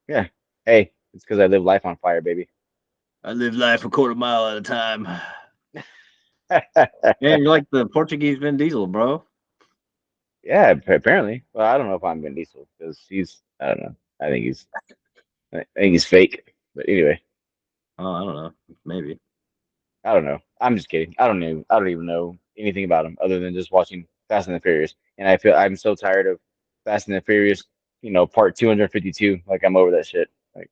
Yeah. Hey, it's because I live life on fire, baby. I live life a quarter mile at a time. Man, you're like the Portuguese Vin Diesel, bro. Yeah, apparently. Well, I don't know if I'm Vin Diesel because I don't know. I think he's fake. But anyway, Oh, I don't know. Maybe. I don't know. I'm just kidding. I don't even know anything about him other than just watching Fast and the Furious. And I feel I'm so tired of Fast and the Furious, part 252. Like I'm over that shit. Like,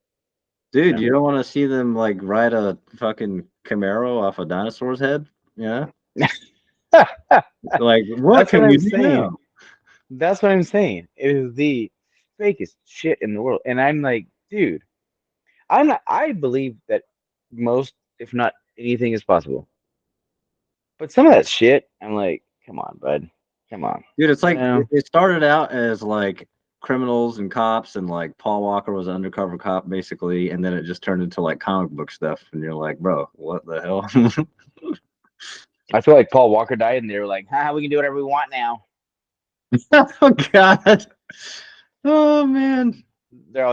you Dude, know. you don't want to see them like ride a fucking Camaro off a dinosaur's head? Yeah. Like, what That's what can we I'm do saying. now? That's what I'm saying. It is the fakest shit in the world. And I'm like, dude, I believe that most, if not anything, is possible. But some of that shit, I'm like, come on, bud. Come on. Dude, it's You like know? it started out as like criminals and cops, and like Paul Walker was an undercover cop basically, and then it just turned into like comic book stuff, and you're like, bro, what the hell? I feel like Paul Walker died and they were like, we can do whatever we want now. Oh God. Oh man.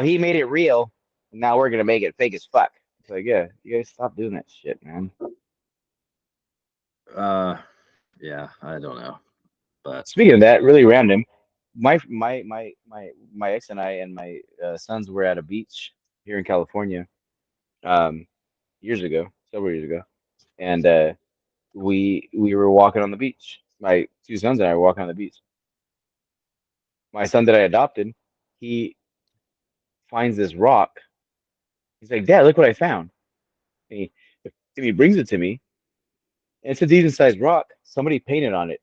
He made it real. And now we're gonna make it fake as fuck. It's like, yeah, you guys stop doing that shit, man. Uh yeah, I don't know. But Speaking of that, really random. My ex and I and my sons were at a beach here in California, um, years ago, several years ago, and we were walking on the beach. My two sons and I were walking on the beach. My son that I adopted, he finds this rock. He's like, "Dad, look what I found." And he brings it to me. And it's a decent sized rock. Somebody painted on it.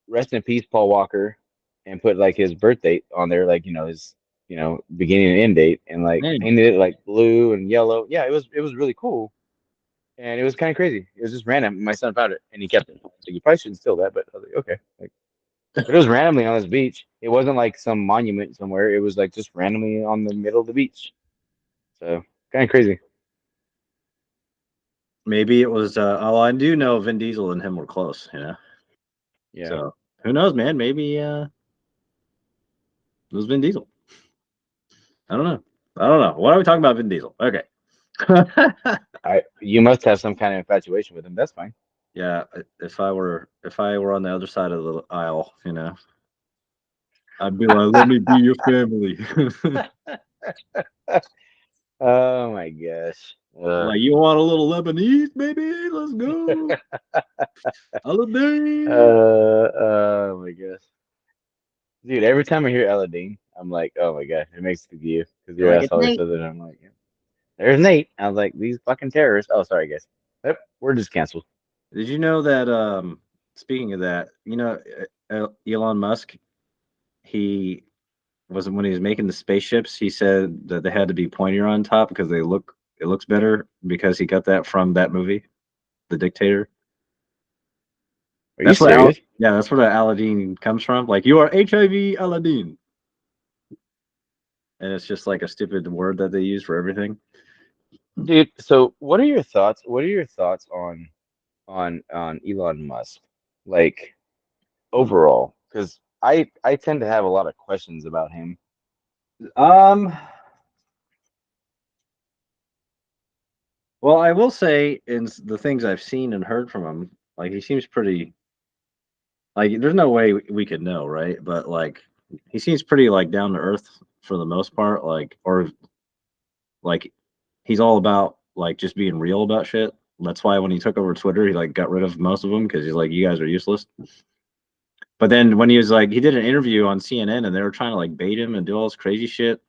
Rest in peace, Paul Walker, and put like his birth date on there, like his beginning and end date, and like man, painted it like blue and yellow. Yeah, it was really cool, and it was kind of crazy. It was just random. My son found it and he kept it. Like you probably shouldn't steal that, but I was like, okay. Like, but it was randomly on this beach. It wasn't like some monument somewhere. It was like just randomly on the middle of the beach. So kind of crazy. maybe it was oh, I do know Vin Diesel and him were close, you know. Yeah. So who knows, man? Maybe it was Vin Diesel. I don't know. I don't know. What are we talking about, Vin Diesel? Okay. You must have some kind of infatuation with him. That's fine. Yeah, if I were on the other side of the aisle, you know, I'd be like, "Let me be your family." Oh my gosh. Like, you want a little Lebanese, baby? Let's go. Aladdin. Oh my gosh. Dude, every time I hear Aladdin, I'm like, oh my god, it makes me think of you because You're your like, ass it's always Nate. says it. I'm like, yeah. There's Nate. I was like, these fucking terrorists. Oh, sorry guys. Yep, we're just canceled. Did you know that? Speaking of that, Elon Musk, he was when he was making the spaceships, he said that they had to be pointier on top because it looks better because he got that from that movie, The Dictator. Are you serious? Yeah, that's where the Aladdin comes from. Like, you are HIV Aladdin, and it's just like a stupid word that they use for everything. Dude, so what are your thoughts? What are your thoughts on Elon Musk? Like overall, because I tend to have a lot of questions about him. Um, well, I will say the things I've seen and heard from him, like he seems pretty like there's no way we could know, right? But like he seems pretty like down to earth for the most part, like or like he's all about like just being real about shit. That's why when he took over Twitter, he like got rid of most of them because he's like, you guys are useless. But then when he was like, he did an interview on CNN and they were trying to like bait him and do all this crazy shit.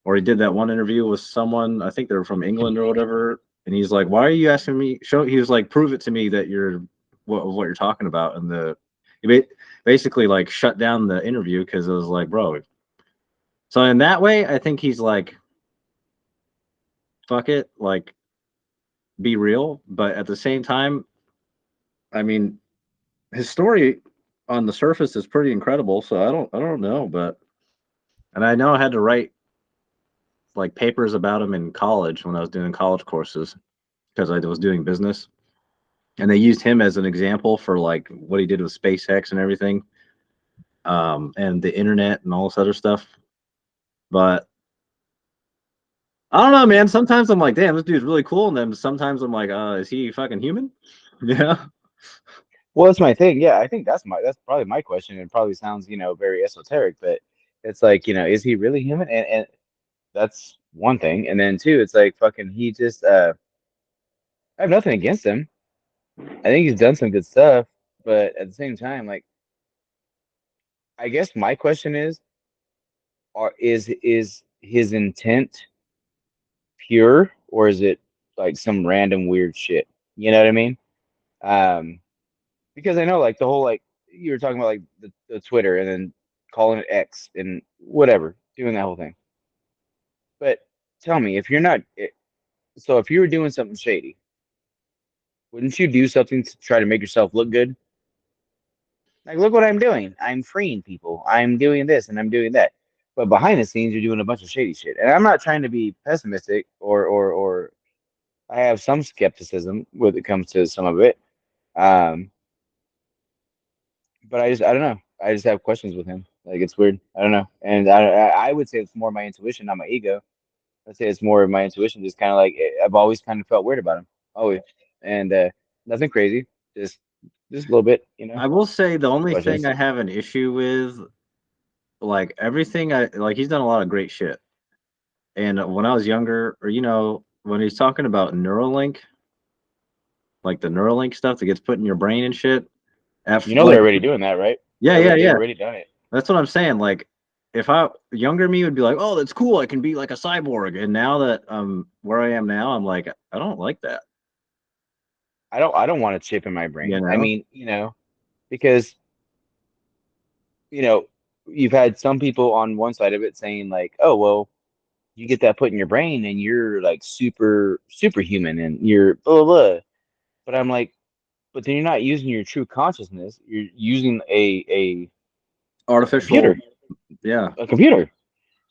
Or he did that one interview with someone, I think they were from England or whatever. And he's like, why are you asking me? He was like, prove it to me that you're what you're talking about. And he basically like shut down the interview because it was like, bro. So in that way, I think he's like, fuck it, like be real. But at the same time, I mean, his story on the surface is pretty incredible. So I don't know, but and I know I had to write like papers about him in college when I was doing college courses because I was doing business, and they used him as an example for like what he did with SpaceX and everything, and the internet and all this other stuff. But I don't know, man. Sometimes I'm like, damn, this dude's really cool, and then sometimes I'm like, is he fucking human? Yeah. Well, that's my thing. Yeah, I think that's probably my question. It probably sounds, very esoteric, but it's like, is he really human? And that's one thing. And then two, it's like fucking he just I have nothing against him. I think he's done some good stuff, but at the same time, like I guess my question is, is his intent pure or is it like some random weird shit? You know what I mean? Um, because I know like the whole like you were talking about like the Twitter and then calling it X and whatever, doing that whole thing. But tell me, if you're not, so if you were doing something shady, wouldn't you do something to try to make yourself look good? Like, look what I'm doing. I'm freeing people. I'm doing this and I'm doing that. But behind the scenes, you're doing a bunch of shady shit. And I'm not trying to be pessimistic or I have some skepticism when it comes to some of it. Um, but I don't know. I just have questions with him. Like it's weird. I don't know. And I would say it's more my intuition, not my ego. I'd say it's more of my intuition. Just kind of like I've always kind of felt weird about him. Always. And nothing crazy. Just a little bit. I will say the only thing Questions. I have an issue with, like everything I like, he's done a lot of great shit. And when I was younger, or when he's talking about Neuralink, like the Neuralink stuff that gets put in your brain and shit. They're Like, already doing that, right? yeah, yeah, They've yeah. already done it. That's what I'm saying. Like, if I younger me would be like, oh, that's cool. I can be like a cyborg. And now that where I am now, I'm like, I don't like that. I don't want a chip in my You brain. I know? mean, because you know, you've had some people on one side of it saying like, "Oh, well, you get that put in your brain and you're like superhuman and you're blah blah blah." But I'm like, but then you're not using your true consciousness. You're using a Artificial. computer, Yeah. a computer.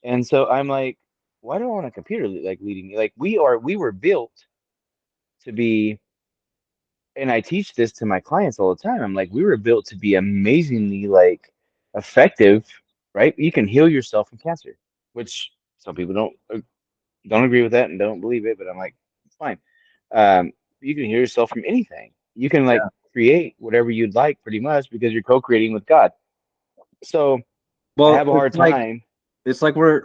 And so I'm like, why do I want a computer like leading me? Like we were built to be, and I teach this to my clients all the time. I'm like, we were built to be amazingly like effective, right? You can heal yourself from cancer, which some people don't agree with that and don't believe it, but I'm like, it's fine. You can heal yourself from anything. You can like Yeah. create whatever you'd like pretty much because you're co-creating with God. So I Well, have a hard time. it's like we're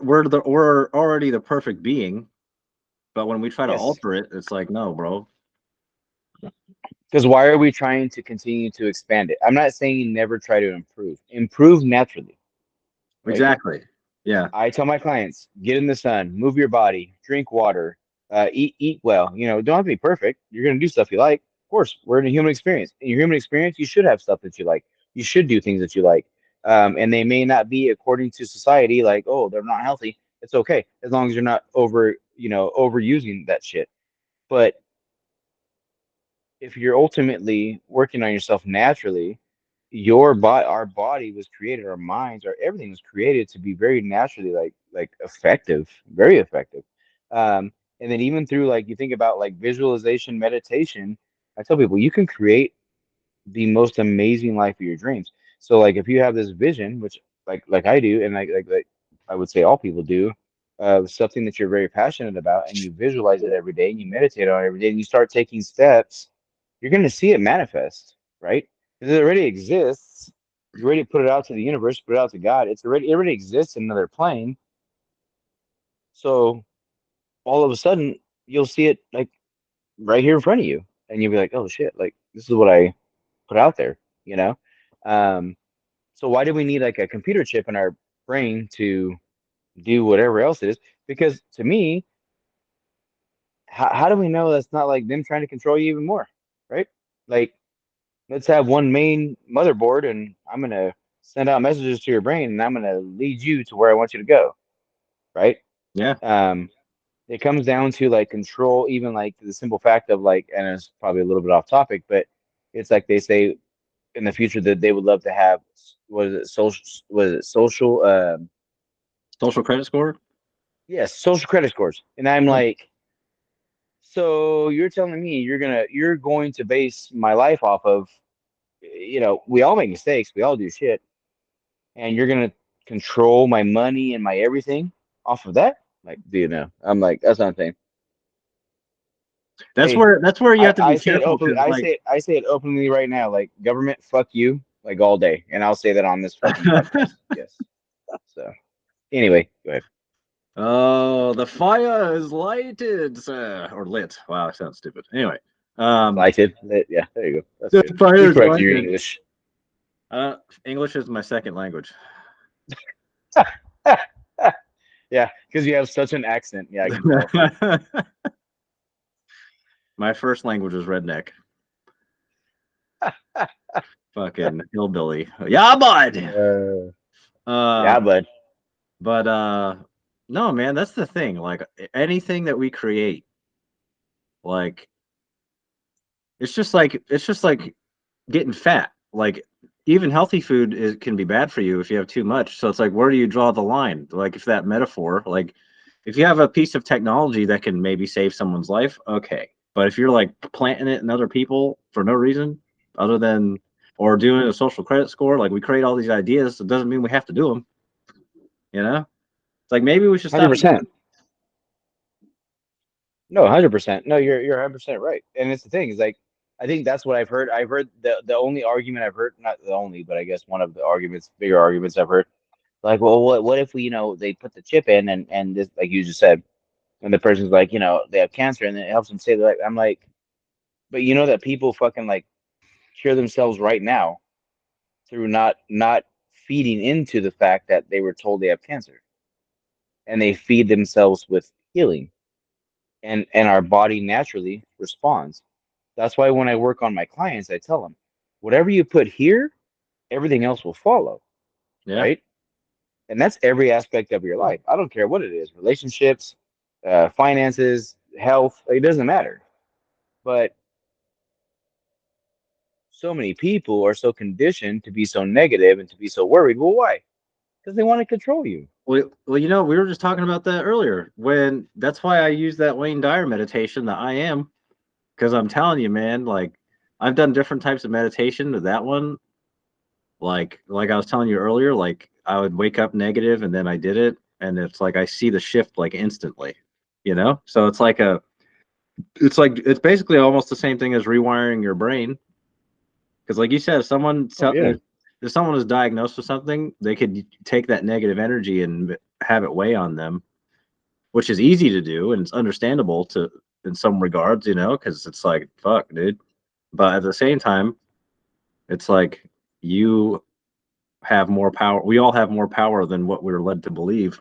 already the perfect being, but when we try to Yes. alter it, it's like, no, bro. Because why are we trying to continue to expand it? I'm not saying never try to improve. Improve naturally, right? Exactly. Yeah. I tell my clients, get in the sun, move your body, drink water, eat well. Don't have to be perfect. You're gonna do stuff you like. Of course, we're in a human experience. In your human experience, you should have stuff that you like. You should do things that you like. And they may not be according to society, like, oh, they're not healthy. It's okay as long as you're not overusing that shit. But if you're ultimately working on yourself naturally, our body was created, our minds, everything was created to be very naturally like effective, very effective. And then even through like you think about like visualization, meditation, I tell people you can create the most amazing life of your dreams. So like if you have this vision, which like I do, and like I would say all people do, something that you're very passionate about, and you visualize it every day, and you meditate on it every day, and you start taking steps, you're going to see it manifest, right? Because it already exists. You already put it out to the universe, put it out to God. It already exists in another plane. So all of a sudden, you'll see it like right here in front of you, and you'll be like, "Oh shit! Like this is what I put out there," you know. Um, so why do we need like a computer chip in our brain to do whatever else it is? Because to me, how do we know that's not like them trying to control you even more, right? Like, let's have one main motherboard, and I'm gonna send out messages to your brain, and I'm gonna lead you to where I want you to go, right? Yeah. Um, it comes down to like control, even like the simple fact of like, and it's probably a little bit off topic, but it's like they say in the future that they would love to have social Social credit score. yes, social credit scores. And I'm Yeah. like, so you're telling me you're going to base my life off of, we all make mistakes, we all do shit, and you're gonna control my money and my everything off of that? Like, do you know? I'm like, that's what I'm saying. That's Hey, where you have to I be say it careful openly. because like I say it openly right now. Like, government, fuck you, like all day, and I'll say that on this fucking podcast. Yes. So anyway, go ahead. oh, the fire is lighted, sir. Or lit. Wow, I sound stupid. Anyway, Lighted. Yeah, there you go. That's the good. fire You're is correcting your lighted. English. English is my second language. Yeah, because you have such an accent. Yeah, I can tell. My first language is redneck. Fucking hillbilly. Yeah, bud. Uh, Uh, yeah, bud. but no, man, that's the thing. Like anything that we create, like it's just like getting fat. Like even healthy food can be bad for you if you have too much. So it's like, where do you draw the line? Like if that metaphor, like if you have a piece of technology that can maybe save someone's life, okay. But if you're like planting it in other people for no reason other than or doing a social credit score, like we create all these ideas, it doesn't mean we have to do them. You know, it's like maybe we should stop doing 100%. No, 100%. No, you're 100% right. And it's the thing is like, I think that's what I've heard. I've heard the only argument I've heard, not the only, but I guess one of the arguments, bigger arguments I've heard. Like, well, what if we, they put the chip in and this, like you just said, and the person's like, they have cancer and it helps them save their life. I'm like, but you know that people fucking like cure themselves right now through not feeding into the fact that they were told they have cancer, and they feed themselves with healing, and our body naturally responds. That's why when I work on my clients, I tell them, whatever you put here, everything else will follow, it. Yeah. right? And that's every aspect of your life. I don't care what it is, relationships, finances, health, it doesn't matter. But so many people are so conditioned to be so negative and to be so worried. Well, why? Because they want to control you. Well, we were just talking about that earlier. When that's why I use that Wayne Dyer meditation, the I am, because I'm telling you, man, like I've done different types of meditation. But that one, like I was telling you earlier, like I would wake up negative and then I did it, and it's like I see the shift like instantly, you know. So it's basically almost the same thing as rewiring your brain. Because like you said, Oh yeah. if someone is diagnosed with something, they could take that negative energy and have it weigh on them, which is easy to do and it's understandable to in some regards, you know, because it's like fuck, dude. But at the same time, it's like you have more power. We all have more power than what we were led to believe,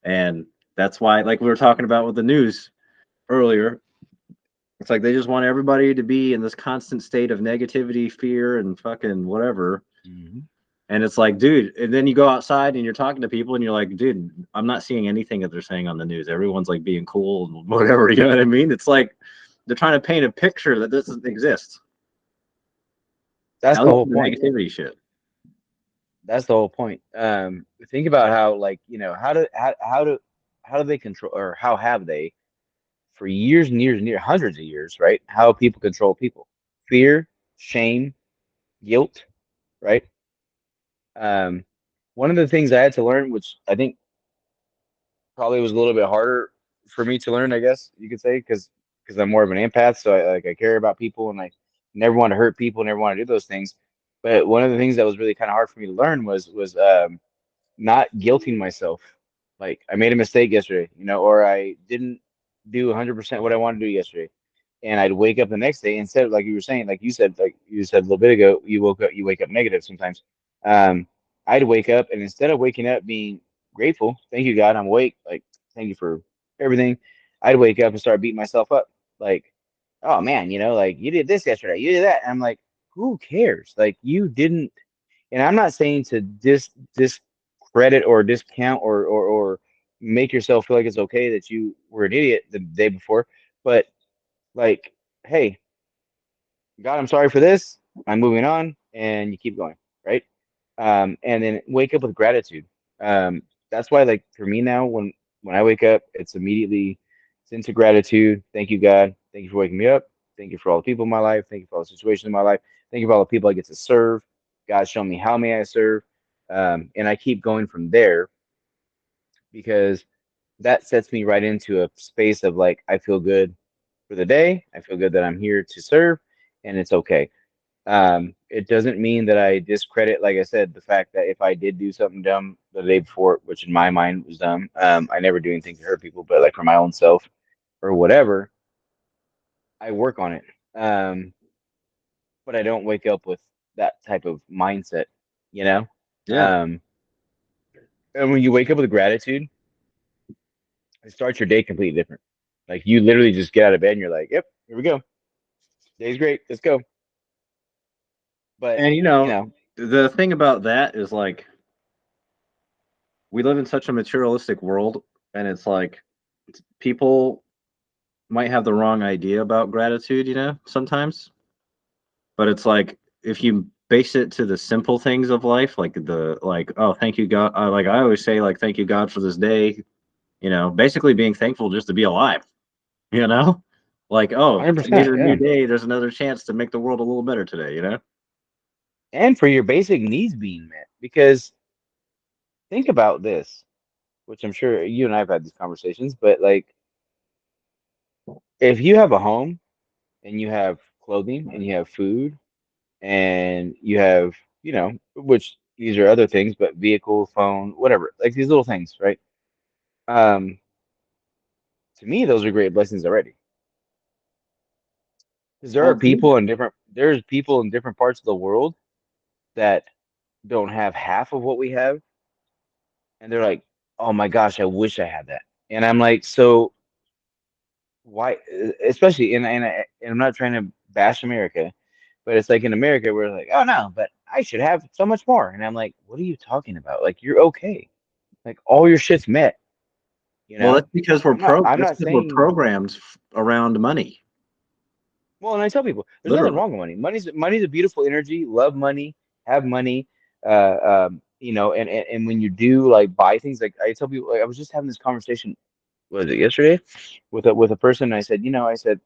and that's why, like we were talking about with the news earlier, it's like they just want everybody to be in this constant state of negativity, fear, and fucking whatever. Hmm. And it's like, dude, and then you go outside and you're talking to people and you're like, dude, I'm not seeing anything that they're saying on the news. Everyone's like being cool and whatever. You know what I mean? It's like they're trying to paint a picture that doesn't exist. That's At the least whole the point. negativity shit. That's the whole point. Think about how, like, how do they control, or how have they for years and years and years, hundreds of years, right? How people control people? Fear, shame, guilt, right? Um, One of the things I had to learn, which I think probably was a little bit harder for me to learn, I guess you could say, because I'm more of an empath, so I care about people and I never want to hurt people, never want to do those things. But one of the things that was really kind of hard for me to learn was not guilting myself. Like, I made a mistake yesterday, or I didn't do 100% what I wanted to do yesterday. And I'd wake up the next day instead of, like you were saying, like you said a little bit ago, you wake up negative sometimes. Um, I'd wake up, and instead of waking up being grateful, thank you, God, I'm awake. Like, thank you for everything. I'd wake up and start beating myself up. Like, oh man, like you did this yesterday, you did that. And I'm like, who cares? Like, you didn't. And I'm not saying to discredit or discount or make yourself feel like it's okay that you were an idiot the day before, but like, hey, God, I'm sorry for this. I'm moving on, and you keep going, right? And then wake up with gratitude. That's why, like, for me now, when I wake up, it's into gratitude. Thank you, God. Thank you for waking me up. Thank you for all the people in my life. Thank you for all the situations in my life. Thank you for all the people I get to serve. God, show me how may I serve. And I keep going from there because that sets me right into a space of like I feel good for the day. I feel good that I'm here to serve, and it's okay. It doesn't mean that I discredit, like I said, the fact that if I did do something dumb the day before, which in my mind was dumb, I never do anything to hurt people, but like for my own self or whatever, I work on it. Um, but I don't wake up with that type of mindset, you know? Yeah. Um, and when you wake up with gratitude, it starts your day completely different. Like you literally just get out of bed and you're like, yep, here we go. Day's great. Let's go. But, And you know, the thing about that is like we live in such a materialistic world, and it's like people might have the wrong idea about gratitude, sometimes. But it's like if you base it to the simple things of life, like oh, thank you God, like I always say, like thank you God for this day, basically being thankful just to be alive, you know, like oh, today's 100%. a new Yeah. day, there's another chance to make the world a little better today. And for your basic needs being met. Because think about this, which I'm sure you and I have had these conversations, but like if you have a home and you have clothing and you have food and you have, which these are other things, but vehicle, phone, whatever, like these little things, right? Um, to me, those are great blessings already. Because Well, dude, there's people in different parts of the world that don't have half of what we have, and they're like, "Oh my gosh, I wish I had that." And I'm like, so why? Especially, and I'm not trying to bash America, but it's like in America, we're like, "Oh no, but I should have so much more," and I'm like, "What are you talking about? Like, you're okay. Like, all your shit's met. You well, know." that's because I'm that's not because we're saying. programmed around money, Well, and I tell people, there's nothing literally. wrong with money. Money's a beautiful energy. Love money, have money. And when you do like buy things, like I tell people, like, I was just having this conversation, was it yesterday, with a person. And I said, I said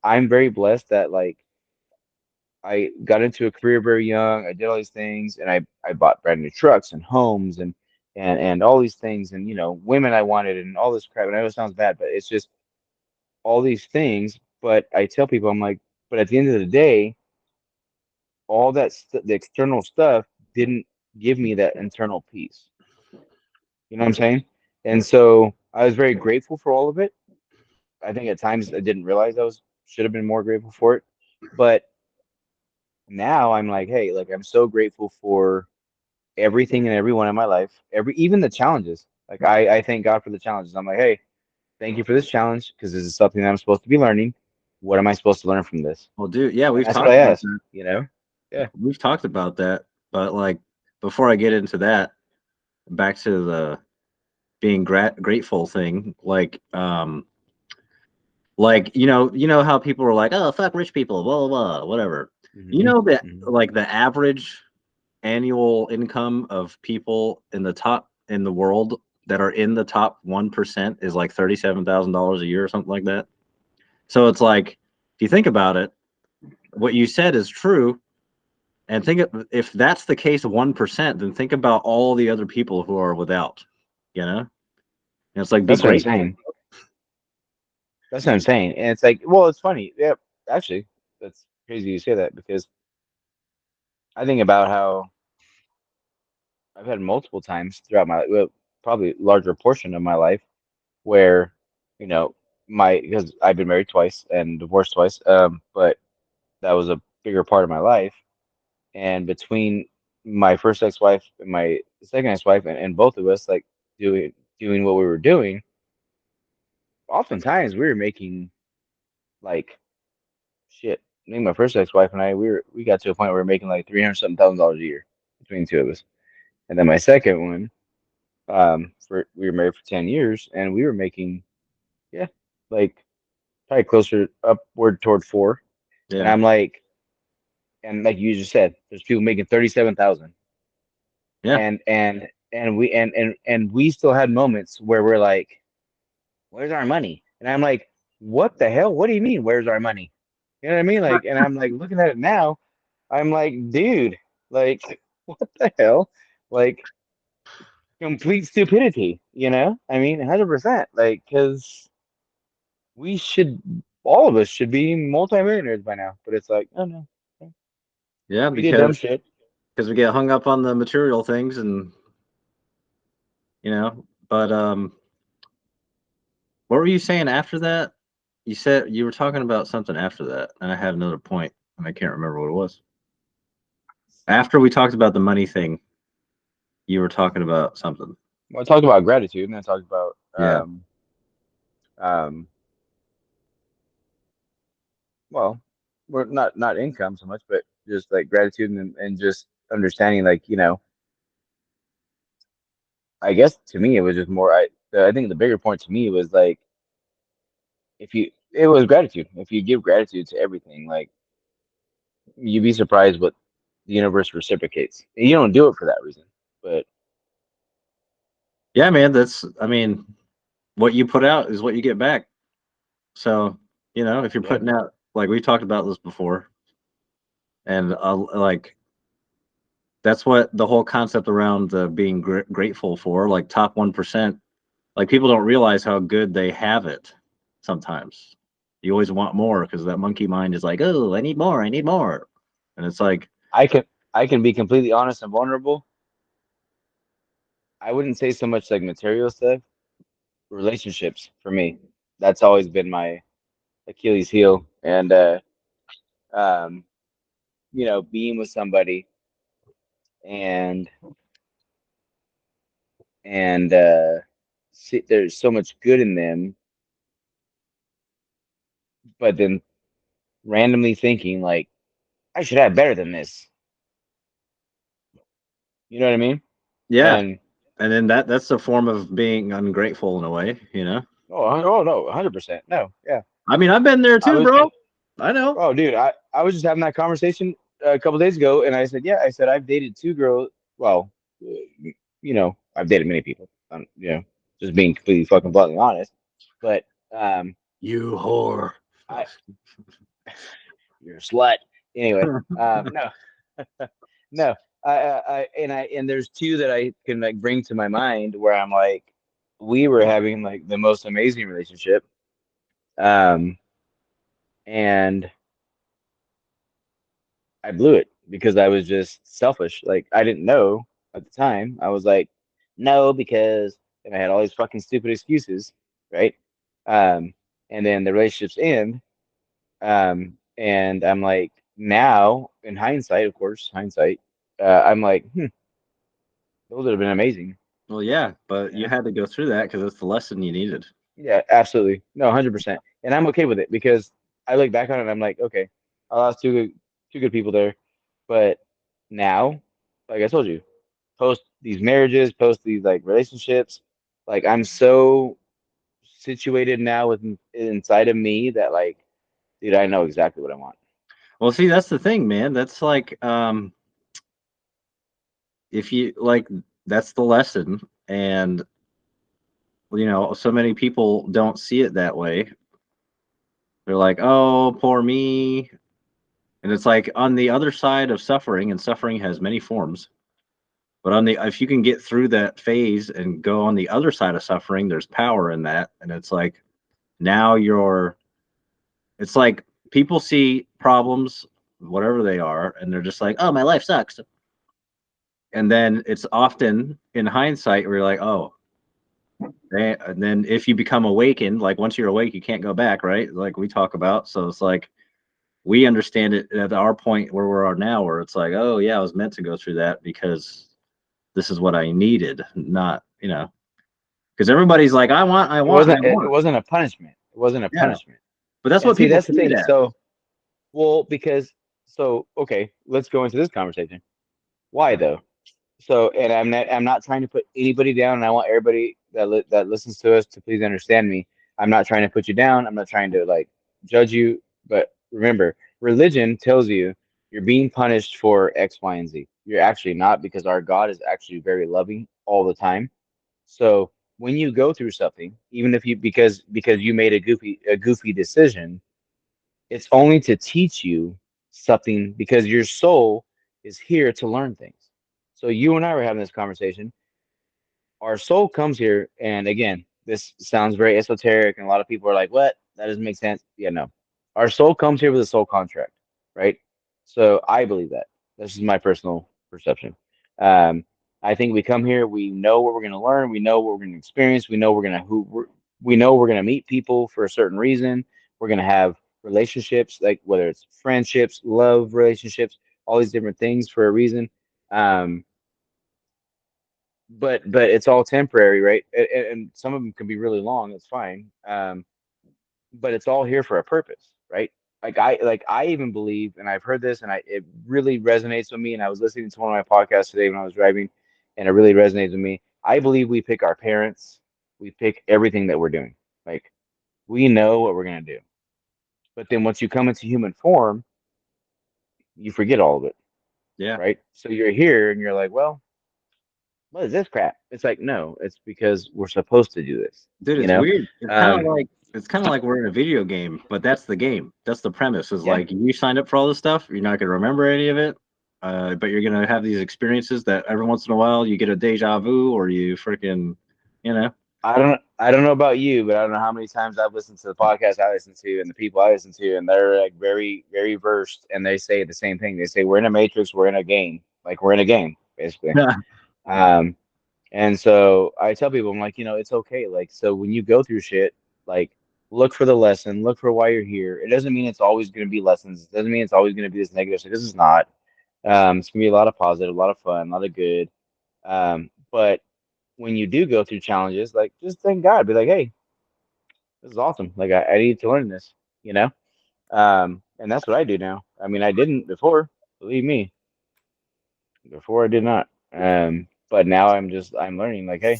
I'm very blessed that like I got into a career very young. I did all these things, and I bought brand new trucks and homes and all these things, and women I wanted and all this crap. And I know it sounds bad, but it's just all these things. But I tell people, I'm like, but at the end of the day all the external stuff didn't give me that internal peace. You know what I'm saying? And so I was very grateful for all of it. I think at times I didn't realize should have been more grateful for it. But now I'm like, hey, like I'm so grateful for everything and everyone in my life, even the challenges. Like I thank God for the challenges. I'm like, hey, thank you for this challenge because this is something that I'm supposed to be learning. What am I supposed to learn from this? Well, dude, yeah, And that's what I ask. Yeah. we've talked about that, but like before I get into that, back to the being grateful thing, like you know how people are like, oh fuck rich people, blah blah blah, whatever. You Hmm. know that Hmm. like the average annual income of people in the world that are in the top 1% is like $37,000 a year or something like that. So it's like, if you think about it, what you said is true. And if that's the case, 1%, then think about all the other people who are without, and it's like, be That's what I'm grateful. saying. That's what I'm saying. And it's like, well, it's funny. Yeah, actually, that's crazy you say that because I think about how I've had multiple times throughout well, probably larger portion of my life where, you know, because I've been married twice and divorced twice, but that was a bigger part of my life. And between my first ex-wife and my second ex-wife and both of us like doing what we were doing, oftentimes we were making like shit. I think my first ex-wife and I, we got to a point where we were making like 300 something $1,000 a year between the two of us. And then my second one, for we were married for 10 years and we were making, yeah, like probably closer upward toward four. And Yeah. I'm like, and like you just said, there's people making 37,000. Yeah. And we still had moments where we're like, where's our money? And I'm like, what the hell? What do you mean, where's our money? You know what I mean? Like, and I'm like looking at it now, I'm like, dude, like, what the hell? Like, complete stupidity, you know? I mean, 100%. Like, because we should, all of us should be multimillionaires by now. But it's like, oh no, Yeah, we did dumb because shit. we get hung up on the material things, and But what were you saying after that? You said you were talking about something after that, and I had another point, and I can't remember what it was. After we talked about the money thing, you were talking about something. Well, I talked about gratitude, and I talked about Yeah. um, well, we're not income so much, but just like gratitude and just understanding, like, I guess to me it was just more. I think the bigger point to me was like, it was gratitude. If you give gratitude to everything, like, you'd be surprised what the universe reciprocates. And you don't do it for that reason, but Yeah, man, I mean, what you put out is what you get back. So, if you're yeah, putting out, like we talked about this before, and like that's what the whole concept around being grateful for, like top 1%, like people don't realize how good they have it sometimes. You always want more because that monkey mind is like, oh, I need more, I need more. And it's like, I can I can be completely honest and vulnerable. I wouldn't say so much like material stuff, relationships for me. That's always been my Achilles heel, and um, being with somebody and see, there's so much good in them, but then randomly thinking like I should have better than this. You know what I mean? yeah. And And then that's a form of being ungrateful in a way. oh no, 100%. No, yeah. I mean, I've been there I too, was bro. I know. Oh, dude, I was just having that conversation a couple days ago, and I said, yeah, I said I've dated two girls. Well, I've dated many people. Just being completely fucking bluntly honest. But You whore. I you're a slut. Anyway, no, no. And there's two that I can like bring to my mind where I'm like, we were having like the most amazing relationship, um, and I blew it because I was just selfish. Like I didn't know at the time. I was like, no, because and I had all these fucking stupid excuses, right? Um, and then the relationships end. And I'm like, now in hindsight, of course, hindsight, I'm like, those would have been amazing. Well, yeah, but You you know? had to go through that because it's the lesson you needed. Yeah, absolutely. No, 100%. And I'm okay with it because I look back on it and I'm like, okay, I lost two good people there. But now, like I told you, post these marriages, post these like relationships, like I'm so situated now with inside of me that like, dude, I know exactly what I want. Well, see, that's the thing, man. That's like, if you like, that's the lesson. And, so many people don't see it that way. They're like, oh, poor me. And it's like on the other side of suffering, and suffering has many forms. But if you can get through that phase and go on the other side of suffering, there's power in that. And it's like now it's like people see problems, whatever they are, and they're just like, oh, my life sucks. And then it's often in hindsight where you're like, oh, and then if you become awakened, like once you're awake, you can't go back, right? Like we talk about. So it's like we understand it at our point where we are now, where it's like, oh yeah, I was meant to go through that because this is what I needed, not, because everybody's like, I want, I It want, I wasn't it want. wasn't a punishment. It wasn't a Yeah. punishment. But that's And what see, people that's the see it thing. as. So, well, because okay, let's go into this conversation. Why though? So, and I'm not trying to put anybody down, and I want everybody that listens to us to please understand me. I'm not trying to put you down. I'm not trying to like judge you, but remember, religion tells you you're being punished for X, Y, and Z. You're actually not, because our God is actually very loving all the time. So when you go through something, even if you because you made a goofy decision, it's only to teach you something, because your soul is here to learn things. So you and I were having this conversation. our soul comes here, and again, this sounds very esoteric, and a lot of people are like, "What? That doesn't make sense." Yeah, no, our soul comes here with a soul contract, right? So I believe that. This is my personal perception. Um, I think we come here, we know what we're going to learn, we know what we're going to experience, we know we know we're going to meet people for a certain reason. We're going to have relationships, like whether it's friendships, love relationships, all these different things for a reason. Um, but it's all temporary, right? And some of them can be really long. It's fine. But it's all here for a purpose, right? Like I even believe, and I've heard this, and it really resonates with me. And I was listening to one of my podcasts today when I was driving, and it really resonates with me. I believe we pick our parents, we pick everything that we're doing. Like we know what we're gonna do, but then once you come into human form, you forget all of it, Yeah, right? So you're here, and you're like, well, what is this crap? It's like, no, it's because we're supposed to do this, dude, you it's know? weird. Um, It's kind of like we're in a video game, but that's the game. That's the premise. Is yeah, like you signed up for all this stuff. You're not gonna remember any of it, but you're gonna have these experiences that every once in a while you get a deja vu, or you freaking, you know. I don't know about you, but I don't know how many times I've listened to the podcast I listen to and the people I listen to, and they're like very, very versed, and they say the same thing. They say we're in a matrix, we're in a game, like we're in a game, basically. Um, and so I tell people, I'm like, it's okay. Like, so when you go through shit, like, look for the lesson, look for why you're here. It doesn't mean it's always going to be lessons. It doesn't mean it's always going to be this negative. So this is not. It's gonna be a lot of positive, a lot of fun, a lot of good. But when you do go through challenges, like, just thank God, be like, hey, this is awesome. Like, I need to learn this, you know? And that's what I do now. I mean, I didn't before, believe me. Before I did not. But now I'm learning. Like, hey,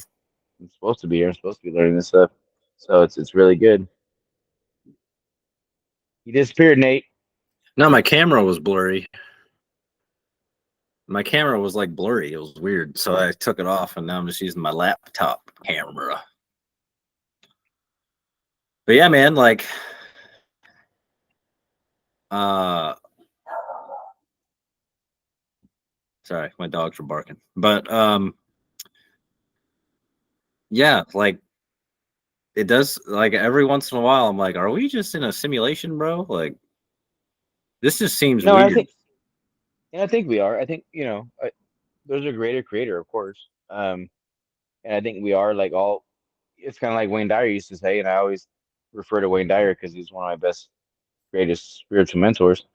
I'm supposed to be here. I'm supposed to be learning this stuff. So it's really good. You disappeared, Nate. No, my camera was blurry. My camera was like blurry. It was weird. So I took it off, and now I'm just using my laptop camera. But yeah, man, like, uh, sorry, my dogs were barking. But yeah, like it does. Like every once in a while, I'm like, are we just in a simulation, bro? Like this just seems No, weird. I think we are. I think there's a greater creator, of course. And I think we are like all. It's kind of like Wayne Dyer used to say, and I always refer to Wayne Dyer because he's one of my best, greatest spiritual mentors.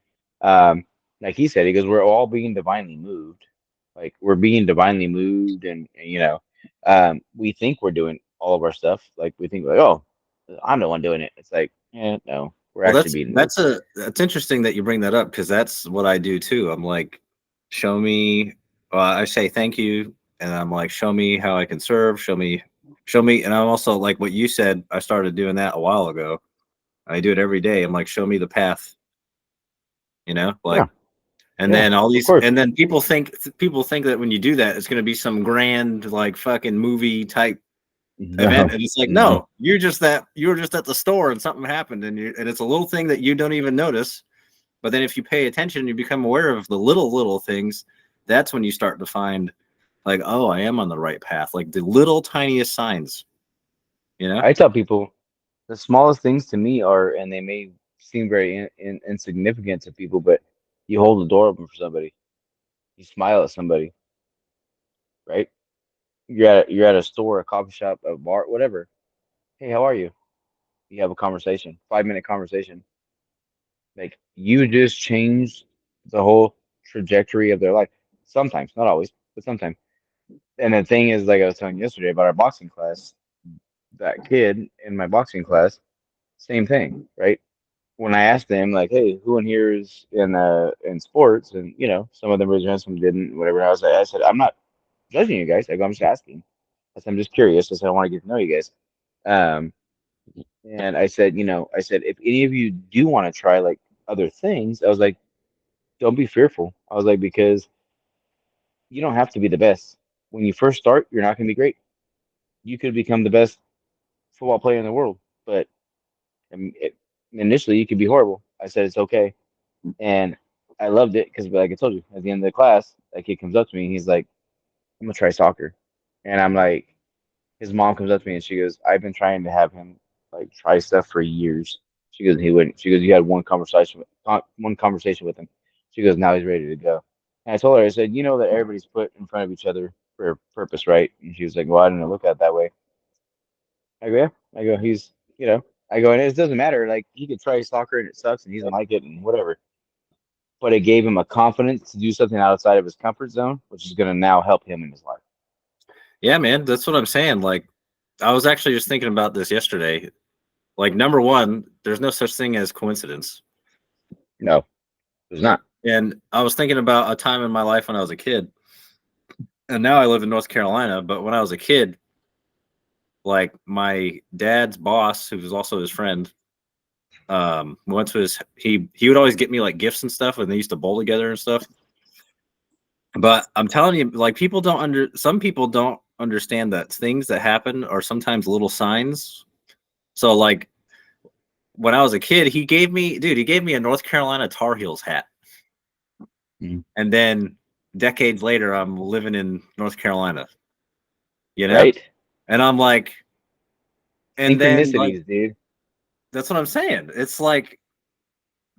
Um, like he said, he goes, "We're all being divinely moved. Like we're being divinely moved, and we think we're doing all of our stuff. Like we think like, oh, I'm the one doing it. It's like, yeah, no, we're Well, actually being moved. that's interesting that you bring that up because that's what I do too. I'm like, show me. I say thank you, and I'm like, show me how I can serve. Show me. And I'm also like what you said. I started doing that a while ago. I do it every day. I'm like, show me the path. Yeah, Like, and yeah, then all of these, course. and then people think that when you do that, it's going to be some grand like fucking movie type event, No, and it's like, no. no, you were just at the store and something happened, and it's a little thing that you don't even notice. But then if you pay attention, you become aware of the little things. That's when you start to find like, oh, I am on the right path. Like the little tiniest signs, you know? I tell people the smallest things to me are, and they may seem very insignificant to people, but you hold the door open for somebody, you smile at somebody, right? You're at a store, a coffee shop, a bar, whatever. Hey, how are you? You have a conversation, 5 minute conversation. Like you just changed the whole trajectory of their life. Sometimes, not always, but sometimes. And the thing is, like I was telling you yesterday about our boxing class, that kid in my boxing class, same thing, right? When I asked them, like, hey, who in here is in sports? And some of them raised their hands, some didn't, whatever. I said, I'm not judging you guys. I go, I'm just asking. I said, I'm just curious. I said, I want to get to know you guys. Um, and I said, if any of you do want to try like other things, I was like, don't be fearful. I was like, because you don't have to be the best. When you first start, you're not going to be great. You could become the best football player in the world, but initially you could be horrible. I said, it's okay. And I loved it because, like I told you, at the end of the class, that kid comes up to me and he's like, I'm gonna try soccer. And I'm like, his mom comes up to me and she goes, "I've been trying to have him like try stuff for years." She goes, "He wouldn't." She goes, "You had one conversation with him." She goes, "Now he's ready to go." And I told her, I said, "You know that everybody's put in front of each other for a purpose, right?" And she was like, "Well, I didn't look at it that way." I go, "Yeah." I go, "He's, you know." I go, "And it doesn't matter. Like he could try soccer and it sucks and he doesn't like it and whatever." But it gave him a confidence to do something outside of his comfort zone, which is going to now help him in his life. Yeah, man, that's what I'm saying. Like, I was actually just thinking about this yesterday. Like, number one, there's no such thing as coincidence. No, there's not. And I was thinking about a time in my life when I was a kid, and now I live in North Carolina. But when I was a kid, like my dad's boss, who was also his friend, went to his he would always get me like gifts and stuff, and they used to bowl together and stuff. But I'm telling you, like some people don't understand that things that happen are sometimes little signs. So like when I was a kid, he gave me a North Carolina Tar Heels hat. Mhm. And then decades later, I'm living in North Carolina, you know? Right? And I'm like, and then like, Synchronicities, dude. that's what I'm saying. It's like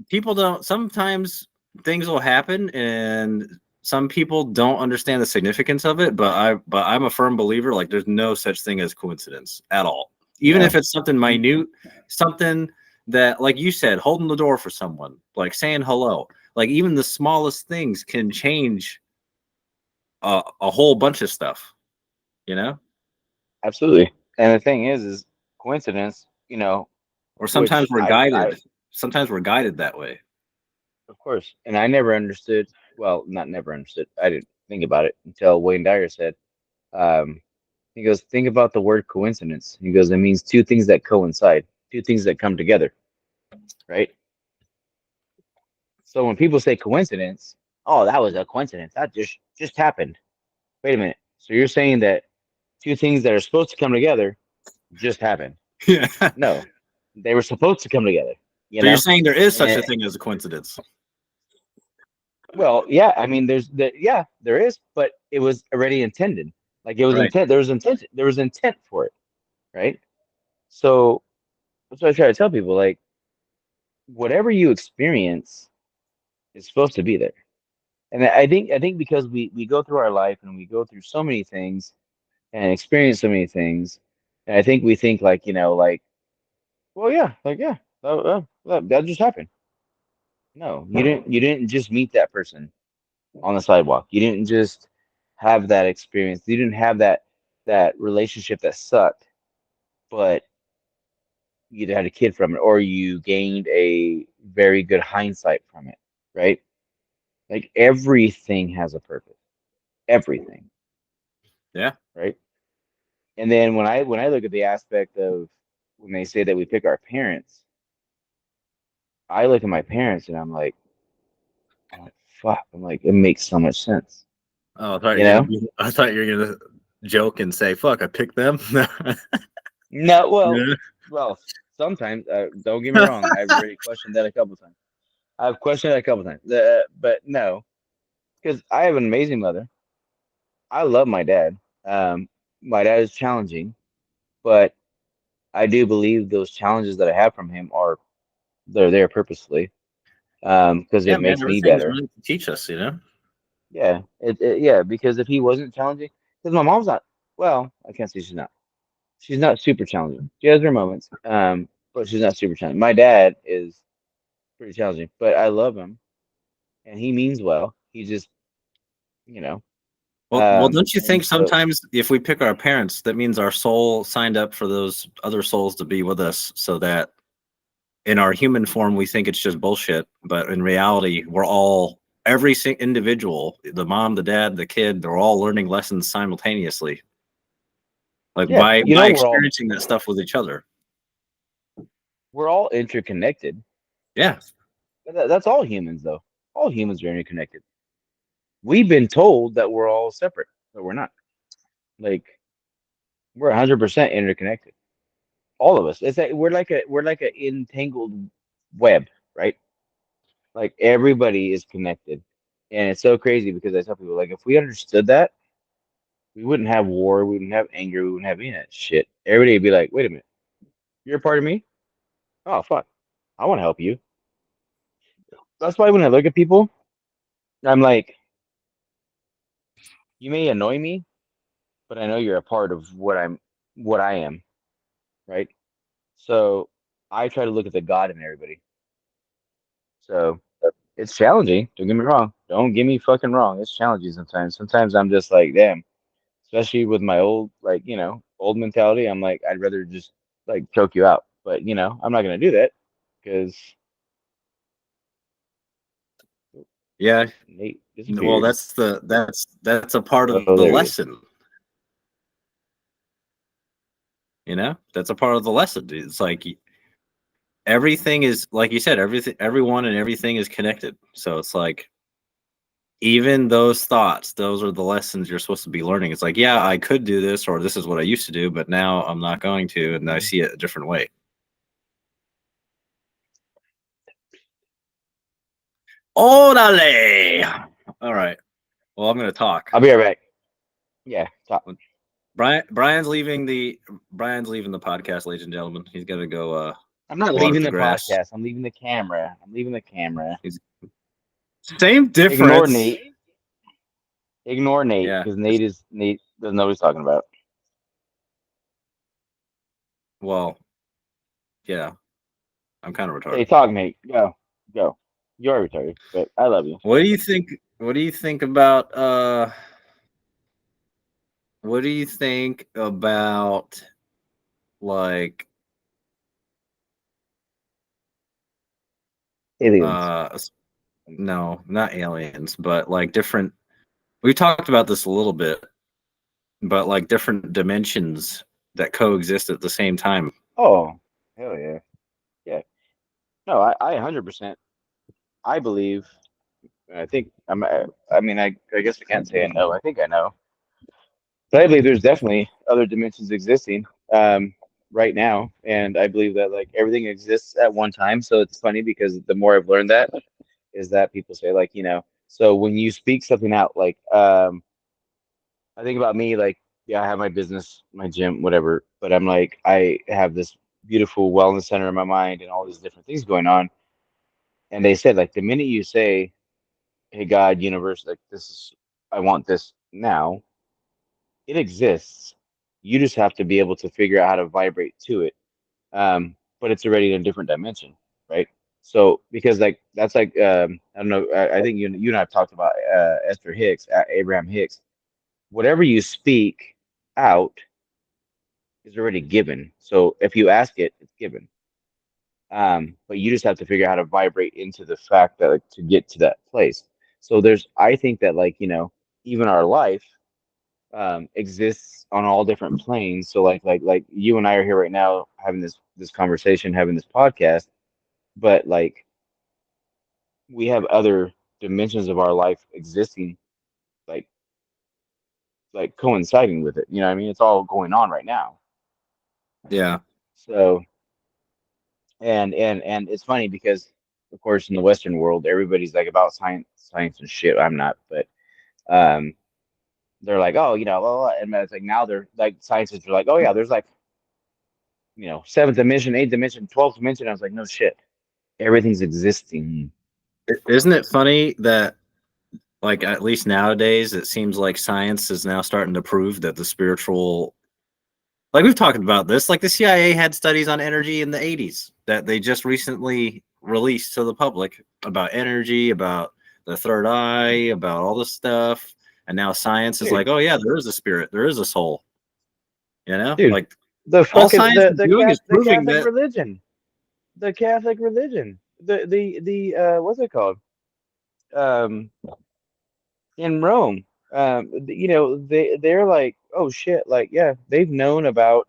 people don't, sometimes things will happen and some people don't understand the significance of it, but I'm a firm believer like there's no such thing as coincidence at all. Even if No, it's something minute, something that like you said, holding the door for someone, like saying hello, like even the smallest things can change a whole bunch of stuff, you know? absolutely. And the thing is coincidence, Or which sometimes we're guided that way. of course, and I never understood, well, not never understood. I didn't think about it until Wayne Dyer said, um, he goes, think about the word coincidence. He goes, it means two things that coincide, two things that come together, right? So when people say coincidence, oh, that was a coincidence. That just happened. Wait a minute. So you're saying that two things that are supposed to come together just happened? Yeah. No, they were supposed to come together, you So you're know? saying there is such a And thing as a coincidence? well, yeah, I mean, yeah, there is, but it was already intended. Like it was Right. intent. There was intent. There was intent for it, right? So that's what I try to tell people. Like whatever you experience is supposed to be there. And I think because we go through our life and we go through so many things and experience so many things, and I think we think like like well yeah that just happened. No, you didn't just meet that person on the sidewalk. You didn't just have that experience. You didn't have that relationship that sucked, but you had a kid from it, or you gained a very good hindsight from it, right? Like everything has a purpose. Everything, Yeah. right? And then when I look at the aspect of when they say that we pick our parents, I look at my parents and I'm like, fuck. I'm like, it makes so much sense. Oh, You know? I thought you were gonna joke and say, "Fuck, I picked them." No, Yeah. well, sometimes. Don't get me wrong. I've already questioned that a couple times. I've questioned it a couple times. But no, because I have an amazing mother. I love my dad. Um, my dad is challenging, but I do believe those challenges that I have from him they're there purposefully. Because Yeah, it man, makes me everything's better. meant to teach us, you know? Yeah, yeah. Because if he wasn't challenging, because my mom's not. Well, I can't say she's not. She's not super challenging. She has her moments, but she's not super challenging. My dad is pretty challenging, but I love him and he means well. He just, you know, Well, don't you and think so sometimes if we pick our parents, that means our soul signed up for those other souls to be with us so that in our human form, we think it's just bullshit. But in reality, we're all, individual, the mom, the dad, the kid, they're all learning lessons simultaneously, like yeah, by experiencing that stuff with each other. we're all interconnected. Yeah. That's all humans, though. All humans are interconnected. We've been told that we're all separate, but we're not. Like we're 100% interconnected. All of us. It's like we're like a entangled web, right? Like everybody is connected, and it's so crazy because I tell people like if we understood that, we wouldn't have war, we wouldn't have anger, we wouldn't have any of that shit. Everybody would be like, wait a minute, you're a part of me? Oh fuck. I want to help you. That's why when I look at people, I'm like, you may annoy me, but I know you're a part of what I am, right? So I try to look at the God in everybody. So it's challenging. Don't get me wrong. Don't get me fucking wrong. It's challenging sometimes. Sometimes I'm just like, damn, especially with my old, like, old mentality. I'm like, I'd rather just like choke you out. But, I'm not going to do that because Yeah. Nate Well, disappeared. that's a part of Oh, the there he is. lesson. That's a part of the lesson. It's like everything is, like you said, everyone and everything is connected. So it's like, even those thoughts, those are the lessons you're supposed to be learning. It's like, yeah, I could do this, or this is what I used to do, but now I'm not going to, and I see it a different way. Orale! All right. Well, I'm going to talk. I'll be right back. Yeah, talk. Brian's leaving the podcast, ladies and gentlemen. He's going to go. I'm not water leaving the the grass. podcast. I'm leaving the camera. I'm leaving the camera. Same Ignore difference. Nate. Ignore Nate Yeah. because Nate doesn't know what he's talking about. Well, yeah. I'm kind of retarded. Hey, talk, Nate. Go. You're retarded, but I love you. What do you think? What do you think about? What do you think about like Aliens. no, not aliens, but like different, we talked about this a little bit, but like different dimensions that coexist at the same time. Oh, hell yeah. Yeah. No, I 100%. I believe. I think I mean, I guess I can't say I know. I think I know. But I believe there's definitely other dimensions existing right now, and I believe that like everything exists at one time. So it's funny because the more I've learned that is that people say like so when you speak something out like I think about me like yeah I have my business, my gym, whatever, but I'm like I have this beautiful wellness center in my mind and all these different things going on, and they said like the minute you say hey God, universe, like this is I want this now, it exists. You just have to be able to figure out how to vibrate to it. But it's already in a different dimension, right? So because like that's like I don't know, I think you and I have talked about Esther Hicks, Abraham Hicks. Whatever you speak out is already given. So if you ask it, it's given. But you just have to figure out how to vibrate into the fact that like to get to that place. So there's I think that like even our life exists on all different planes. So like you and I are here right now having this conversation, having this podcast, but like we have other dimensions of our life existing, like coinciding with it. You know what I mean? It's all going on right now. Yeah. So and it's funny because of course in the Western world everybody's like about science and shit. I'm not, but um they're like, oh, and it's like now they're like scientists are like, oh yeah, there's like seventh dimension, eighth dimension, 12th dimension. I was like, no shit. Everything's existing. Isn't it funny that, like, at least nowadays, it seems like science is now starting to prove that the spiritual, like we've talked about this, like the CIA had studies on energy in the 80s that they just recently released to the public about energy, about the third eye, about all this stuff. And now science is Dude, like, oh yeah, there is a spirit, there is a soul. dude, Like the all fucking science is doing is the proving Catholic that. religion. The Catholic religion. The what's it called? Um in Rome. They're like, oh shit, like yeah, they've known about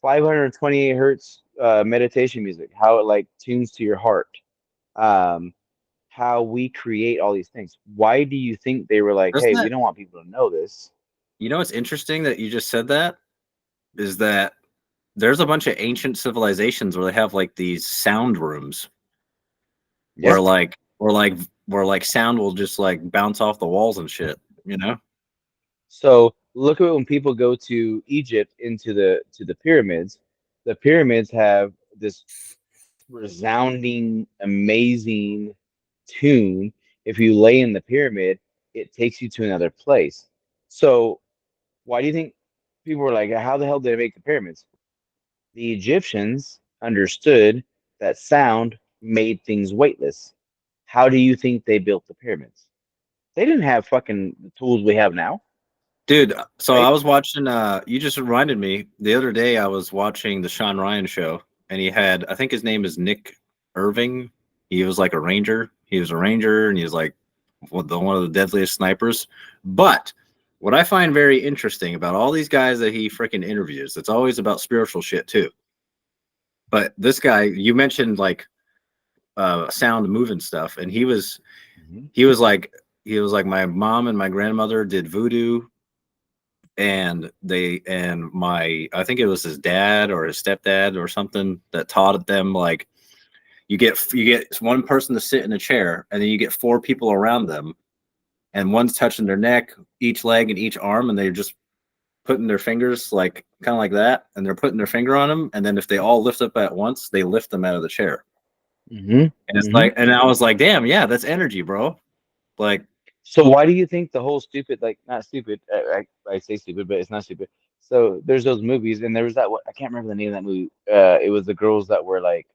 528 hertz meditation music, how it like tunes to your heart. Um how we create all these things. Why do you think they were like, Doesn't hey, we that, don't want people to know this? what's interesting that you just said that is that there's a bunch of ancient civilizations where they have like these sound rooms Yeah. where like sound will just like bounce off the walls and shit. So look at when people go to Egypt into the pyramids. The pyramids have this resounding, amazing tune. If you lay in the pyramid, it takes you to another place. So why do you think people were like, how the hell did they make the pyramids? The Egyptians understood that sound made things weightless. How do you think they built the pyramids? They didn't have fucking the tools we have now, Dude, so I right? was watching you just reminded me the other day I was watching the Sean Ryan show and he had I think his name is Nick Irving. He was like a ranger. He was a ranger and he was like one of the deadliest snipers. But what I find very interesting about all these guys that he freaking interviews, it's always about spiritual shit too. But this guy, you mentioned like sound moving stuff, and Mm-hmm. he was like he was like my mom and my grandmother did voodoo and my I think it was his dad or his stepdad or something that taught them like you get one person to sit in a chair and then you get four people around them and one's touching their neck, each leg and each arm, and they're just putting their fingers like kind of like that, and they're putting their finger on them, and then if they all lift up at once, they lift them out of the chair. Mm-hmm. And it's Mm-hmm. like, and I was like, damn, yeah, that's energy, bro. Like, So why do you think the whole stupid, like not stupid, I say stupid, but it's not stupid. So there's those movies, and there was that what I can't remember the name of that movie. It was the girls that were like,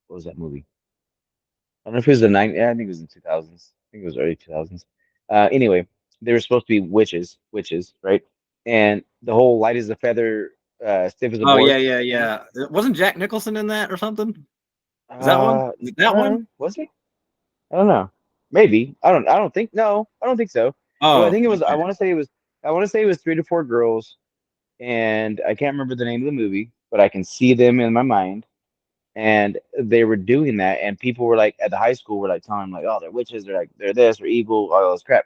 what was that movie? I don't know if it was the nine. Yeah, I think it was in 2000s. I think it was early 2000s. Anyway, they were supposed to be witches, right? And the whole light as a feather, stiff as a oh yeah, board yeah, thing. yeah. Wasn't Jack Nicholson in that or something? Is that one? Is it that one? Was he? I don't know. Maybe. I don't. I don't think. No, I don't think so. I Oh, think it was. I okay. want to say it was. I want to say it was three to four girls, and I can't remember the name of the movie, but I can see them in my mind. And they were doing that, and people were like at the high school were like telling them like, "Oh, they're witches. They're like they're this, they're evil, all this crap."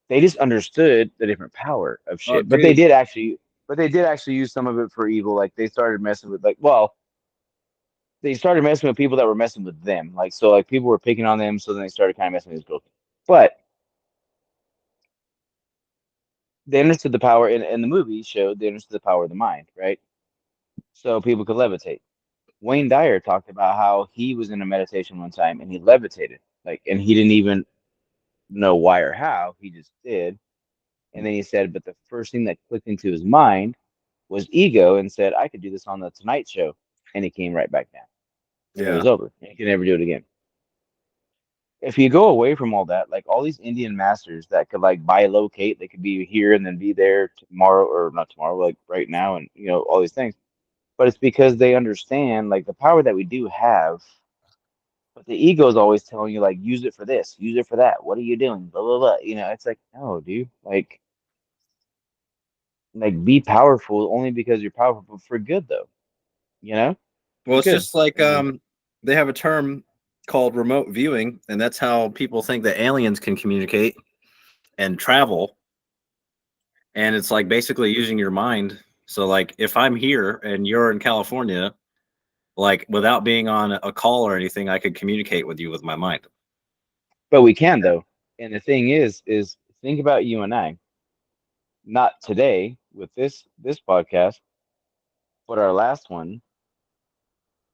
They just understood the different power of Oh, shit, but they dude. did actually. But they did actually use some of it for evil. Like they started messing with like, well, they started messing with people that were messing with them. Like so, like people were picking on them, so then they started kind of messing with these girls. But they understood the power in the movie showed they understood the power of the mind, right? So people could levitate. Wayne Dyer talked about how he was in a meditation one time and he levitated, like, and he didn't even know why or how, he just did. And then he said, but the first thing that clicked into his mind was ego and said, I could do this on the Tonight Show. And he came right back down and it Yeah. was over. And he could never do it again. If you go away from all that, like all these Indian masters that could like bilocate, they could be here and then be there tomorrow or not tomorrow, like right now, and all these things. But it's because they understand like the power that we do have. But the ego is always telling you like use it for this, use it for that. What are you doing? Blah blah blah. It's like no, dude. Like be powerful only because you're powerful, but for good though. Well, For it's good. just like And they have a term called remote viewing, and that's how people think that aliens can communicate and travel. And it's like basically using your mind. So, like, if I'm here and you're in California, like without being on a call or anything, I could communicate with you with my mind. but we can though. And the thing is think about you and I. Not today with this podcast, but our last one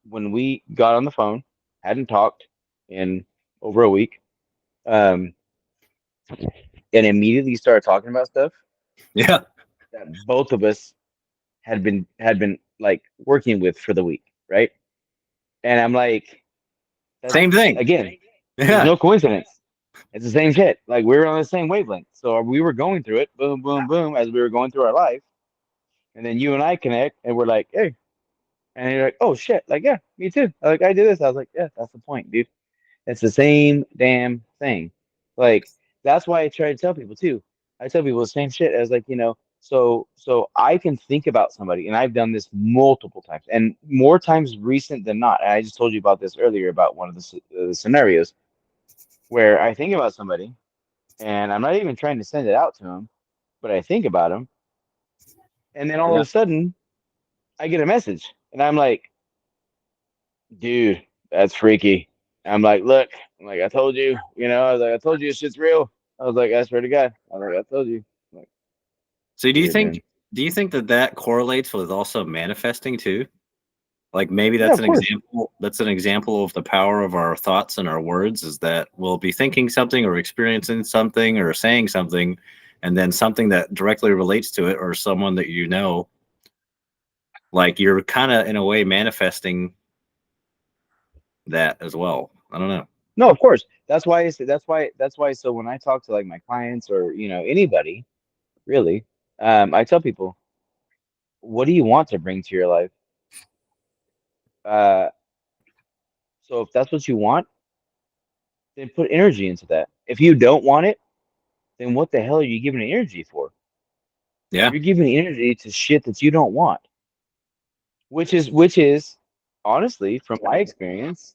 when we got on the phone, hadn't talked in over a week, um, and immediately started talking about stuff Yeah. that both of us had been like working with for the week, right? And I'm like, that's Same thing. again, there's Yeah. no coincidence. It's the same shit. Like we were on the same wavelength. So we were going through it, boom, boom, boom, as we were going through our life. And then you and I connect and we're like, hey. And you're like, oh shit, like yeah, me too. Like I do this. I was like, yeah, that's the point, dude. It's the same damn thing. Like that's why I try to tell people too. I tell people the same shit as like, so I can think about somebody, and I've done this multiple times, and more times recent than not. And I just told you about this earlier about one of the scenarios where I think about somebody, and I'm not even trying to send it out to them, but I think about them, and then all of Yeah. a sudden I get a message, and I'm like, dude, that's freaky. I'm like, look, I'm like, I told you, I was like, I told you this shit's real. I was like, I swear to God. I was like, I told you. Like, So what you're doing. do you think that that correlates with also manifesting too? Like maybe Yeah, that's of an course. example. That's an example of the power of our thoughts and our words. Is that we'll be thinking something or experiencing something or saying something, and then something that directly relates to it or someone that you know, like you're kind of in a way manifesting that as well. I don't know. No, of course. That's why I say that's why. So when I talk to like my clients or anybody really, I tell people, what do you want to bring to your life? Uh, so if that's what you want, then put energy into that. If you don't want it, then what the hell are you giving it energy for? Yeah. You're giving energy to shit that you don't want, which is honestly, from my experience,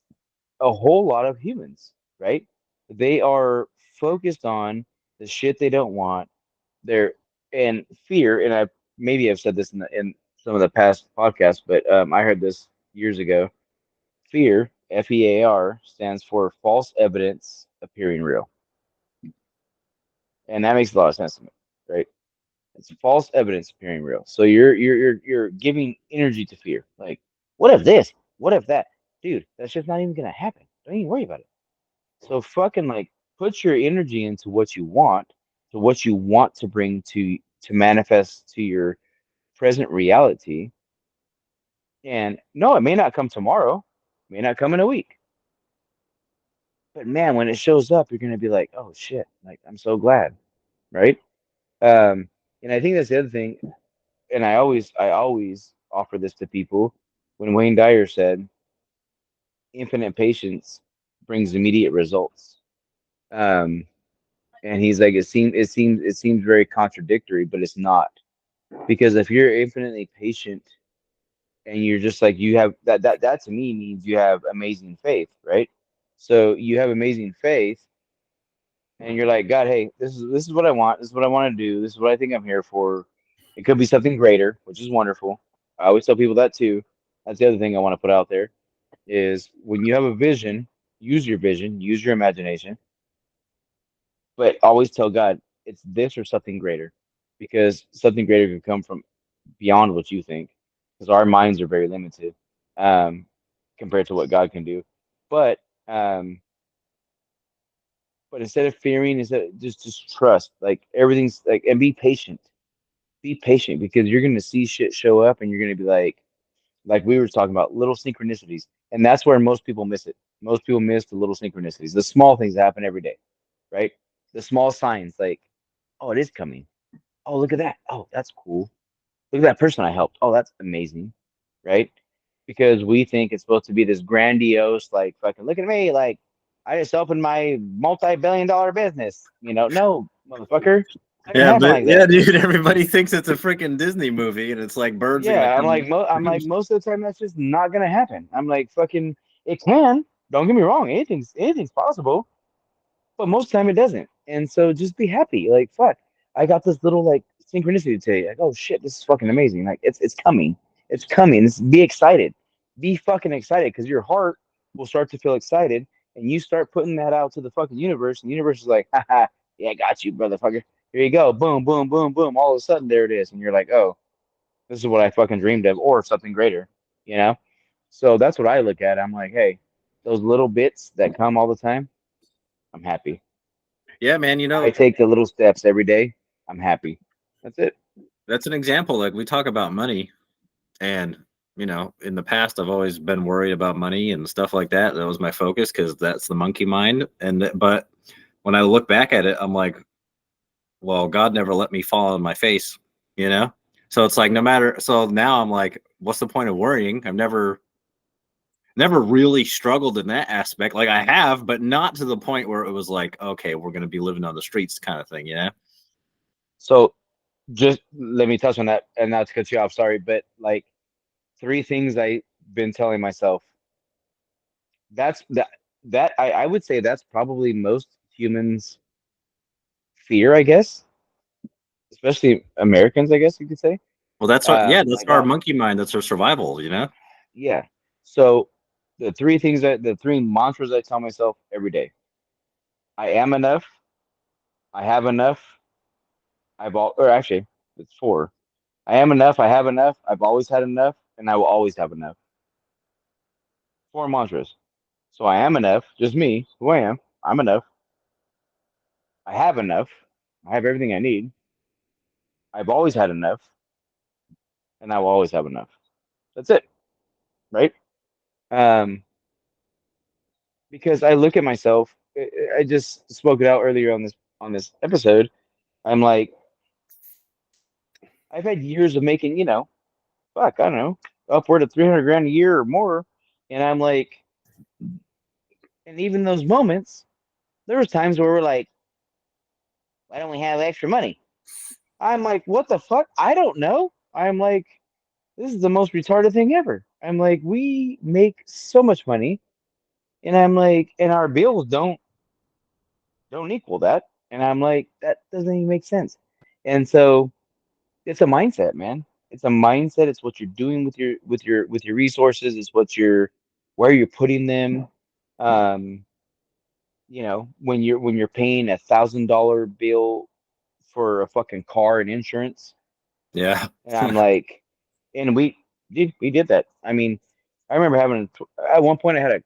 a whole lot of humans, right? They are focused on the shit they don't want. They're and fear, and I maybe I've said this in some of the past podcasts, but I heard this years ago. Fear, FEAR, stands for false evidence appearing real, and that makes a lot of sense to me, right? It's false evidence appearing real. So you're giving energy to fear. Like, what if this? What if that? Dude, that's just not even gonna happen. Don't even worry about it. So fucking like put your energy into what you want, to what you want to bring to manifest to your present reality. And no, it may not come tomorrow, may not come in a week. But man, when it shows up, you're gonna be like, oh shit, like I'm so glad, right? Um, and I think that's the other thing, and I always offer this to people when Wayne Dyer said infinite patience brings immediate results. Um, and he's like, it seems very contradictory, but it's not, because if you're infinitely patient and you're just like, you have that to me means you have amazing faith, right? So you have amazing faith, and you're like, God, hey, this is what I want, this is what I want to do, this is what I think I'm here for. It could be something greater, which is wonderful. I always tell people that too. That's the other thing I want to put out there is when you have a vision, use your imagination, but always tell God it's this or something greater, because something greater can come from beyond what you think, because our minds are very limited, um, compared to what God can do. But um, but instead of fearing, instead just trust, like everything's like, and be patient. Be patient, because you're gonna see shit show up, and you're gonna be like we were talking about, little synchronicities, and that's where most people miss it. Most people miss the little synchronicities, the small things that happen every day, right? The small signs, like, oh, it is coming. Oh, look at that. Oh, that's cool. Look at that person I helped. Oh, that's amazing, right? Because we think it's supposed to be this grandiose, like, fucking look at me, like I just opened my multi-billion-dollar business. No, motherfucker, it's not gonna Yeah, happen but like yeah, that. dude, everybody thinks it's a freaking Disney movie and it's like birds are gonna Yeah, come. I'm like, most of the time that's just not gonna happen. I'm like, fucking, it can. Don't get me wrong, anything's possible, but most of the time it doesn't. And so just be happy. Like, fuck, I got this little like synchronicity today. Like, oh shit, this is fucking amazing. Like, it's coming. It's coming. Be excited. Be fucking excited, because your heart will start to feel excited, and you start putting that out to the fucking universe, and the universe is like, haha, yeah, I got you, motherfucker. Here you go. Boom, boom, boom, boom. All of a sudden there it is. And you're like, oh, this is what I fucking dreamed of, or something greater, you know? So that's what I look at. I'm like, hey, those little bits that come all the time, I'm happy. Yeah, man, I take the little steps every day. I'm happy. That's it. that's an example. Like we talk about money, and in the past, I've always been worried about money and stuff like that. That was my focus because that's the monkey mind. But when I look back at it, I'm like, well, God never let me fall on my face, you know. So it's like no matter. So now I'm like, what's the point of worrying? I've never really struggled in that aspect. Like I have, but not to the point where it was like, okay, we're gonna be living on the streets kind of thing, you know? So just let me touch on that, and not to cut you off, sorry, but like three things I've been telling myself. That's that I would say that's probably most humans' fear, I guess, especially Americans, I guess you could say. Well, that's what, yeah, that's Like, our oh, monkey mind. That's our survival, you know? yeah. So the three mantras I tell myself every day: I am enough, I have enough, or actually, It's four. I am enough. I have enough. I've always had enough, and I will always have enough. Four mantras. So I am enough. Just me, who I am. I'm enough. I have enough. I have everything I need. I've always had enough, and I will always have enough. That's it, right? Um, because I look at myself. I just spoke it out earlier on this episode. I'm like, I've had years of making, fuck, I don't know, upward of 300 grand a year or more, and I'm like, and even those moments, there was times where we're like, why don't we have extra money? I'm like, what the fuck? I don't know. I'm like, this is the most retarded thing ever. I'm like, we make so much money, and I'm like, and our bills don't equal that. And I'm like, that doesn't even make sense. And so it's a mindset, man. It's a mindset. It's what you're doing with your resources. It's what you're where you're putting them. Um, when you're paying $1,000 bill for a fucking car and insurance, Yeah. and I'm like, and we did that. I mean, I remember having at one point I had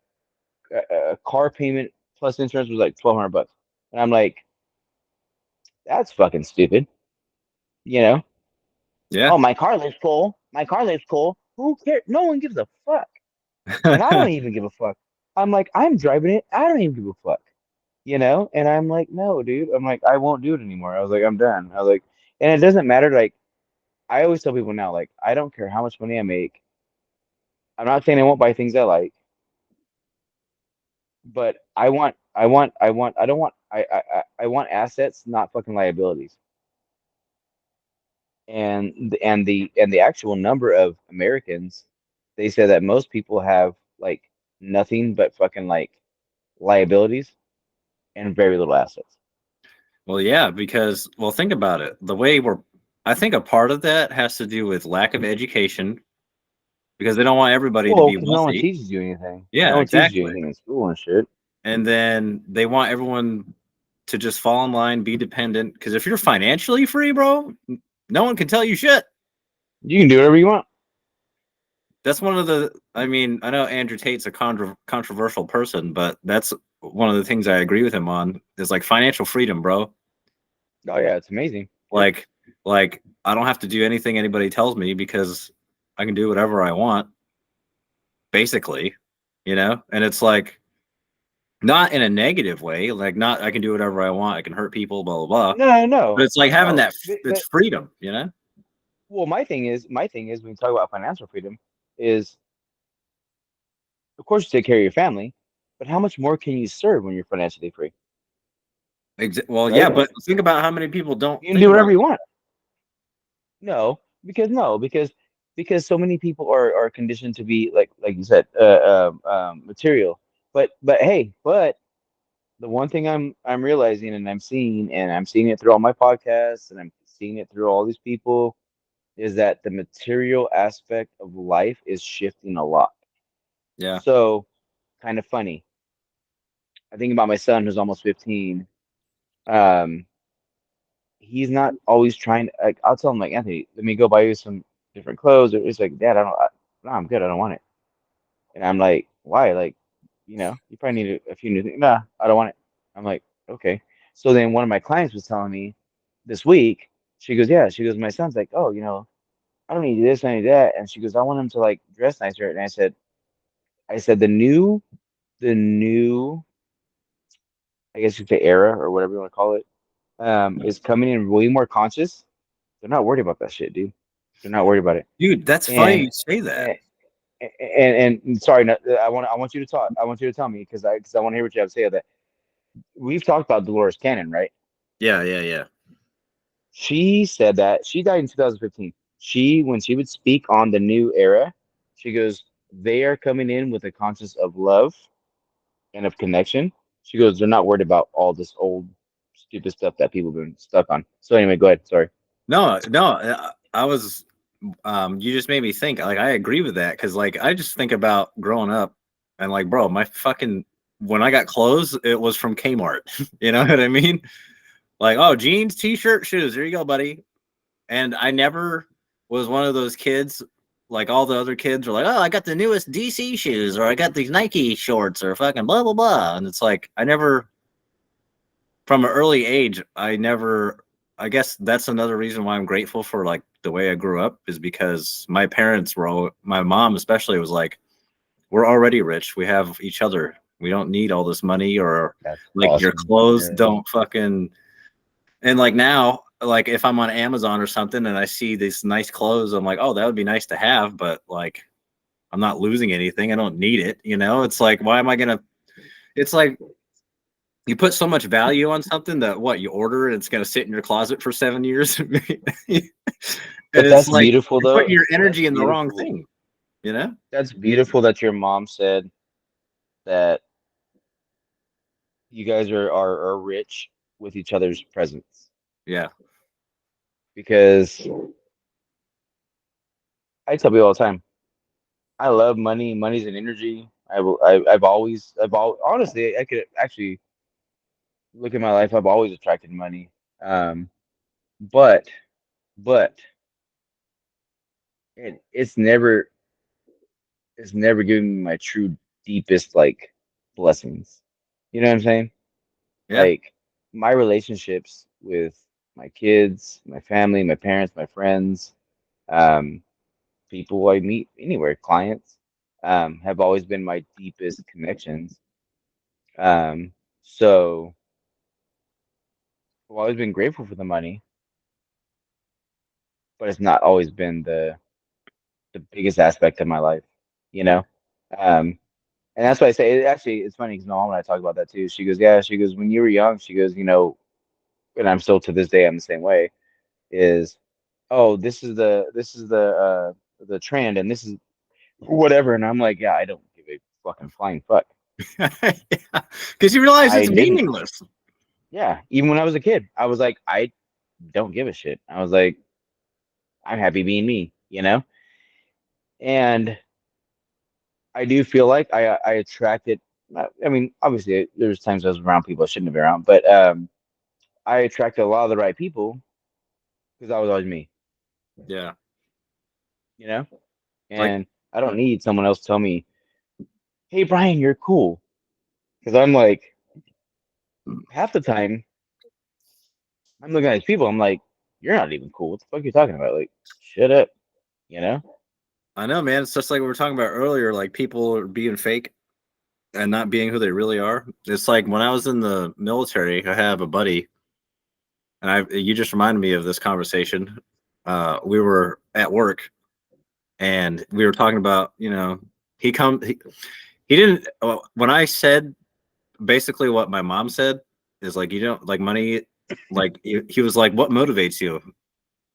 a car payment plus insurance was like $1,200, and I'm like, that's fucking stupid, you know. Yeah. Oh, my car looks cool. My car looks cool. Who cares? No one gives a fuck. And I don't even give a fuck. I'm like, I'm driving it. I don't even give a fuck. And I'm like, no, dude. I'm like, I won't do it anymore. I was like, I'm done. I was like, and it doesn't matter. Like, I always tell people now, like, I don't care how much money I make. I'm not saying I won't buy things I like, but I don't want, I want assets, not fucking liabilities. And the actual number of Americans, they say that most people have like nothing but fucking like liabilities and very little assets. Well, yeah, because think about it. I think a part of that has to do with lack of education because they don't want everybody to Well, be because no one wealthy. teaches you anything. No Yeah, one teaches you exactly. anything in school and shit. And then they want everyone to just fall in line, be dependent. Because if you're financially free, bro, no one can tell you shit. You can do whatever you want. That's one of the. I mean, I know Andrew Tate's a controversial person, but that's one of the things I agree with him on is like financial freedom, bro. Oh yeah, it's amazing. Like, like I don't have to do anything anybody tells me because I can do whatever I want, basically, And it's like not in a negative way, like not I can do whatever I want, I can hurt people, blah blah blah. No, But no, it's like having no. that it's freedom. Well, my thing is when you talk about financial freedom, is of course you take care of your family, but how much more can you serve when you're financially free, Well, yeah, right? but think about how many people don't You can think do about whatever you want. No, because so many people are conditioned to be like you said, material. But hey, the one thing I'm realizing and I'm seeing it through all my podcasts and I'm seeing it through all these people is that the material aspect of life is shifting a lot. Yeah. So kind of funny. I think about my son who's almost 15. Um, he's not always trying. Like I'll tell him like Anthony, let me go buy you some different clothes. Or it's like, Dad, no, I'm good. I don't want it. And I'm like, why? Like, you probably need a few new things. Nah, I don't want it. I'm like, okay. So then one of my clients was telling me this week. She goes, yeah. She goes, my son's like, oh, I don't need this, I need that. And she goes, I want him to like dress nicer. And I said the new, I guess you could say era or whatever you want to call it, is coming in way more conscious. They're not worried about that shit, dude. They're not worried about it. Dude, that's funny And you say that. and and sorry, no, I want you to talk. I want you to tell me because I want to hear what you have to say of that. We've talked about Dolores Cannon, right? Yeah, yeah, yeah. She said that she died in 2015. When she would speak on the new era, she goes, they are coming in with a conscience of love and of connection. She goes, they're not worried about all this old stupid stuff that people have been stuck on. So anyway, go ahead. Sorry. No, I was you just made me think. Like I agree with that cuz like I just think about growing up and like bro, my fucking when I got clothes, it was from Kmart. You know what I mean? Like, oh, jeans, t-shirt, shoes. There you go, buddy. And I never was one of those kids like all the other kids are like, oh, I got the newest DC shoes, or I got these Nike shorts, or fucking blah blah blah. And it's like I never, from an early age, I never. I guess that's another reason why I'm grateful for like the way I grew up is because my parents were all, my mom especially was like, we're already rich. We have each other. We don't need all this money or That's like your awesome. clothes Yeah. don't fucking. And like now, like if I'm on Amazon or something and I see these nice clothes, I'm like, oh, that would be nice to have, but like I'm not losing anything. I don't need it. You know, it's like, why am I gonna? It's like you put so much value on something that what you order and it's gonna sit in your closet for 7 years, and But it's that's like beautiful you're putting though. your That's energy in the wrong beautiful. thing. You know? That's beautiful that your mom said that you guys are rich with each other's presence. Yeah. Because I tell people all the time, I love money. Money's an energy. Honestly, I could actually look at my life. I've always attracted money. Um, but, but it's it's never given me my true deepest like blessings. You know what I'm saying? Yeah. Like my relationships with my kids, my family, my parents, my friends, um, people I meet anywhere, clients, have always been my deepest connections. Um, so I've always been grateful for the money, but it's not always been the biggest aspect of my life, you know? Um, and that's why I say it actually it's funny because my mom and I talk about that too. She goes, yeah, she goes, when you were young, she goes, and I'm still to this day, I'm the same way, is oh, this is the trend and this is whatever. And I'm like, yeah, I don't give a fucking flying fuck. Because you realize I it's didn't. meaningless. Yeah, even when I was a kid, I was like, I don't give a shit. I was like, I'm happy being me, you know? And I do feel like I attracted. I mean, obviously, there's times I was around people I shouldn't have been around, but I attracted a lot of the right people because I was always me, Yeah. you know? Like And I don't need someone else to tell me, "Hey, Brian, you're cool," because I'm like half the time I'm looking at these people, I'm like, "You're not even cool. What the fuck are you talking about? Like, shut up," you know? I know, man. It's just like we were talking about earlier, like people are being fake and not being who they really are. It's like when I was in the military, I have a buddy, and I you just reminded me of this conversation. We were at work, and we were talking about, he didn't. When I said basically what my mom said is like you don't like money. Like he was like, "What motivates you?"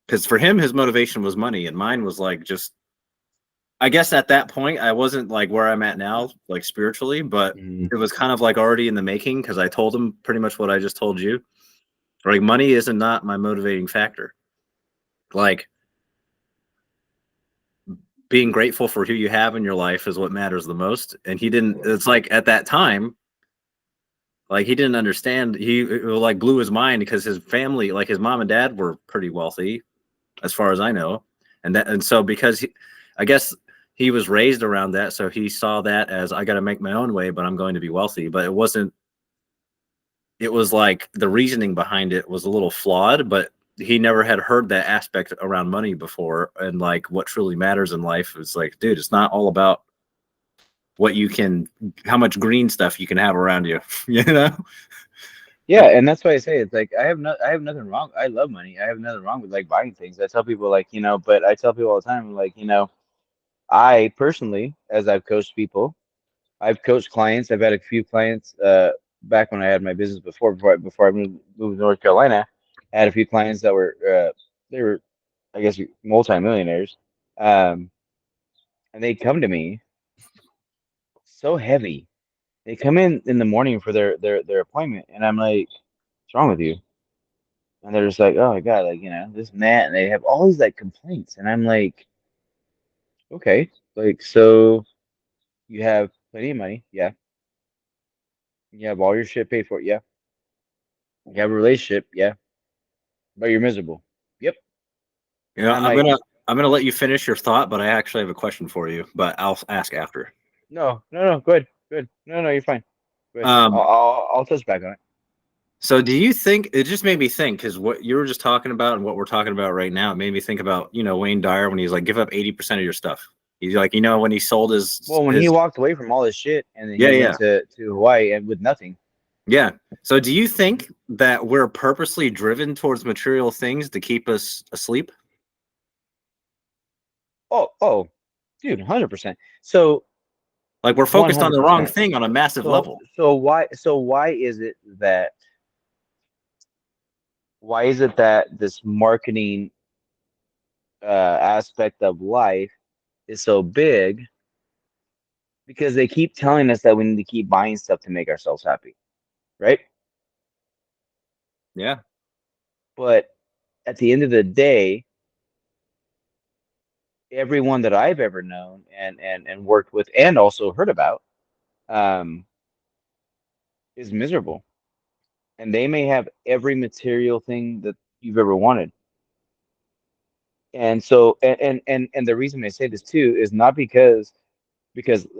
Because for him, his motivation was money, and mine was like just. I guess at that point, I wasn't like where I'm at now, like spiritually, but Mhm. it was kind of like already in the making because I told him pretty much what I just told you. Like money isn't not my motivating factor. Like being grateful for who you have in your life is what matters the most. And he didn't. It's like at that time, like he didn't understand. It like blew his mind because his family, like his mom and dad, were pretty wealthy, as far as I know, and so because I guess he was raised around that, so he saw that as I got to make my own way, but I'm going to be wealthy. But it wasn't. It was like the reasoning behind it was a little flawed, but he never had heard that aspect around money before, and like what truly matters in life is like, dude, it's not all about what you can, how much green stuff you can have around you, you know? Yeah, and that's why I say it's like I have nothing wrong. I love money. I have nothing wrong with like buying things. I tell people like, but I tell people all the time like, I personally, as I've coached people, I've coached clients. I've had a few clients back when I had my business before I moved to North Carolina. I had a few clients that were they were I guess multimillionaires. Um, and they come to me so heavy. They come in the morning for their appointment, and I'm like, "What's wrong with you?" And they're just like, "Oh my God, like this and that," and they have all these like complaints, and I'm like, "Okay, like so you have plenty of money, yeah. You have all your shit paid for, yeah. You have a relationship, yeah, but you're miserable, yep. You And know, I'm like, I'm gonna let you finish your thought, but I actually have a question for you, but I'll ask after. no, no, no, good, good. No, no, you're fine. Good. Um, I'll touch back on it. so do you think it just made me think because what you were just talking about and what we're talking about right now, it made me think about, Wayne Dyer when he's like, give up 80% of your stuff. He's like, when he sold Well, when he his walked away from all this shit and then yeah, he went yeah, to Hawaii and with nothing. yeah. So do you think that we're purposely driven towards material things to keep us asleep? Oh, dude, 100%. So Like we're one focused on hundred the wrong percent. thing on a massive So level. why is it that this marketing aspect of life is so big? Because they keep telling us that we need to keep buying stuff to make ourselves happy, right? Yeah. But at the end of the day, everyone that I've ever known and worked with and also heard about um, is miserable, and they may have every material thing that you've ever wanted. And so, and the reason I say this too is not because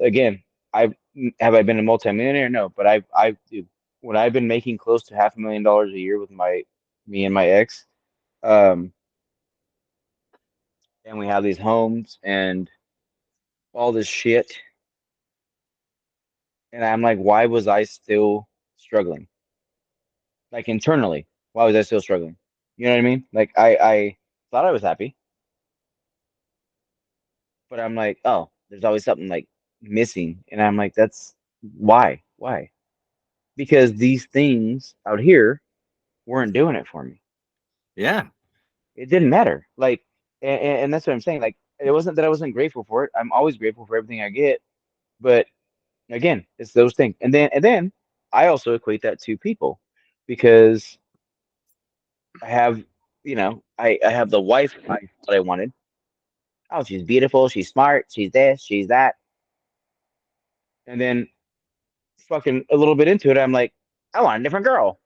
again, I've have I been a multimillionaire? No, but I've dude, when I've been making close to $500,000 a year with me and my ex, um, and we have these homes and all this shit, and I'm like, why was I still struggling? Like internally, why was I still struggling? You know what I mean? Like I thought I was happy, but I'm like, oh, there's always something like missing, and I'm like, that's why? Because these things out here weren't doing it for me. Yeah. It didn't matter. Like, and that's what I'm saying. Like, it wasn't that I wasn't grateful for it. I'm always grateful for everything I get. But again, it's those things. And then I also equate that to people because I have, I have the wife I thought I wanted. Oh, she's beautiful. She's smart. She's this. She's that. And then fucking a little bit into it, I'm like, I want a different girl.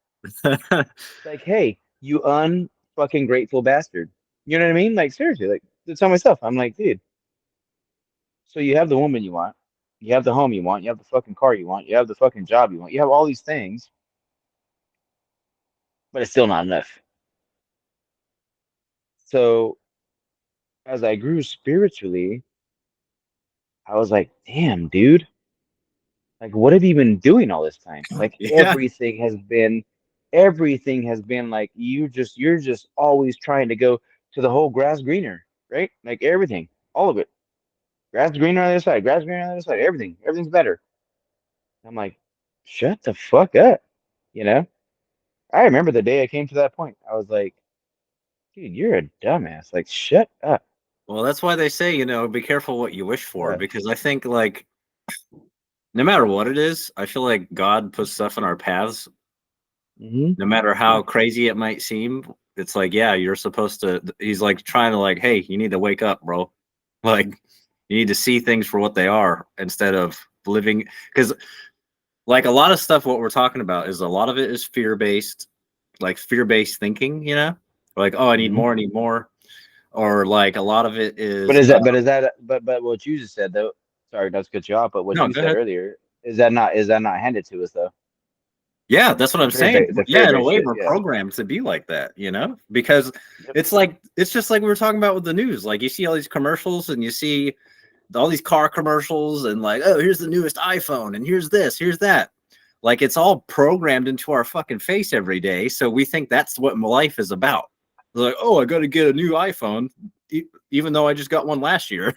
Like, hey, you unfucking grateful bastard. You know what I mean? Like, seriously, like, to tell myself, I'm like, dude, so you have the woman you want, you have the home you want, you have the fucking car you want, you have the fucking job you want, you have all these things, but it's still not enough. So as I grew spiritually, I was like, damn, dude, like, what have you been doing all this time? Like, Yeah. everything has been like you're just always trying to go to the whole grass greener, right? Like everything, all of it. Grass greener on the other side, grass greener on the other side, everything's better. I'm like, shut the fuck up, you know? I remember the day I came to that point. I was like, dude, you're a dumbass. Like, shut up. Well, that's why they say, be careful what you wish for, Yeah. because I think like no matter what it is, I feel like God puts stuff in our paths, Hmm. no matter how crazy it might seem. It's like, yeah, you're supposed to. He's like trying to like, hey, you need to wake up, bro. Like, you need to see things for what they are instead of living. Because like a lot of stuff, what we're talking about is a lot of it is fear based, like fear based thinking. Like, oh, Hmm. I need more, or like a lot of it But is. is that, but is that, but what you just said though, sorry, not to cut you off, but what No, you go said ahead. earlier, is that not handed to us though? Yeah, that's what I'm saying. The fear Yeah, in a based way, shit. we're Yeah. programmed to be like that, because Yep. it's just like we were talking about with the news. Like you see all these commercials and you see all these car commercials and like, oh, here's the newest iPhone and here's this, here's that. Like it's all programmed into our fucking face every day. So we think that's what life is about. Like, oh, I got to get a new iPhone, even though I just got one last year,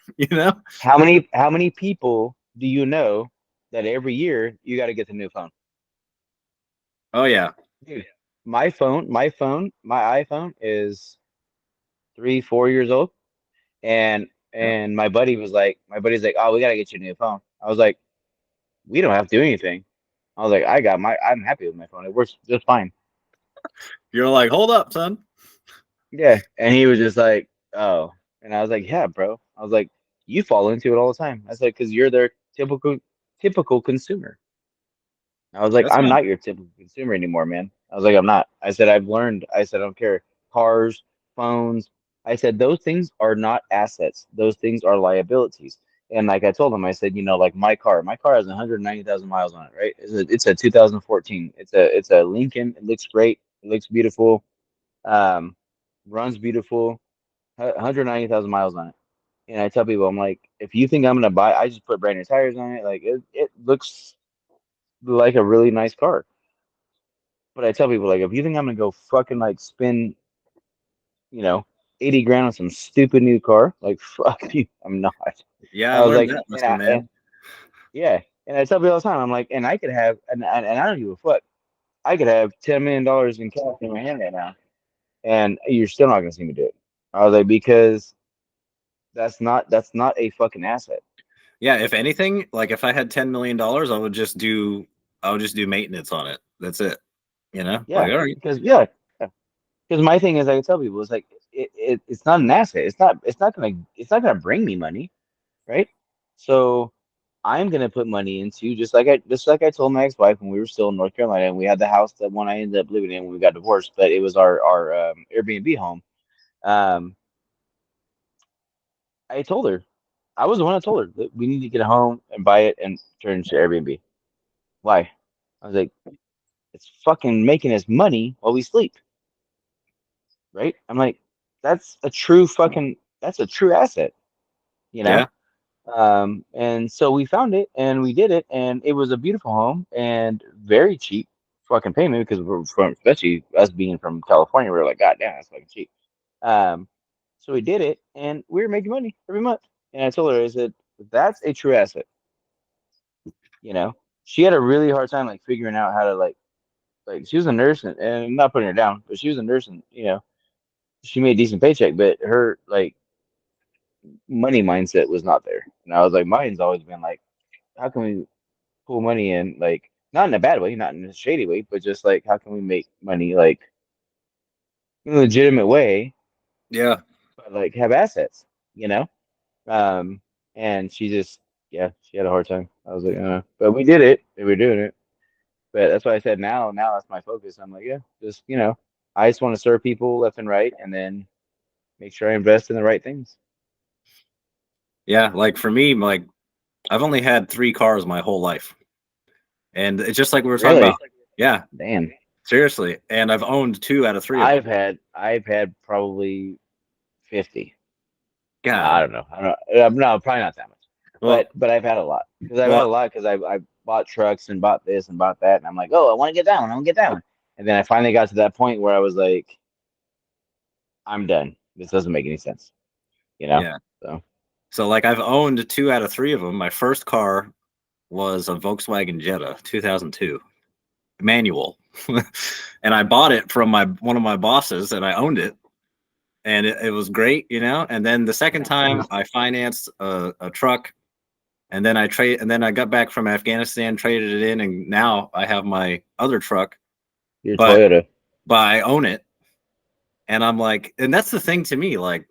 How many people do you know that every year you got to get the new phone? Oh, yeah. Dude, my iPhone is 3, 4 years old, and Yeah. and my buddy's like, oh, we gotta get you a new phone. I was like, we don't have to do anything. I was like, I'm happy with my phone. It works just fine. You're like, hold up, son. Yeah, and he was just like, oh, and I was like, yeah, bro. I was like, you fall into it all the time. I said, because you're their typical consumer. I was like, That's I'm fine. not your typical consumer anymore, man. I was like, I'm not. I said, I've learned. I said, I don't care. Cars, phones. I said those things are not assets. Those things are liabilities. And like I told him, I said, like my car has 190,000 miles on it, right? It's a 2014. It's a Lincoln. It looks great. It looks beautiful. Um, runs beautiful. 190,000 miles on it. And I tell people, I'm like, if you think I'm gonna buy, I just put brand new tires on it. Like it looks like a really nice car. But I tell people, like, if you think I'm gonna go fucking like spend, you know, 80 grand on some stupid new car, like fuck you, I'm not. Yeah, I I was learned like, that lesson, and man. yeah, and I tell people all the time, I'm like, and I could have, and I don't give a fuck. I could have $10 million in cash in my hand right now, and you're still not gonna see me do it. I was like, because that's not a fucking asset. Yeah, if anything, like if I had $10 million, I would just do maintenance on it. That's it. Like, Yeah, all right. because yeah, because my thing is, I tell people, it's like it's not an asset. It's not gonna bring me money, right? So I'm gonna put money into just like I told my ex-wife when we were still in North Carolina and we had the house that one I ended up living in when we got divorced, but it was our Airbnb home. Um, I told her, I was the one that told her that we need to get a home and buy it and turn it into Airbnb. Why? I was like, it's fucking making us money while we sleep, right? I'm like, that's a true asset, you know? Yeah. And so we found it and we did it, and it was a beautiful home and very cheap fucking payment because we're from, especially us being from California, we are like, God damn, that's fucking cheap. Um, so we did it and we were making money every month. And I told her, I said, that's a true asset, you know. She had a really hard time like figuring out how to like she was a nurse and I'm not putting her down, but she was a nurse and she made a decent paycheck, but her like money mindset was not there. And I was like, mine's always been like, how can we pull money in, like not in a bad way, not in a shady way, but just like how can we make money like in a legitimate way, Yeah. but like have assets, you know? Um, and she just yeah, she had a hard time. I was like, but we did it, and we're doing it. But that's why I said now that's my focus. I'm like, yeah, just I just want to serve people left and right, and then make sure I invest in the right things. Yeah. Like for me, like I've only had 3 cars my whole life. And it's just like we were talking about. Really? Yeah, Damn. seriously. And I've owned 2 out of 3 of them. I've had probably 50. No, I God. don't know. I don't no, probably not that much. Well, But I've had a lot because I've had well, a lot because I bought trucks and bought this and bought that, and I'm like, oh, I want to get that one. I want to get that one. And then I finally got to that point where I was like, I'm done. This doesn't make any sense, you know. yeah. So So like I've owned 2 out of 3 of them. My first car was a Volkswagen Jetta, 2002, manual. And I bought it from my one of my bosses and I owned it. And it was great. And then the second time I financed a truck, and then I got back from Afghanistan, traded it in, and now I have my other truck, your but Toyota. I own it. And I'm like, and that's the thing to me, like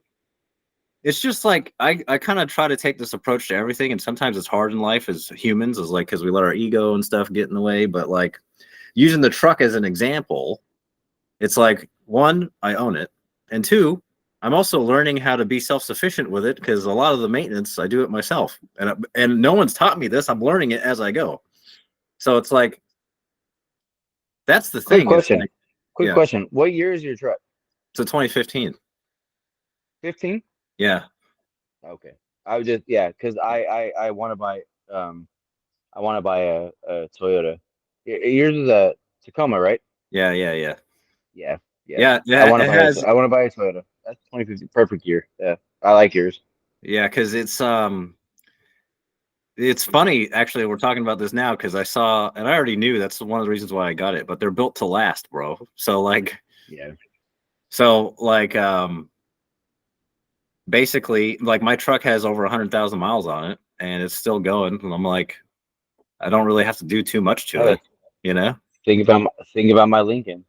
it's just like I kind of try to take this approach to everything, and sometimes it's hard in life as humans, is like because we let our ego and stuff get in the way. But like using the truck as an example, it's like, one, I own it, and two, I'm also learning how to be self-sufficient with it because a lot of the maintenance I do it myself, and no one's taught me this. I'm learning it as I go. So it's like that's the Quick thing. It's question. like, Quick yeah, question. What year is your truck? it's a 2015. 15? Yeah, Okay. I would just yeah, because I um I want to buy a Toyota. Yours is a Tacoma, right? yeah, yeah, yeah, Yeah, yeah. yeah. I want to It buy has, I want to buy a Toyota. That's 2050, perfect year. Yeah, I like yours. yeah, because it's funny, actually, we're talking about this now because I saw, and I already knew that's one of the reasons why I got it, but they're built to last, bro. Yeah. So like, basically, like my truck has over 100,000 miles on it, and it's still going. And I'm like, I don't really have to do too much to Hell, it, you know. think about my Lincoln.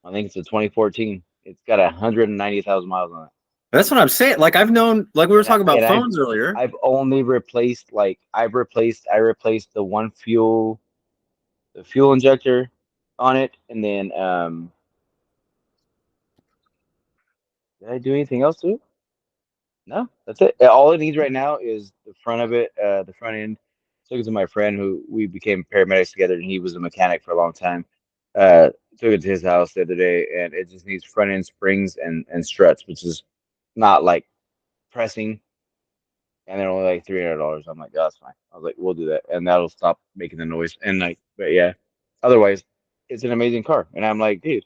I think it's a 2014. It's got 190,000 miles on it, That's what I'm saying. Like I've known, like we were and I talking about and I've phones earlier. I've only replaced I replaced the fuel injector on it, and then Did I do anything else to it? No, that's it. All it needs right now is the front of it, the front end. Took it to my friend who we became paramedics together, and he was a mechanic for a long time. Took it to his house the other day, and it just needs front end springs and struts, which is not like pressing, and they're only like $300. I'm like, oh, that's fine. I was like, we'll do that, and that'll stop making the noise. And like, but yeah, otherwise, it's an amazing car. And I'm like, dude,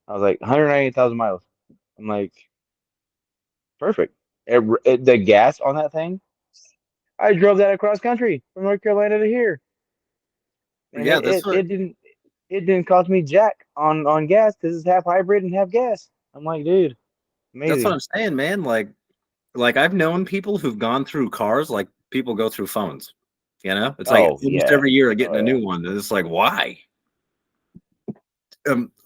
I was like, 198,000 miles. I'm like, perfect. The gas on that thing, I drove that across country from North Carolina to here, and Yeah, that's what it didn't cost me jack on gas because it's half hybrid and half gas. I'm like, dude, that's what amazing. I'm saying, man. Like I've known people who've gone through cars like people go through phones. You know, it's like Oh almost yeah, every year getting oh a yeah. new one. And it's like, why?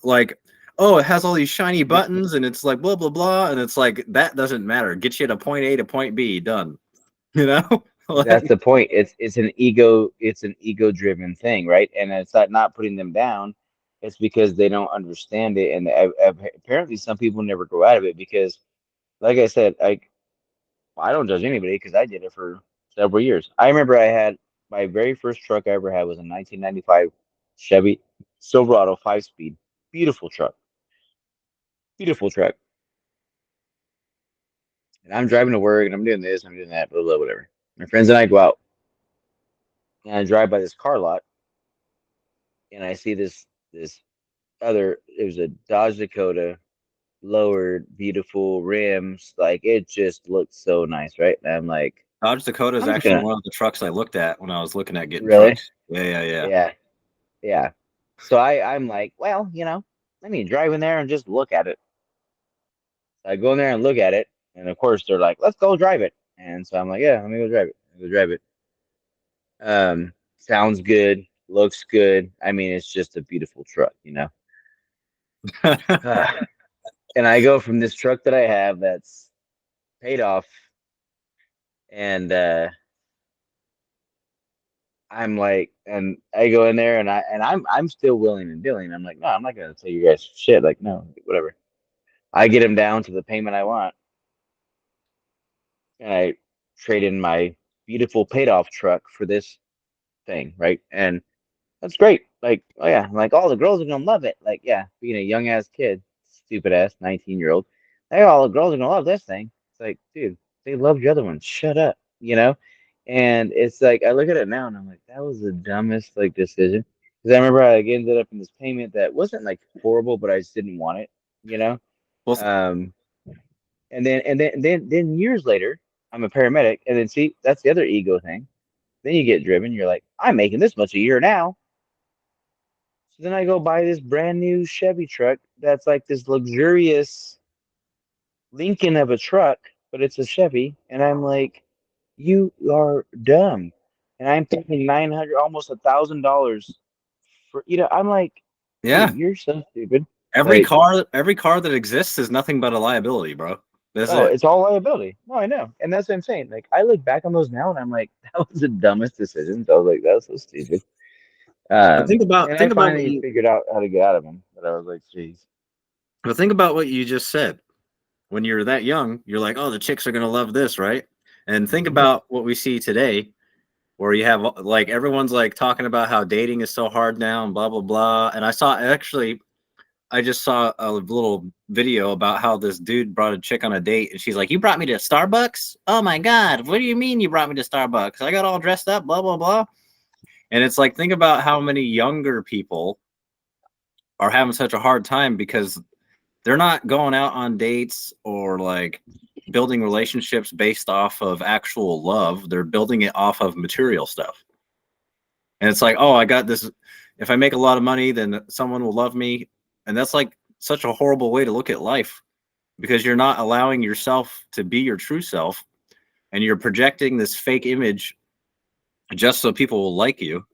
Like, oh, it has all these shiny buttons and it's like blah blah blah, and it's like that doesn't matter. Get you to point A to point B, done. You know, That's like the point. It's an ego driven thing, right? And it's not putting them down. It's because they don't understand it, and apparently some people never grow out of it because, like I said, I don't judge anybody because I did it for several years. I remember I had my very first truck I ever had was a 1995 Chevy Silverado 5 speed. Beautiful truck. Beautiful truck. And I'm driving to work and I'm doing this, I'm doing that, blah, blah, whatever. My friends and I go out and I drive by this car lot and I see this other, it was a Dodge Dakota, lowered, beautiful rims. Like it just looked so nice, right? And I'm like, Dodge Dakota is I'm just actually gonna one of the trucks I looked at when I was looking at getting really, trucks. Yeah. yeah, yeah. So I'm like, well, let me drive in there and just look at it. So I go in there and look at it, and of course they're like, let's go drive it. And so I'm like, yeah, let me go drive it. Go drive it. Sounds good, looks good. I mean, it's just a beautiful truck. And I go from this truck that I have that's paid off, and I'm like, and I go in there, and I'm still willing and dealing. I'm like, no, I'm not gonna tell you guys shit. Like, no, whatever. I get him down to the payment I want, and I trade in my beautiful paid off truck for this thing, right? And that's great. Like, oh yeah, like all the girls are gonna love it. Like, yeah, being a young ass kid, stupid ass 19-year-old, hey, all the girls are gonna love this thing. It's like, dude, they loved your other one. Shut up. And it's like I look at it now and I'm like, that was the dumbest like decision. Because I remember I like, ended up in this payment that wasn't like horrible, but I just didn't want it, you know. Well, Um, and then years later, I'm a paramedic, and then see that's the other ego thing. Then you get driven. You're like, I'm making this much a year now. So then I go buy this brand new Chevy truck that's like this luxurious Lincoln of a truck, but it's a Chevy, and I'm like, you are dumb. And I'm paying 900, almost $1,000 for. I'm like, dude, yeah. you're so stupid. Every Like, car, every car that exists is nothing but a liability, bro. That's oh, it. it's all liability. No, I know, and that's what I'm saying. Like, I look back on those now, and I'm like, that was the dumbest decision. So I was like, that was so stupid. But think about And I think about what finally you figured out how to get out of them. But I was like, geez. but think about what you just said. When you're that young, you're like, oh, the chicks are gonna love this, right? And think Mhm. about what we see today, where you have like everyone's like talking about how dating is so hard now and blah blah blah. And I just saw a little video about how this dude brought a chick on a date, and she's like, "You brought me to Starbucks? Oh my god, what do you mean you brought me to Starbucks? I got all dressed up, blah blah blah." And it's like, think about how many younger people are having such a hard time because they're not going out on dates or like building relationships based off of actual love. They're building it off of material stuff. And it's like, oh, I got this. If I make a lot of money, then someone will love me. And that's like such a horrible way to look at life because you're not allowing yourself to be your true self and you're projecting this fake image just so people will like you.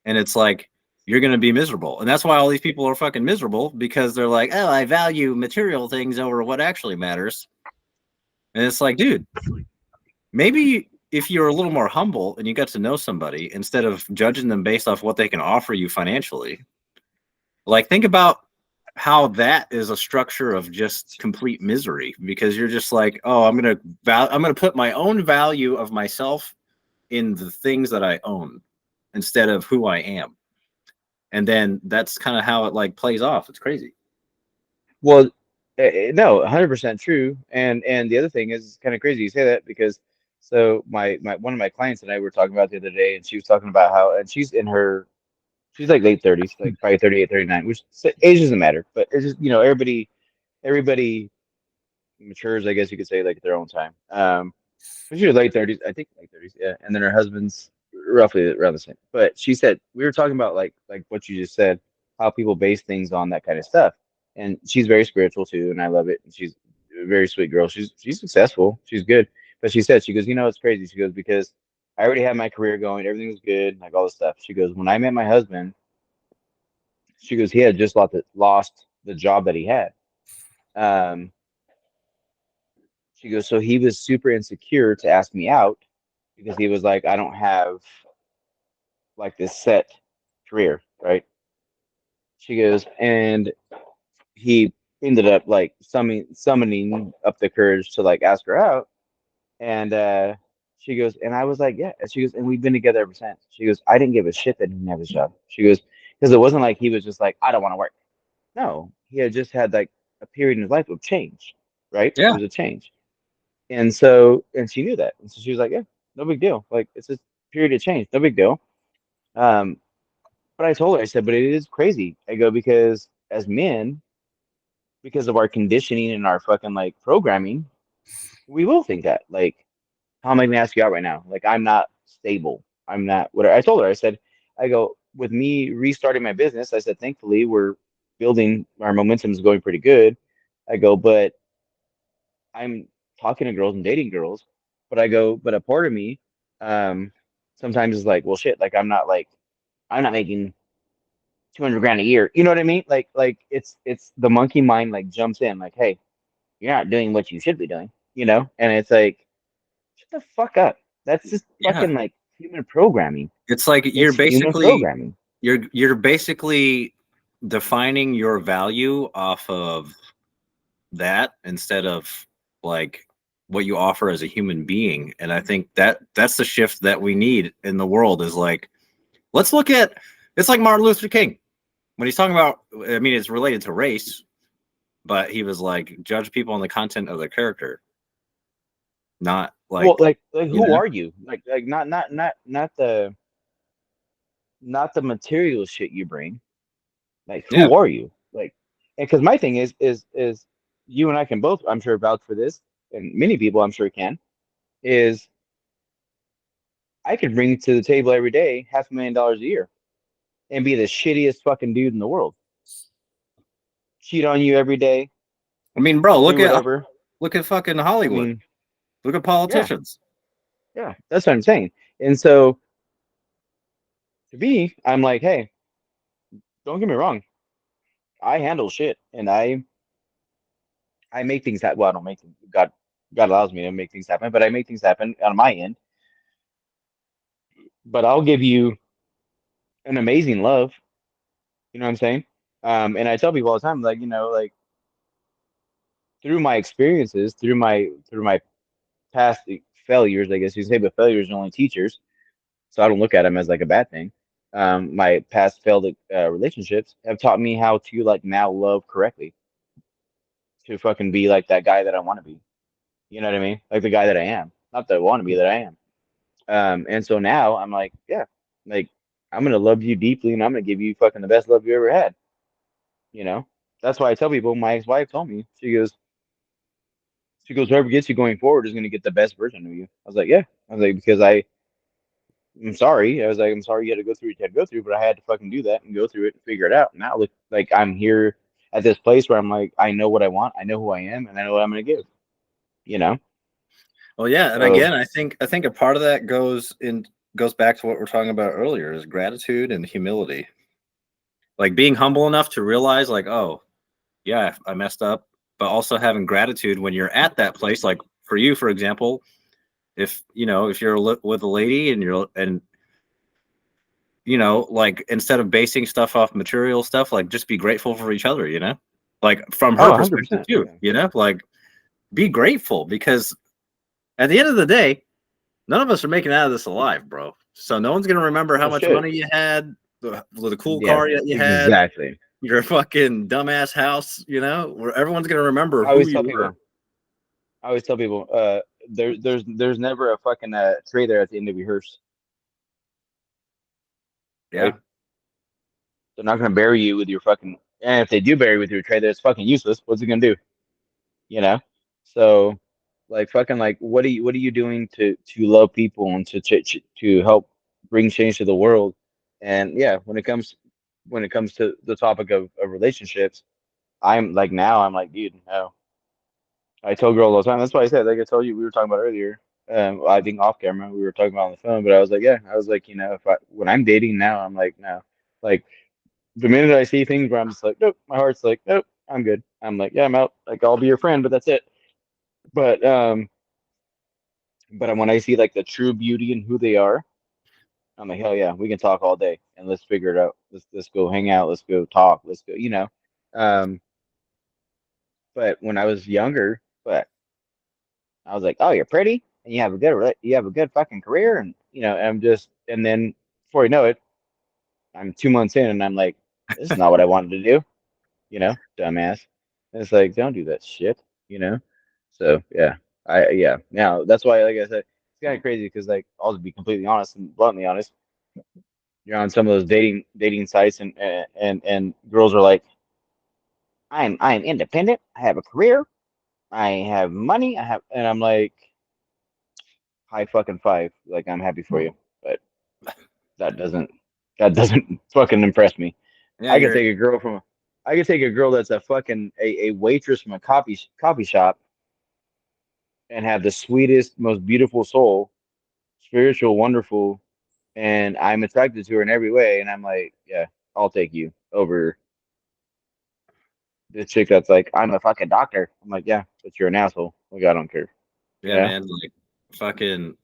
And it's like, you're going to be miserable. And that's why all these people are fucking miserable because they're like, oh, I value material things over what actually matters. And it's like, dude, maybe if you're a little more humble and you got to know somebody instead of judging them based off what they can offer you financially, like think about how that is a structure of just complete misery, because you're just like, oh, I'm gonna put my own value of myself in the things that I own instead of who I am. And then that's kind of how it like plays off. It's crazy. Well, no, 100% true. And the other thing is it's kind of crazy you say that because so my one of my clients and I were talking about the other day, and she was talking about how, and she's like late 30s, like probably 38, 39, which age doesn't matter, but it's just, everybody matures, I guess you could say, like at their own time. But she was late 30s, I think late 30s, yeah. And then her husband's roughly around the same. But she said we were talking about like what you just said, how people base things on that kind of stuff. And she's very spiritual too, and I love it. And she's a very sweet girl. She's successful. She's good. But she said, she goes, it's crazy. She goes, because I already had my career going, everything was good, like all this stuff. She goes, when I met my husband, she goes, he had just lost the job that he had. Um, she goes, so he was super insecure to ask me out because he was like, I don't have like this set career, right? She goes, and he ended up like summoning up the courage to like ask her out. And she goes, and I was like, yeah. And she goes, and we've been together ever since. She goes, I didn't give a shit that he didn't have his job. She goes, because it wasn't like he was just like, I don't want to work. No, he had just had like a period in his life of change, right? It Yeah. was a change. And so, and she knew that. And so she was like, yeah, no big deal. Like, it's a period of change, no big deal. Um, but I told her, I said, but it is crazy. I go, because as men, because of our conditioning and our fucking like programming, we will think that. Like, how am I gonna ask you out right now? Like, I'm not stable. I'm not whatever. I told her, I said, I go, with me restarting my business, I said, thankfully we're building our momentum is going pretty good. I go, but I'm talking to girls and dating girls, but I go, but a part of me, um, sometimes is like, well, shit, like I'm not making 200 grand a year. You know what I mean? Like it's the monkey mind like jumps in like, hey, you're not doing what you should be doing, And it's like, shut the fuck up. That's just Yeah. fucking like human programming. It's like It's human programming. you're basically defining your value off of that instead of like what you offer as a human being. And I think that's the shift that we need in the world is like, let's look at, it's like Martin Luther King when he's talking about, I mean, it's related to race, but he was like, judge people on the content of their character, not Well, like, like you who know, are you? Like not the material shit you bring. Like yeah. who are you? Like, and because my thing is you and I can both, I'm sure, vouch for this, and many people I'm sure can, is I could bring to the table every day $500,000 a year and be the shittiest fucking dude in the world. Cheat on you every day, I mean, bro, do whatever. look at fucking I Hollywood. mean, Look at yeah, politicians. yeah, that's what I'm saying. And so to me, I'm like, hey, don't get me wrong. I handle shit and I make things happen. Well, I don't make them. God allows me to make things happen, but I make things happen on my end. But I'll give you an amazing love. You know what I'm saying? And I tell people all the time, like, like through my experiences, through my past failures, I guess you say, but failures are only teachers. So I don't look at them as like a bad thing. My past failed relationships have taught me how to like now love correctly, to fucking be like that guy that I want to be. You know what I mean? Like the guy that I am, not that I want to be, that I am. And so now I'm like, yeah, like I'm gonna love you deeply, and I'm gonna give you fucking the best love you ever had. You know, that's why I tell people. My ex-wife told me, she goes, whoever gets you going forward is gonna get the best version of you. I was like, yeah. I was like, because I'm sorry. I was like, I'm sorry you had to go through what you had to go through, but I had to fucking do that and go through it and figure it out. Now look, like I'm here at this place where I'm like, I know what I want, I know who I am, and I know what I'm gonna give. You know, Well, yeah, and so again, I think a part of that goes back to what we're talking about earlier is gratitude and humility. Like being humble enough to realize like, oh, yeah, I messed up, but also having gratitude when you're at that place. Like for you, for example, if you're with a lady and you know, like instead of basing stuff off material stuff, like just be grateful for each other, you know, like from Oh, her 100%. perspective too, Yeah. you know, like be grateful because at the end of the day, none of us are making it out of this alive, bro. So no one's gonna remember how Oh much shit. money you had, the cool Yeah. car that you had, Exactly. your fucking dumbass house, you know, where everyone's gonna remember I who always you tell were. people. I always tell people. There's never a fucking trailer at the end of your hearse, Yeah. right? They're not gonna bury you with your fucking. And if they do bury you with your trailer, it's fucking useless. What's it gonna do? You know. So, like fucking like, what are you doing to love people and to help bring change to the world? And yeah, when it comes to the topic of relationships, I'm like now I'm like, dude, no. I tell girls all the time. That's why I said, like I told you, we were talking about earlier. I think off camera we were talking about on the phone, but I was like, yeah, I was like, if I when I'm dating now, I'm like, no, like the minute I see things where I'm just like, nope, my heart's like, nope, I'm good. I'm like, yeah, I'm out. Like I'll be your friend, but that's it. But when I see like the true beauty in who they are, I'm like, hell yeah, we can talk all day and let's figure it out. Let's go hang out. Let's go talk. Let's go, Um, but when I was younger, but I was like, oh, you're pretty and you have a good fucking career, and and then before you know it, I'm 2 months in and I'm like, this is not what I wanted to do, dumbass. And it's like, don't do that shit, you know. So yeah. Now that's why, like I said, it's kind of crazy because like I'll just be completely honest and bluntly honest. You're on some of those dating sites and girls are like, I'm independent. I have a career. I have money. And I'm like, high fucking five. Like I'm happy for you, but that doesn't that doesn't fucking impress me. Yeah, I could you're take a girl from I could take a girl that's a fucking a waitress from a coffee shop and have the sweetest, most beautiful soul, spiritual, wonderful, and I'm attracted to her in every way. And I'm like, yeah, I'll take you over this chick that's like, I'm a fucking doctor. I'm like, yeah, but you're an asshole. Like I don't care. yeah, Yeah. man, like fucking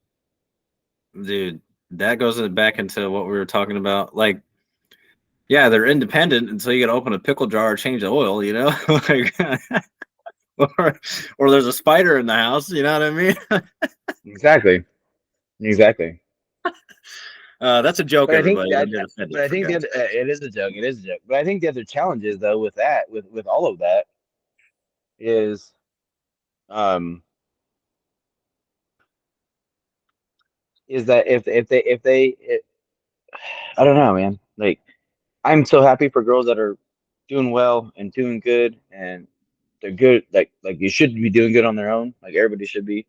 dude, that goes back into what we were talking about. Like, yeah, they're independent until you got to open a pickle jar or change the oil, you know, like, or there's a spider in the house. You know what I mean? Exactly. Exactly. That's a joke, But I think everybody. Don't that, get but offended I for think the God's other, sake. it is a joke. It is a joke. But I think the other challenge is though with that, with all of that, is um that if they I don't know, man. Like I'm so happy for girls that are doing well and doing good and they're good. Like you should be doing good on their own. Like everybody should be.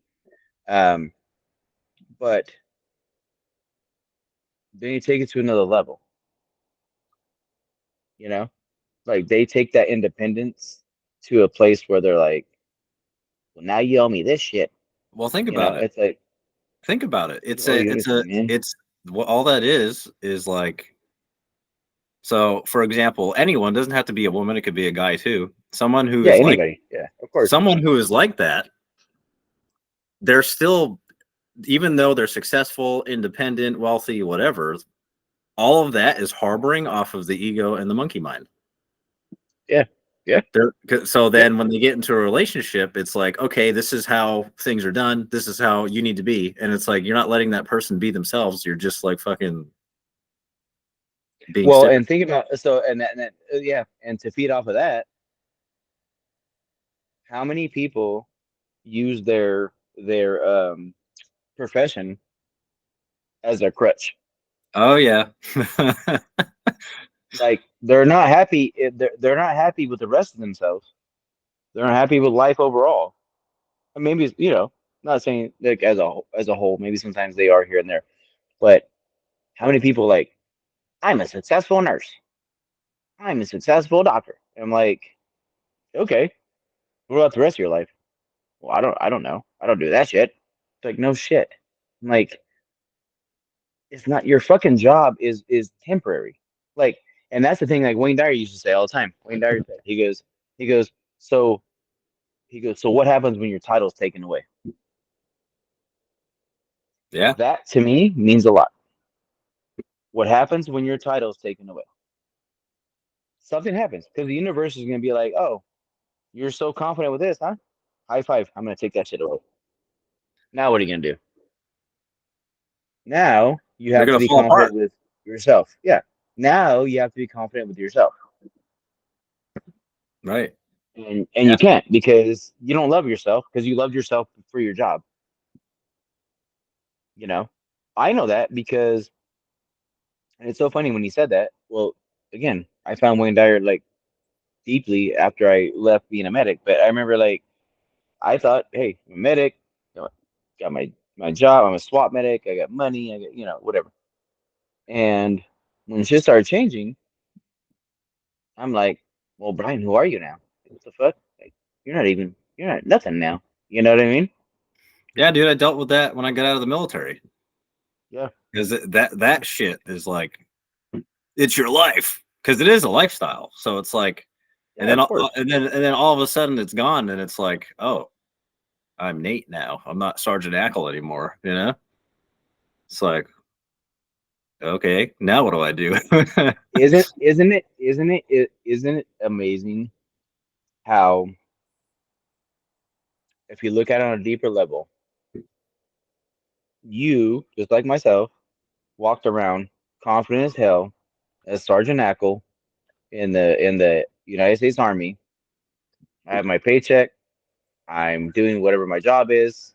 Um, but then you take it to another level. You know, like they take that independence to a place where they're like, well, now you owe me this shit. Well, think about it. It's like, Think about it. I don't owe you anything, man. It's what all that is like. So, for example, anyone doesn't have to be a woman; it could be a guy too. Yeah, anybody. Yeah, of course. Someone who is like that, they're still, even though they're successful, independent, wealthy, whatever. All of that is harboring off of the ego and the monkey mind. Yeah, yeah, So yeah. then when they get into a relationship, it's like, okay, this is how things are done. This is how you need to be. And it's like, you're not letting that person be themselves. You're just like fucking being Well, stiff. and think about yeah, and to feed off of that, how many people use their profession as their crutch? Oh, yeah. Like they're not happy. They're not happy with the rest of themselves. They're not happy with life overall. And maybe not saying like as a whole. Maybe sometimes they are here and there. But how many people like I'm a successful nurse. I'm a successful doctor. And I'm like, okay, what about the rest of your life? Well, I don't know. I don't do that shit. It's like no shit. I'm like, it's not your fucking job is temporary. Like, and that's the thing. Like Wayne Dyer used to say all the time. Wayne Dyer said, he goes, so so what happens when your title's taken away? Yeah. That to me means a lot. What happens when your title is taken away? Something happens because the universe is going to be like, oh, you're so confident with this, huh? High five. I'm going to take that shit away. Now, what are you going to do? Now, you They're have to gonna be fall confident apart. with yourself. Yeah. Now, you have to be confident with yourself. Right. And Yeah. you can't because you don't love yourself because you loved yourself for your job. You know, I know that because, and it's so funny when he said that. Well, again, I found Wayne Dyer like deeply after I left being a medic, but I remember like I thought, hey, I'm a medic, got my job, I'm a SWAT medic, I got money, I got whatever. And when shit started changing, I'm like, well, Brian, who are you now? What the fuck? Like, you're not nothing now. You know what I mean? Yeah, dude. I dealt with that when I got out of the military Yeah. because that shit is like it's your life because it is a lifestyle. So it's like, and Yeah, then of course. and then all of a sudden it's gone, and it's like, oh, I'm Nate now. I'm not Sergeant Ackle anymore. It's like, okay, now what do I do? Isn't it amazing how if you look at it on a deeper level, you, just like myself, walked around confident as hell as Sergeant Ackle in the United States Army. I have my paycheck. I'm doing whatever my job is.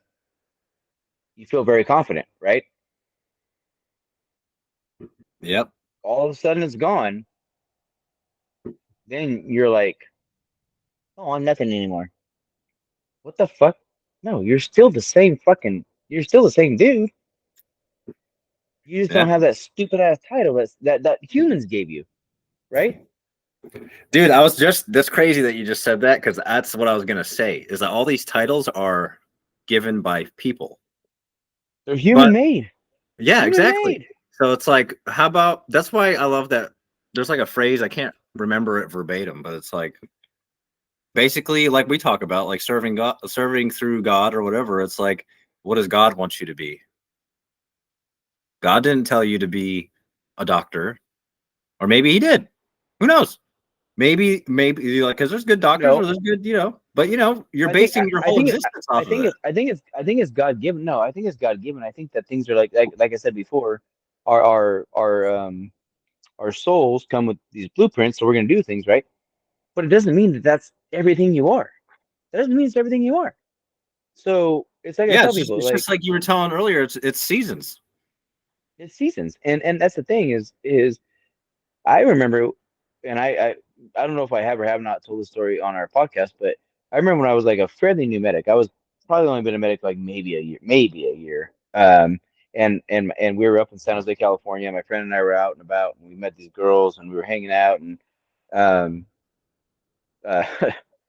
You feel very confident, right? Yep. All of a sudden it's gone. Then you're like, oh, I'm nothing anymore. What the fuck? No, you're still the same fucking. You're still the same dude. You just Yeah. don't have that stupid ass title that humans gave you, right? Dude, that's crazy that you just said that because that's what I was gonna say is that all these titles are given by people. They're human But made. yeah, Human exactly. made. So it's like, how about that's why I love that there's like a phrase, I can't remember it verbatim, but it's like basically like we talk about like serving God, serving through God or whatever. It's like, what does God want you to be? God didn't tell you to be a doctor, or maybe he did. Who knows? Maybe like because there's good doctors or No, there's good, but you're basing your I whole think existence off of it. I think it's God given. No, I think it's God given. I think that things are like I said before, our our souls come with these blueprints, so we're gonna do things right. But it doesn't mean that that's everything you are. That doesn't mean it's everything you are. So it's like I Yeah, tell it's just people, it's just like like you were telling earlier. It's seasons. it's seasons, and that's the thing is I remember, and I don't know if I have or have not told the story on our podcast, but I remember when I was like a fairly new medic. I was probably only been a medic like maybe a year. And we were up in San Jose, California. My friend and I were out and about, and we met these girls, and we were hanging out, and um, I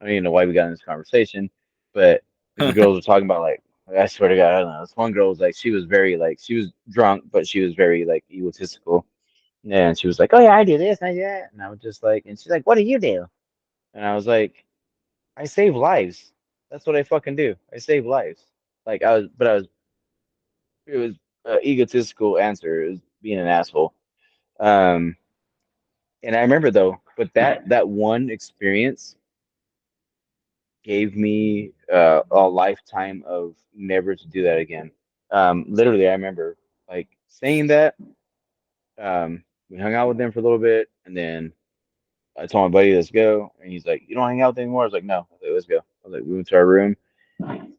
don't even know why we got in this conversation, but these girls were talking about like I swear to God, I don't know. This one girl was like she was very like she was drunk, but she was very like egotistical. And she was like, "Oh yeah, I do this, I do that," and I was just like, and she's like, "What do you do?" And I was like, "I save lives. That's what I fucking do. I save lives." Like I was, it was an egotistical answer. It was being an asshole. Um, and I remember though, but that one experience gave me a lifetime of never to do that again. Literally, I remember like saying that. We hung out with them for a little bit, and then I told my buddy, let's go. And he's like, you don't hang out with them anymore? I was like, no. I was like, let's go. I was like, we went to our room. And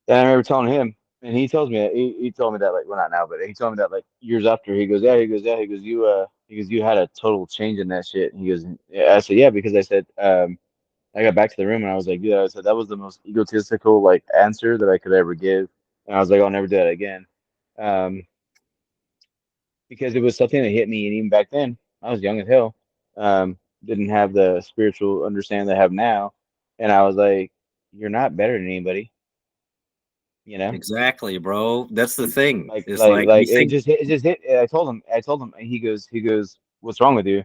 I remember telling him, and he tells me that he told me that like well not now, but he told me that like years after. He goes, you had a total change in that shit. And he goes, yeah. I said, yeah, because I said, I got back to the room and I was like, dude, I said that was the most egotistical like answer that I could ever give. And I was like, I'll never do that again. Um, because it was something that hit me, and even back then, I was young as hell. Didn't have the spiritual understanding that I have now, and I was like, "You're not better than anybody," you know. Exactly, bro. That's the thing. Like, It's like you think, it just hit. I told him, and he goes, "What's wrong with you?"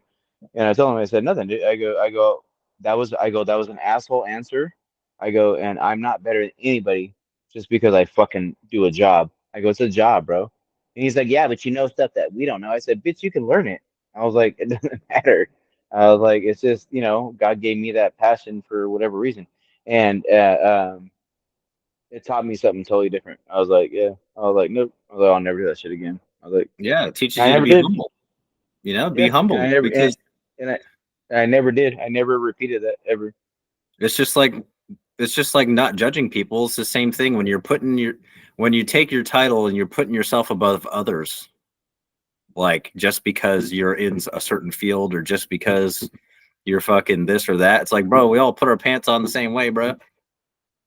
And I told him, I said, "Nothing, dude." I go, that was an asshole answer. I go, and I'm not better than anybody just because I fucking do a job. I go, it's a job, bro. And he's like, yeah, but you know stuff that we don't know. I said, bitch, you can learn it. I was like, it doesn't matter. I was like, it's just, God gave me that passion for whatever reason. And it taught me something totally different. I was like, yeah. I was like, nope. I was like, I'll never do that shit again. I was like, Yeah, it teaches I you to never be did. humble. Be Yeah. And I humble never, because and I never did. I never repeated that ever. it's just like not judging people. It's the same thing when when you take your title and you're putting yourself above others. Like just because you're in a certain field or just because you're fucking this or that. It's like, bro, we all put our pants on the same way, bro.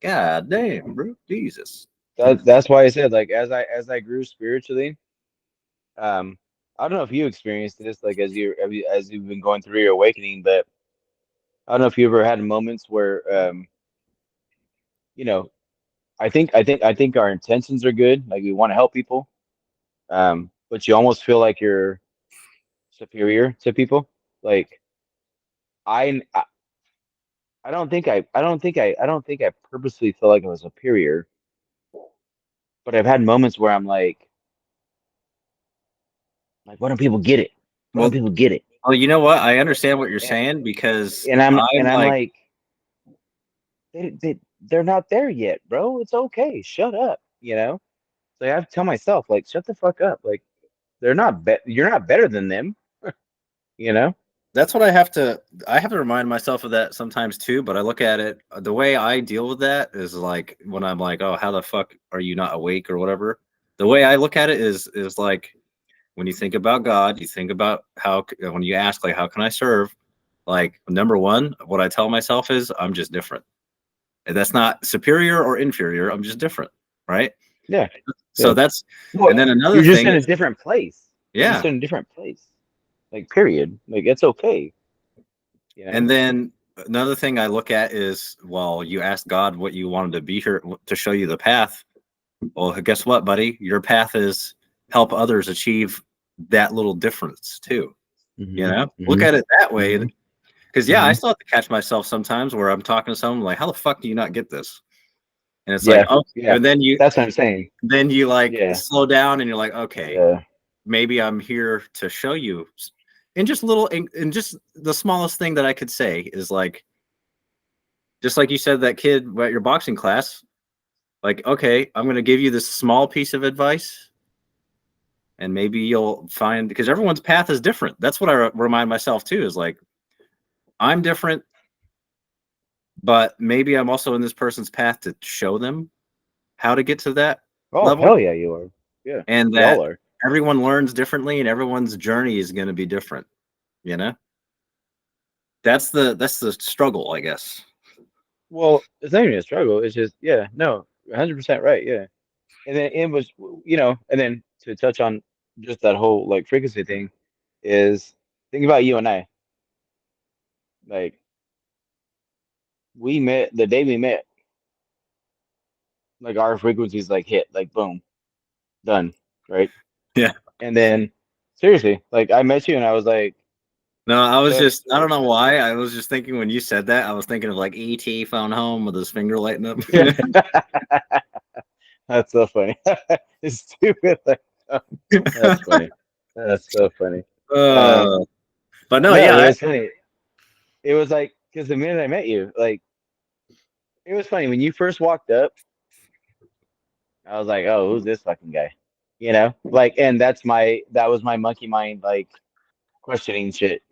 God damn, bro. Jesus. That's why I said, like, as I grew spiritually, um, I don't know if you experienced this, like, as you've been going through your awakening, but I don't know if you ever had moments where, you know, I think our intentions are good, like we want to help people, but you almost feel like you're superior to people. Like I, I I don't think I purposely feel like I was superior, but I've had moments where I'm like, why don't people get it? Why don't Well, people get it? you know what? I understand what you're And, saying because and I'm like, they're not there yet, bro. It's okay. Shut up. So I have to tell myself, like, shut the fuck up. Like, you're not better than them. You know? that's what I have to remind myself of that sometimes too, but I look at it the way I deal with that is like when I'm like, oh, how the fuck are you not awake or whatever? The way I look at it is like when you think about God, you think about when you ask like how can I serve? Like number one, what I tell myself is I'm just different. And that's not superior or inferior. I'm just different, right? Yeah. So Yeah. that's Well, and then another you're just thing in a is different place. You're just yeah. in a different place. Like, period. Like, it's okay. You know? And then another thing I look at is, well, you asked God what you wanted to be here to show you the path. Well, guess what, buddy? Your path is help others achieve that little difference too. Hmm. Look Hmm. at it that way. Hmm. Because yeah, I Hmm. still have to catch myself sometimes where I'm talking to someone like, how the fuck do you not get this? And it's like, Yeah. oh, Yeah. and then That's what I'm saying. you like Yeah. slow down and you're like, okay, Yeah. maybe I'm here to show you. And just and just the smallest thing that I could say is like, just like you said, that kid at your boxing class, like, okay, I'm going to give you this small piece of advice and maybe you'll find because everyone's path is different. That's what I remind myself too is like, I'm different, but maybe I'm also in this person's path to show them how to get to that Oh, level hell yeah, you are. Yeah. and We all that are. everyone learns differently and everyone's journey is going to be different, you know? That's the struggle, I guess. Well, it's not even a struggle. It's just, yeah, no, 100% right. Yeah. And then it was, and then to touch on just that whole like frequency thing is think about you and I. Like, we met the day we met, like our frequencies like hit, like boom, done, right? Yeah. And then seriously, like I met you and I was like, No, shut I don't the know fuck why. up. I was just thinking when you said that, I was thinking of like E.T. phone home with his finger lighting up. Yeah. That's so funny. It's stupid. Like, that's funny. That's so funny. Um, uh, but no, no, yeah, it was funny. It was like because the minute I met you, like it was funny when you first walked up. I was like, oh, who's this fucking guy? Like, and that was my monkey mind, like questioning shit.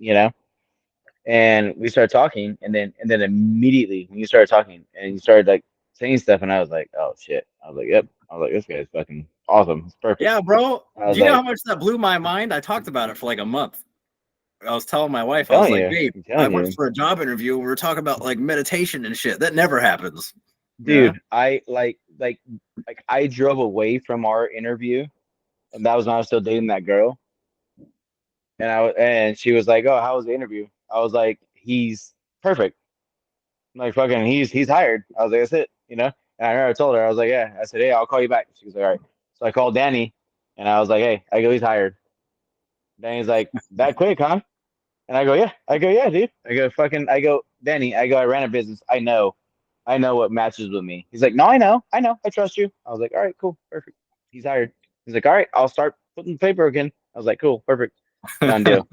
And we started talking, and then immediately when you started talking and you started like saying stuff, and I was like, oh shit. I was like, yep. I was like, this guy's fucking awesome. It's perfect. yeah, bro. I was Do you know how like, much that blew my mind? I talked about it for like a month. I was telling my I'm wife, I was telling like, you, babe, I'm I telling went you, for a job interview. And we were talking about like meditation and shit. That never happens. Yeah. dude. I like I drove away from our interview, and that was when I was still dating that girl. And she was like, "Oh, how was the interview?" I was like, "He's perfect. Like fucking, he's hired." I was like, "That's it," And I remember I told her, I was like, "Yeah." I said, "Hey, I'll call you back." She was like, "All right." So I called Danny, and I was like, "Hey," I go, "He's hired." Danny's like, "That quick, huh?" And I go, "Yeah." I go, "Yeah, dude." I go, "Danny," I go, "I ran a business. I know what matches with me." He's like, "No, I know, I trust you." I was like, "All right, cool, perfect." He's hired. He's like, "All right, I'll start putting the paper again. I was like, cool, perfect, done deal.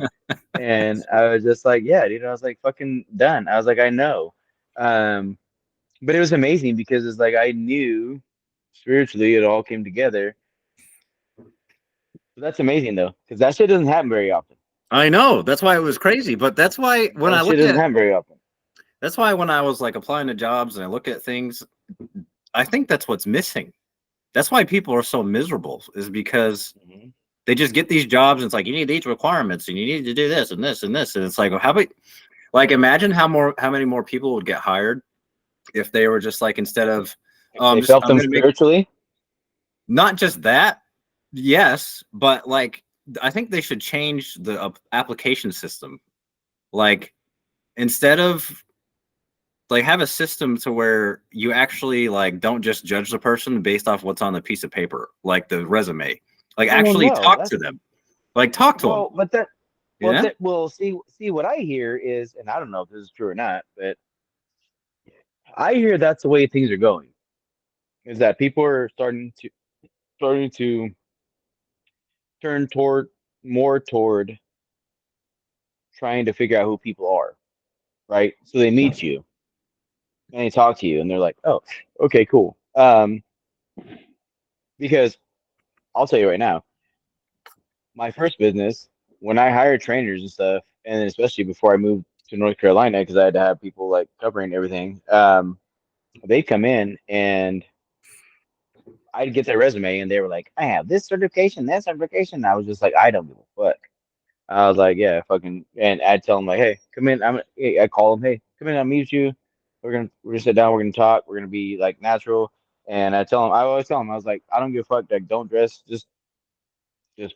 And I was just like, yeah, dude. I was like, fucking done. I was like, I know. Um, but it was amazing because it's like I knew spiritually it all came together. But that's amazing though, because that shit doesn't happen very often. I know. That's why it was crazy. But that's why when I That shit look doesn't at happen very often. that's why when I was like applying to jobs and I look at things, I think that's what's missing. That's why people are so miserable is because Mhm. they just get these jobs and it's like you need these requirements and you need to do this and this and this and it's like well, how about like imagine how many more people would get hired if they were just like instead of If they just felt I'm them gonna make spiritually, not just that, yes, but like I think they should change the application system. Like instead of like have a system to where you actually like don't just judge the person based off what's on the piece of paper, like the resume. Like well, actually no, talk that's to them. Like talk to them. well, but that, You know? well, see, what I hear is, and I don't know if this is true or not, but I hear that's the way things are going. Is that people are starting to turn toward more toward trying to figure out who people are, right? So they meet you and they talk to you, and they're like, "Oh, okay, cool." Because I'll tell you right now, my first business, when I hired trainers and stuff, and then especially before I moved to North Carolina, because I had to have people like covering everything, they come in and I'd get their resume, and they were like, "I have this certification, that certification." I was just like, "I don't give a fuck." I was like, "Yeah, fucking," and I'd tell them like, "Hey, come in." I call them, "Hey, come in. I'll meet you. We're gonna sit down. We're gonna talk. We're gonna be like natural." And I always tell them, I was like, "I don't give a fuck. Like, don't dress. Just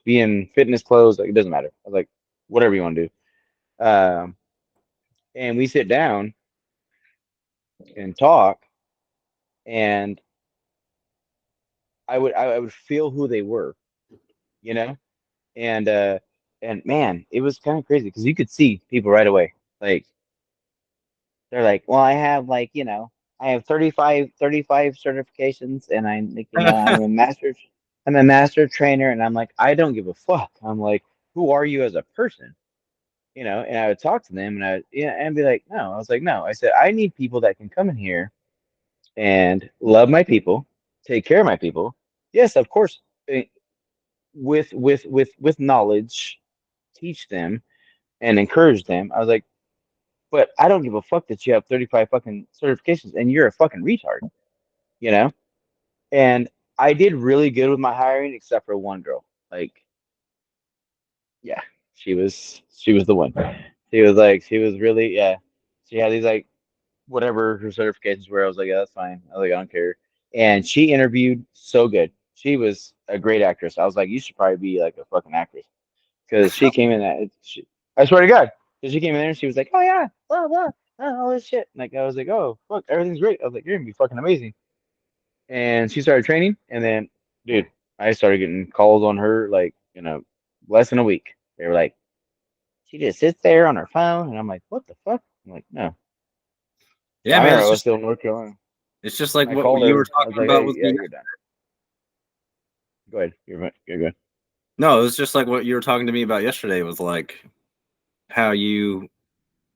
be in fitness clothes. Like, it doesn't matter." I was like, "Whatever you want to do." And we sit down and talk, and I would feel who they were, you know, and man, it was kind of crazy because you could see people right away, like. They're like, well, I have like, I have 35 certifications and I'm a master trainer. And I'm like, I don't give a fuck. I'm like, who are you as a person? And I would talk to them and be like, no, I was like, no, I said, I need people that can come in here and love my people, take care of my people. Yes, of course, with knowledge, teach them and encourage them. I was like, but I don't give a fuck that you have 35 fucking certifications and you're a fucking retard, you know? And I did really good with my hiring except for one girl. Like, yeah, she was the one. She was really, yeah. She had these like whatever her certifications were. I was like, yeah, that's fine. I was like, I don't care. And she interviewed so good. She was a great actress. I was like, you should probably be like a fucking actress because she came in I swear to God, because she came in there and she was like, oh yeah, blah blah, all this shit. Like I was like, oh fuck, everything's great. I was like, you're gonna be fucking amazing. And she started training, and then, dude, I started getting calls on her like, less than a week. They were like, she just sits there on her phone, and I'm like, what the fuck? I'm like, no, Yeah, I man. remember I was still in North Carolina. It's just like I what called you were her. I was talking like, about hey, with yeah, me. you're done. Go ahead. You're good. No, it was just like what you were talking to me about yesterday was like how you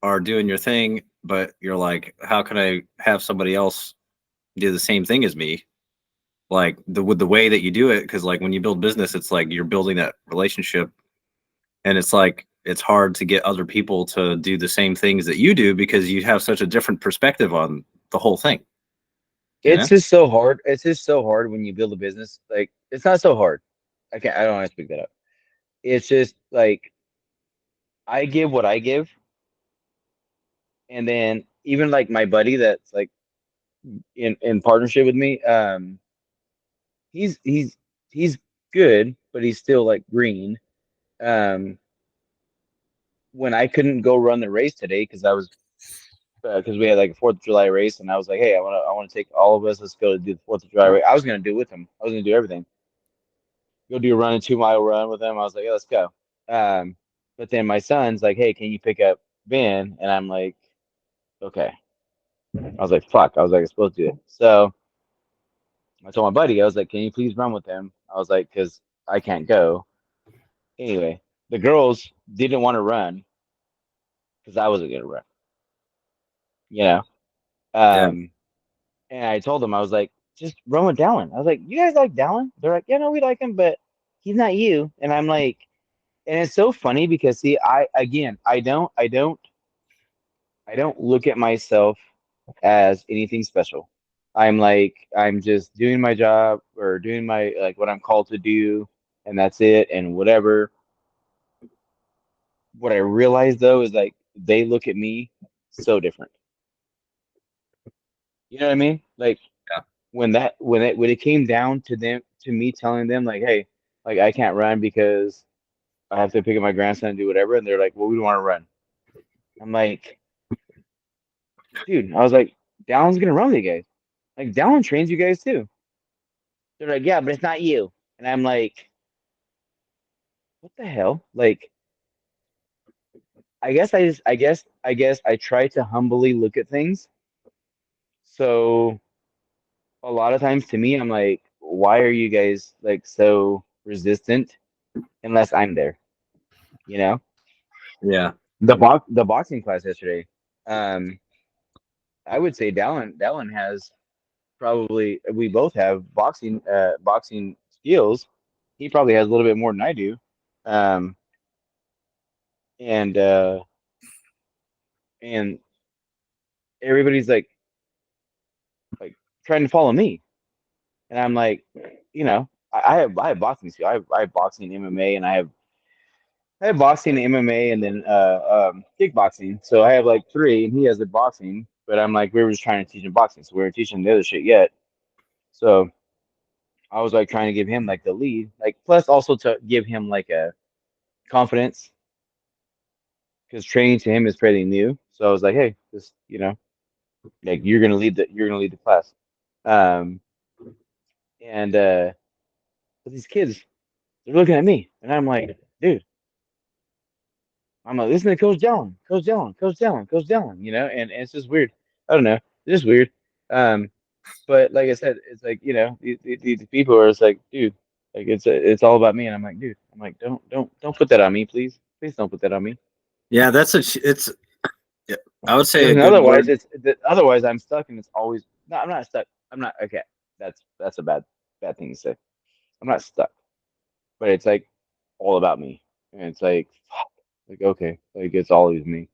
are doing your thing, but you're like, how can I have somebody else do the same thing as me? Like with the way that you do it, because like when you build business, it's like you're building that relationship, and it's like it's hard to get other people to do the same things that you do because you have such a different perspective on the whole thing. You It's know? just so hard. It's just so hard when you build a business. Like, it's not so hard. I don't want to speak that up. It's just like I give what I give, and then even like my buddy that's like in partnership with me, he's he's he's good, but he's still like green. Um, when I couldn't go run the race today because we had like a Fourth of July race, and I was like, hey, I want to take all of us. Let's go to do the Fourth of July race. I was gonna do it with him. I was gonna do everything. Go do a run, a 2 mile run with him. I was like, yeah, let's go. But then my son's like, hey, can you pick up Ben? And I'm like, okay. I was like, fuck. I was like, I'm supposed to do it. So I told my buddy, I was like, can you please run with him? I was like, because I can't go. Anyway, the girls didn't want to run because I wasn't gonna run, you know. Yeah. Um, and I told them I was like, just run with Dallin. I was like, you guys like Dallin? They're like, yeah, no, we like him, but he's not you. And I'm like, and it's so funny because see, I again, I don't look at myself as anything special. I'm like, I'm just doing my job or doing my like what I'm called to do, and that's it, and whatever. What I realize though is like they look at me so different. You know what I mean? Like Yeah. when it came down to them to me telling them like, hey, like I can't run because I have to pick up my grandson and do whatever, and they're like, well, we don't want to run. I'm like, dude, I was like, Dallon's gonna run with you guys. Like Dallon trains you guys too. They're like, yeah, but it's not you. And I'm like, what the hell? Like, I guess I try to humbly look at things. So a lot of times to me, I'm like, why are you guys like so resistant unless I'm there? You know? Yeah. The boxing class yesterday. Um, I would say Dallin has probably we both have boxing skills. He probably has a little bit more than I do. Um, and and everybody's like trying to follow me. And I'm like, you know, I have boxing skills. I have boxing, MMA, and I have boxing, MMA, and then kickboxing. So I have like three, and he has the boxing. But I'm like, we were just trying to teach him boxing, so we were teaching him the other shit yet. So I was like trying to give him like the lead, like plus also to give him like a confidence because training to him is fairly new. So I was like, hey, just like you're gonna lead the class. Um, and but these kids, they're looking at me, and I'm like, dude, I'm like, listen to Coach Dillon, Coach Dillon, Coach Dillon, Coach Dillon, and it's just weird. I don't know, it's just weird. Um, but like I said, it's like these people are. It's like, dude, like it's all about me, and I'm like, dude, I'm like, don't put that on me, please, please don't put that on me. Yeah, it's yeah, I would say a Because good otherwise, word. otherwise I'm stuck, and it's always no, I'm not stuck. I'm not okay. That's a bad thing to say. I'm not stuck, but it's like all about me, and it's like, fuck, like okay, like it's always me,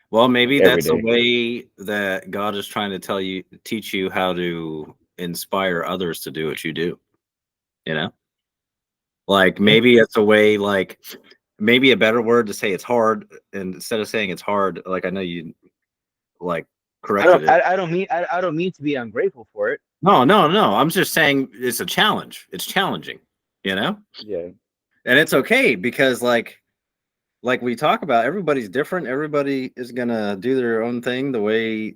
Well, like maybe every that's a day. way that God is trying to teach you how to inspire others to do what you do, you know? Like Yeah. maybe it's a way like maybe a better word to say it's hard and instead of saying it's hard, like I know you like corrected it. I don't mean to be ungrateful for it. No, no, no. I'm just saying it's a challenge. It's challenging, you know? Yeah. And it's okay because like we talk about, everybody's different. Everybody is gonna do their own thing the way,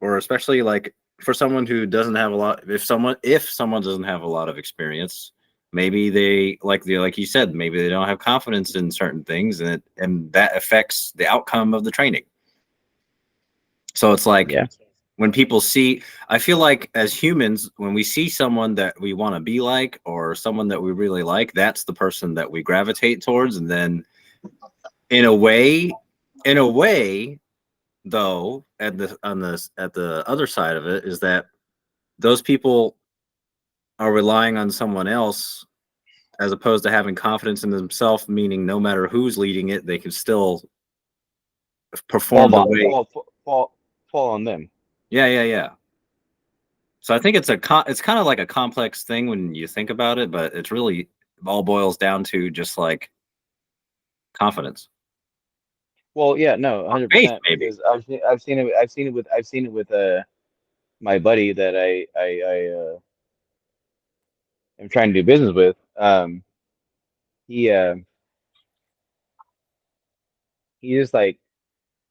or especially like for someone who doesn't have a lot. If someone doesn't have a lot of experience, maybe like you said, maybe they don't have confidence in certain things, and that affects the outcome of the training. So it's like Yeah. when people see, I feel like as humans, when we see someone that we want to be like or someone that we really like, that's the person that we gravitate towards. And then in a way, in a way, though, at the other side of it is that those people are relying on someone else as opposed to having confidence in themselves, meaning no matter who's leading it, they can still Fall perform the back, way. fall on them. Yeah, yeah, yeah. So I think it's kind of like a complex thing when you think about it, but it's really all boils down to just like confidence Well, yeah, no, or faith, 100% maybe. because I've seen it with my buddy that I am trying to do business with. He he just like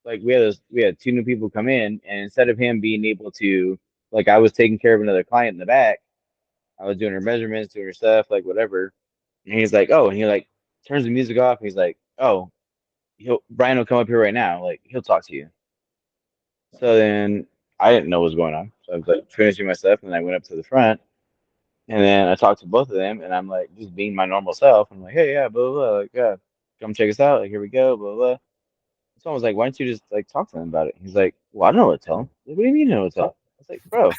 we had two new people come in, and instead of him being able to like I was taking care of another client in the back, I was doing her measurements, doing her stuff, like whatever. And he's like, oh, and he like turns the music off. And he's like, oh, he'll Brian will come up here right now, like he'll talk to you. So then I didn't know what was going on, so I was like finishing my stuff, and then I went up to the front, And then I talked to both of them, and I'm like, just being my normal self. I'm like, hey, yeah, blah, blah, blah. Like, yeah, come check us out. Like, here we go, blah, blah. Someone was like, why don't you just like talk to them about it? He's like, well, I don't know what to tell them. Like, what do you mean you know what to tell them? I was like, bro,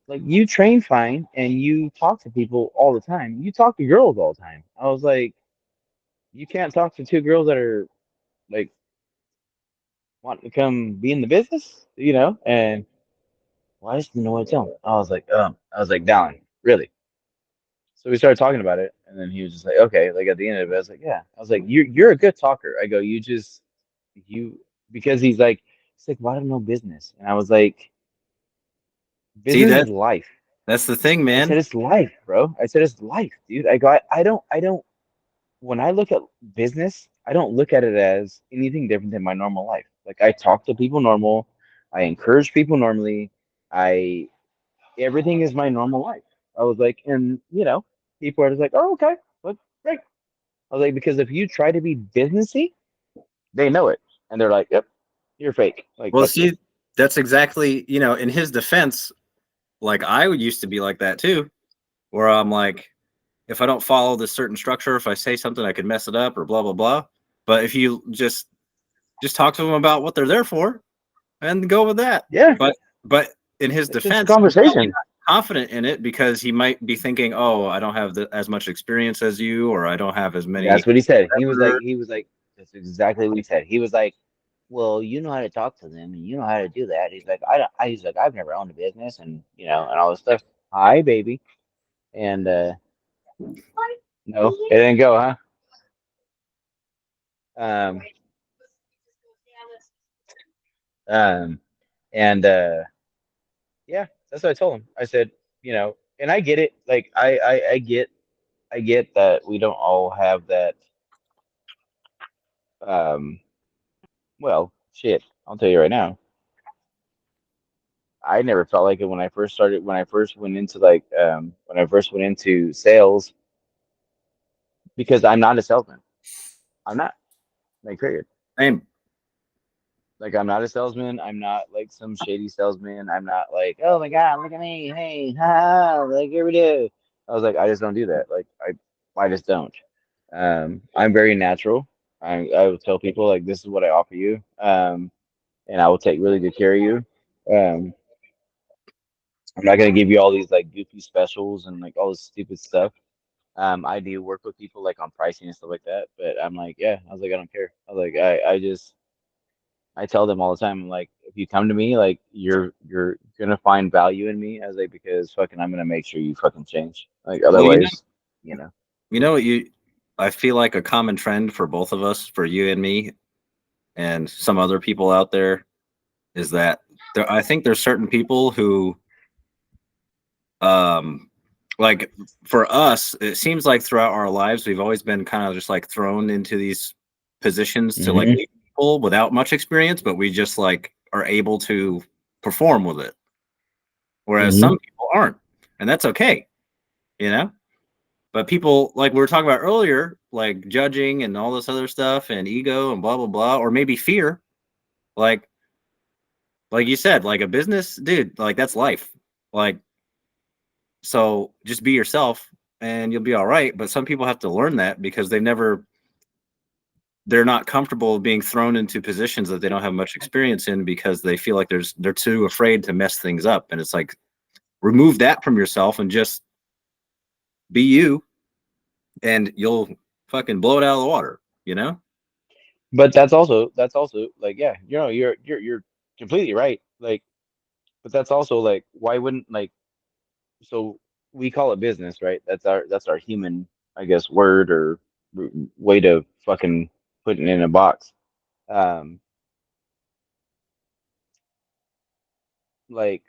like you train fine and you talk to people all the time. You talk to girls all the time. I was like, you can't talk to two girls that are like wanting to come be in the business, you know? And well, I just didn't know what to tell him. I was like, Dallin, really? So we started talking about it, and then he was just like, okay. Like at the end of it, I was like, yeah. I was like, you're a good talker. I go, you just you because he's like, well, I don't know business, and I was like, See business is life. that's the thing, I said man. it's life, bro. I said it's life, dude. I go, I don't. When I look at business, I don't look at it as anything different than my normal life. Like I talk to people normal, I encourage people normally. I Everything is my normal life. I was like, and people are just like, oh, okay, well, great. I was like, because if you try to be businessy, they know it, and they're like, yep, you're fake. Like Well, that's it. see, that's exactly, in his defense, like I used to be like that too, where I'm like, if I don't follow this certain structure, if I say something, I could mess it up or blah blah blah. But if you just talk to them about what they're there for and go with that. Yeah, But in his it's just a defense, he's probably conversation. not confident in it because he might be thinking, "Oh, I don't have as much experience as you, or I don't have as That's many." what he said. Whatever. He was like, that's exactly what he said. He was like, well, you know how to talk to them and you know how to do that. He's like, I don't, I, he's like, I've never owned a business and, and all this stuff. Hi, baby. And, no, it didn't go, huh? Um, um, and, yeah, that's what I told him. I said, and I get it. Like, I get that we don't all have that, um, well, shit, I'll tell you right now. I never felt like it when I first went into when I first went into sales because I'm not a salesman. I'm not, like, period. Same. Like I'm not a salesman. I'm not like some shady salesman. I'm not like, oh my god, look at me, hey, ha, like here we do. I was like, I just don't do that. Like I just don't. I'm very natural. I will tell people like this is what I offer you, and I will take really good care of you. Um, I'm not gonna give you all these like goofy specials and like all this stupid stuff. I do work with people like on pricing and stuff like that, but I'm like, yeah, I was like, I don't care. I was like, I tell them all the time, I'm like, if you come to me, like you're gonna find value in me. I was like, because fucking I'm gonna make sure you fucking change. Like Well, otherwise, you know. what I feel like a common trend for both of us, for you and me, and some other people out there, is that I think there's certain people who, um, like for us, it seems like throughout our lives, we've always been kind of just like thrown into these positions to like Hmm. lead people without much experience, but we just like are able to perform with it. Whereas Hmm. some people aren't, and that's okay, you know? But people like we were talking about earlier, like judging and all this other stuff and ego and blah blah blah, or maybe fear, like you said, like a business, dude, like that's life. Like, so just be yourself and you'll be all right. But some people have to learn that because they're not comfortable being thrown into positions that they don't have much experience in because they feel like they're too afraid to mess things up. And it's like remove that from yourself and just be you and you'll fucking blow it out of the water, you know? But that's also like, yeah, you're completely right. Like, but that's also like, why wouldn't like so we call it business, right? That's our human, I guess, word or way to fucking put it in a box. Um, like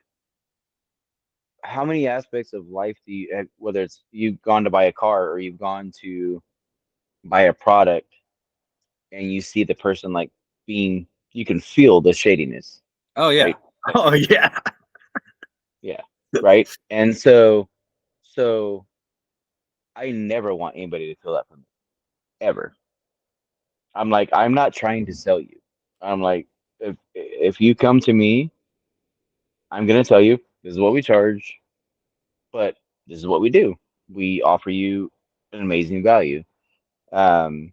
how many aspects of life do you whether it's you've gone to buy a car or you've gone to buy a product and you see the person like being you can feel the shadiness, Oh yeah. right? Oh yeah. Yeah, right. And so I never want anybody to feel that from me ever. I'm like, I'm not trying to sell you. I'm like, if you come to me, I'm gonna tell you this is what we charge, but this is what we do. We offer you an amazing value. Um,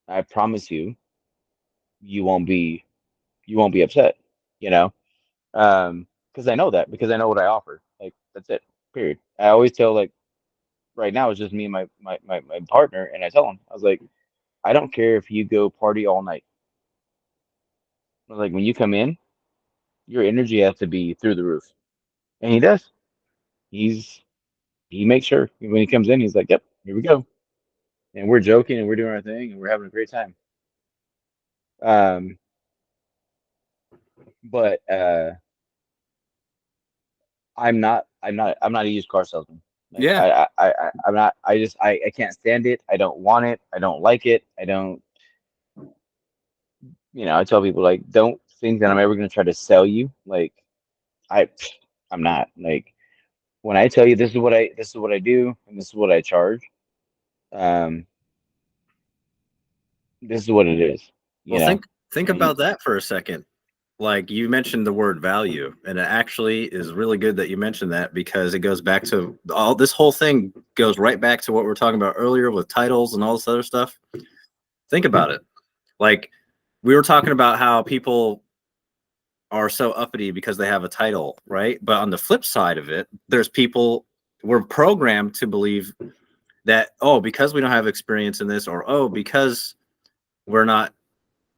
I promise you, you won't be you won't be upset. You know, because I know that because I know what I offer. Like that's it. Period. I always tell like right now it's just me and my partner, and I tell him I was like, I don't care if you go party all night. I was like when you come in, your energy has to be through the roof, and he does. He's he makes sure when he comes in, he's like, "Yep, here we go," and we're joking and we're doing our thing and we're having a great time. Um, but I'm not a used car salesman. Like Yeah. I'm not. I can't stand it. I don't want it. I don't like it. I don't. I tell people like, don't think that I'm ever gonna try to sell you. Like I, I'm not. Like when I tell you this is what I do and this is what I charge. Um, this is what it is. Well, You know. think And about that for a second. Like you mentioned the word value, and it actually is really good that you mentioned that because it goes back to all this whole thing goes right back to what we were talking about earlier with titles and all this other stuff. Think about it. Like we were talking about how people are so uppity because they have a title, right? But on the flip side of it, there's people we're programmed to believe that oh, because we don't have experience in this, or oh, because we're not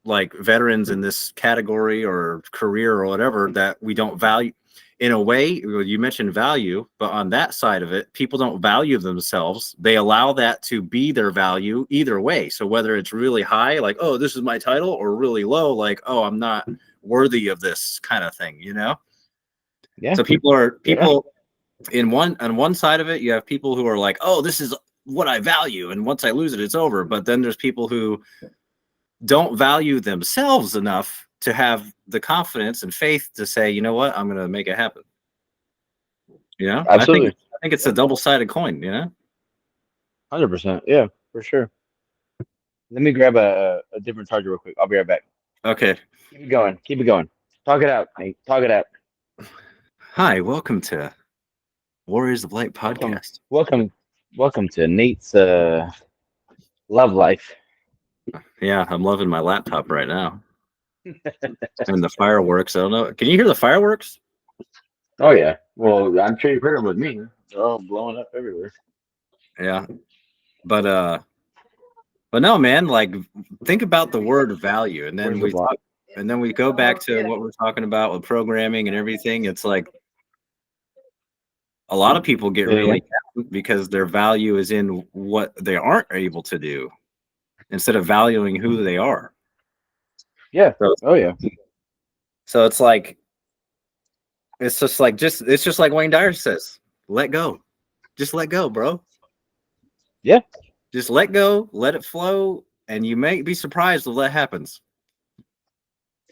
like veterans in this category or career or whatever, that we don't value. In a way, you mentioned value, but on that side of it, people don't value themselves. They allow that to be their value either way. So whether it's really high, like, oh, this is my title, or really low, like, oh, I'm not worthy of this kind of thing, you know? yeah, So people are yeah, people in one on one side of it, you have people who are like, oh, this is what I value, and once I lose it, it's over. But then there's people who don't value themselves enough to have the confidence and faith to say, you know what, I'm going to make it happen. You know, absolutely, I think it's a double sided coin. You know. 100%. Yeah, for sure. Let me grab a different charger real quick. I'll be right back. Okay. Keep it going. Keep it going. Talk it out, Nate. Talk it out. Hi, welcome to Warriors of Light Welcome, podcast. welcome, welcome to Nate's love life. Yeah, I'm loving my laptop right now and the fireworks. I don't know. Can you hear the fireworks? Oh yeah. Well, I'm sure you've heard them with me. They're all blowing up everywhere. Yeah, but no, man. Like, think about the word value, and then Where's the block? we go back to what we're talking about with programming and everything. It's like a lot of people get Yeah. really down because their value is in what they aren't able to do instead of valuing who they are. Yeah. So, Oh yeah. so it's like it's just like Wayne Dyer says, let go. Just let go, bro. Yeah. Just let go, let it flow, and you may be surprised if that happens.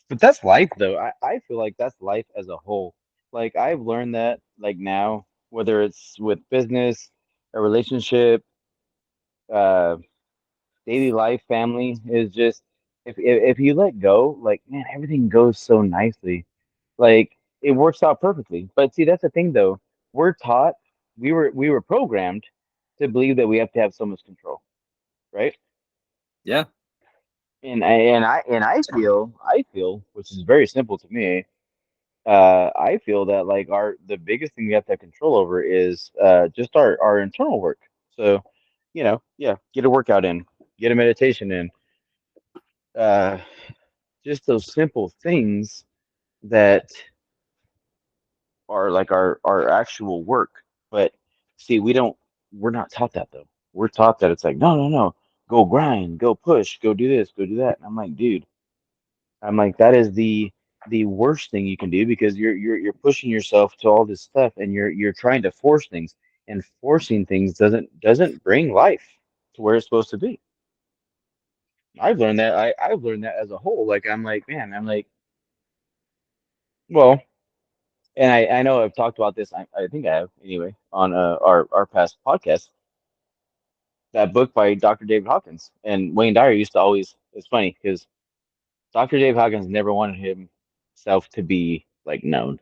But that's life though. I feel like that's life as a whole. Like I've learned that like now, whether it's with business, a relationship, uh daily life, family, is just if you let go, like man, everything goes so nicely. Like it works out perfectly. But see, that's the thing though. We're taught, we were programmed to believe that we have to have so much control, right? Yeah. I feel, which is very simple to me. I feel that like the biggest thing we have to have control over is just our internal work. So, yeah, get a workout in, get a meditation in, uh, just those simple things that are like our actual work. But see, we're not taught that though. We're taught that it's like, no, no, no, go grind, go push, go do this, go do that. And I'm like, dude, I'm like, that is the worst thing you can do because you're pushing yourself to all this stuff and you're trying to force things and forcing things doesn't bring life to where it's supposed to be. I've learned that as a whole. Like I'm like, man, I'm like, well, and I know I've talked about this. I think I have anyway on our past podcast. That book by Dr. David Hawkins and Wayne Dyer used to always. It's funny because Dr. Dave Hawkins never wanted himself to be like known.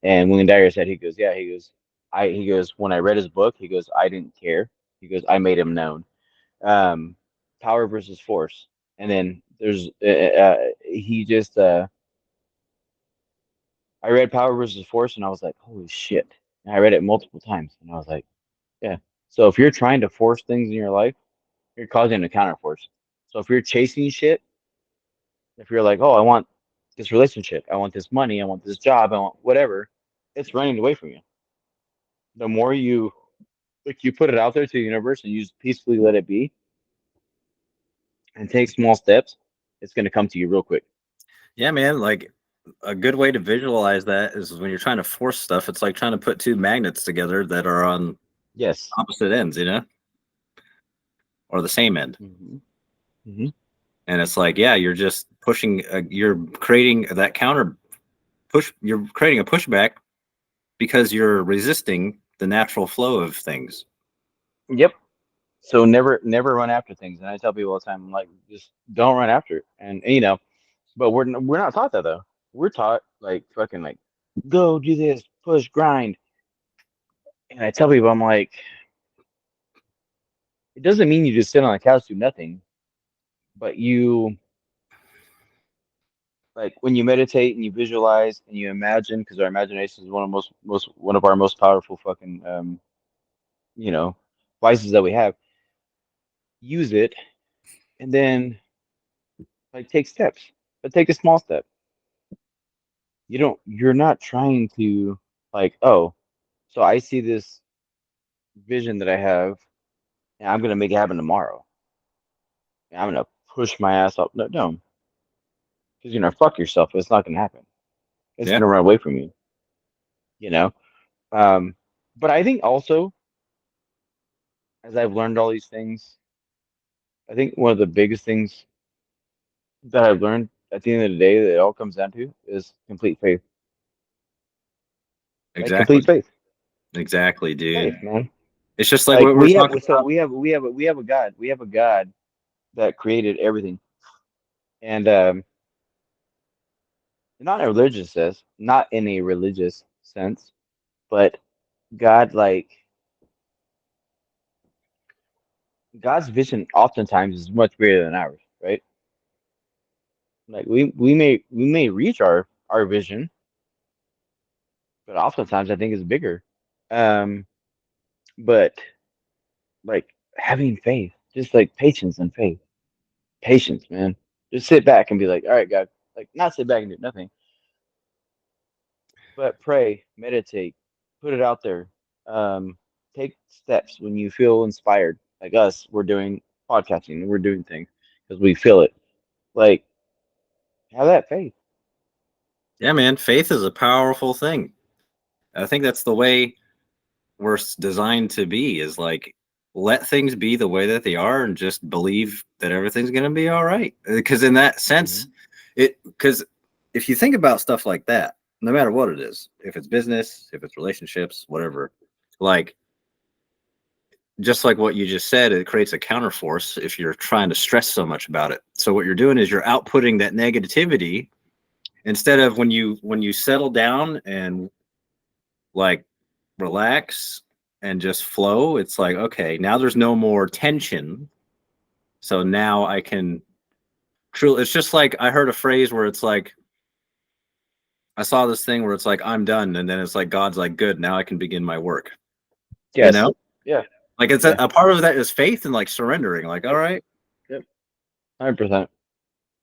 And Wayne Dyer said, he goes, yeah, he goes, he goes, when I read his book, he goes, I didn't care. He goes, I made him known. Power versus force. And then there's he just I read Power versus Force and I was like, holy shit. And I read it multiple times and I was like, yeah. So if you're trying to force things in your life, you're causing a counterforce. So if you're chasing shit, if you're like, oh, I want this relationship, I want this money, I want this job, I want whatever, it's running away from you. The more you like you put it out there to the universe and you just peacefully let it be and take small steps, it's gonna come to you real quick. Yeah, man. Like a good way to visualize that is when you're trying to force stuff. It's like trying to put two magnets together that are on Yes. opposite ends, or the same end. And it's like, yeah, you're just pushing. You're creating that counter push. You're creating a pushback because you're resisting the natural flow of things. Yep. So never run after things. And I tell people all the time, I'm like, just don't run after it. And but we're not taught that though. We're taught like fucking like go do this, push, grind. And I tell people, I'm like, it doesn't mean you just sit on the couch do nothing, but you like when you meditate and you visualize and you imagine, because our imagination is one of our most powerful fucking vices that we have. Use it and then like take steps, but take a small step. You're not trying to like, oh, so I see this vision that I have and I'm gonna make it happen tomorrow. And I'm gonna push my ass up. No, don't. Because fuck yourself. It's not gonna happen. It's Yeah. gonna run away from you. You know? But I think also as I've learned all these things, I think one of the biggest things that I've learned at the end of the day that it all comes down to is complete faith. Like Exactly. complete faith. Exactly, dude. Faith, man. It's just like Like what we're talking about. we have a God. We have a God that created everything. And not in a religious sense, but God like God's vision oftentimes is much bigger than ours, right? Like we may reach our vision, but oftentimes I think it's bigger. Um, but like having faith, just like patience and faith, patience, man. Just sit back and be like, all right, God, like not sit back and do nothing, but pray, meditate, put it out there. Take steps when you feel inspired. Like us, we're doing podcasting, we're doing things because we feel it. Like have that faith. Yeah, man. Faith is a powerful thing. I think that's the way we're designed to be, is like let things be the way that they are and just believe that everything's going to be all right. Because in that sense, because if you think about stuff like that, no matter what it is, if it's business, if it's relationships, whatever, like just like what you just said, it creates a counterforce if you're trying to stress so much about it. So what you're doing is you're outputting that negativity instead of when you settle down and like relax and just flow. It's like, okay, now there's no more tension. So now I can truly, it's just like I heard a phrase where it's like, I saw this thing where it's like, I'm done. And then it's like, God's like, good, now I can begin my work. Yes. You know? Yeah. Like it's a part of that is faith and like surrendering. Like, all right. Yep. 100%.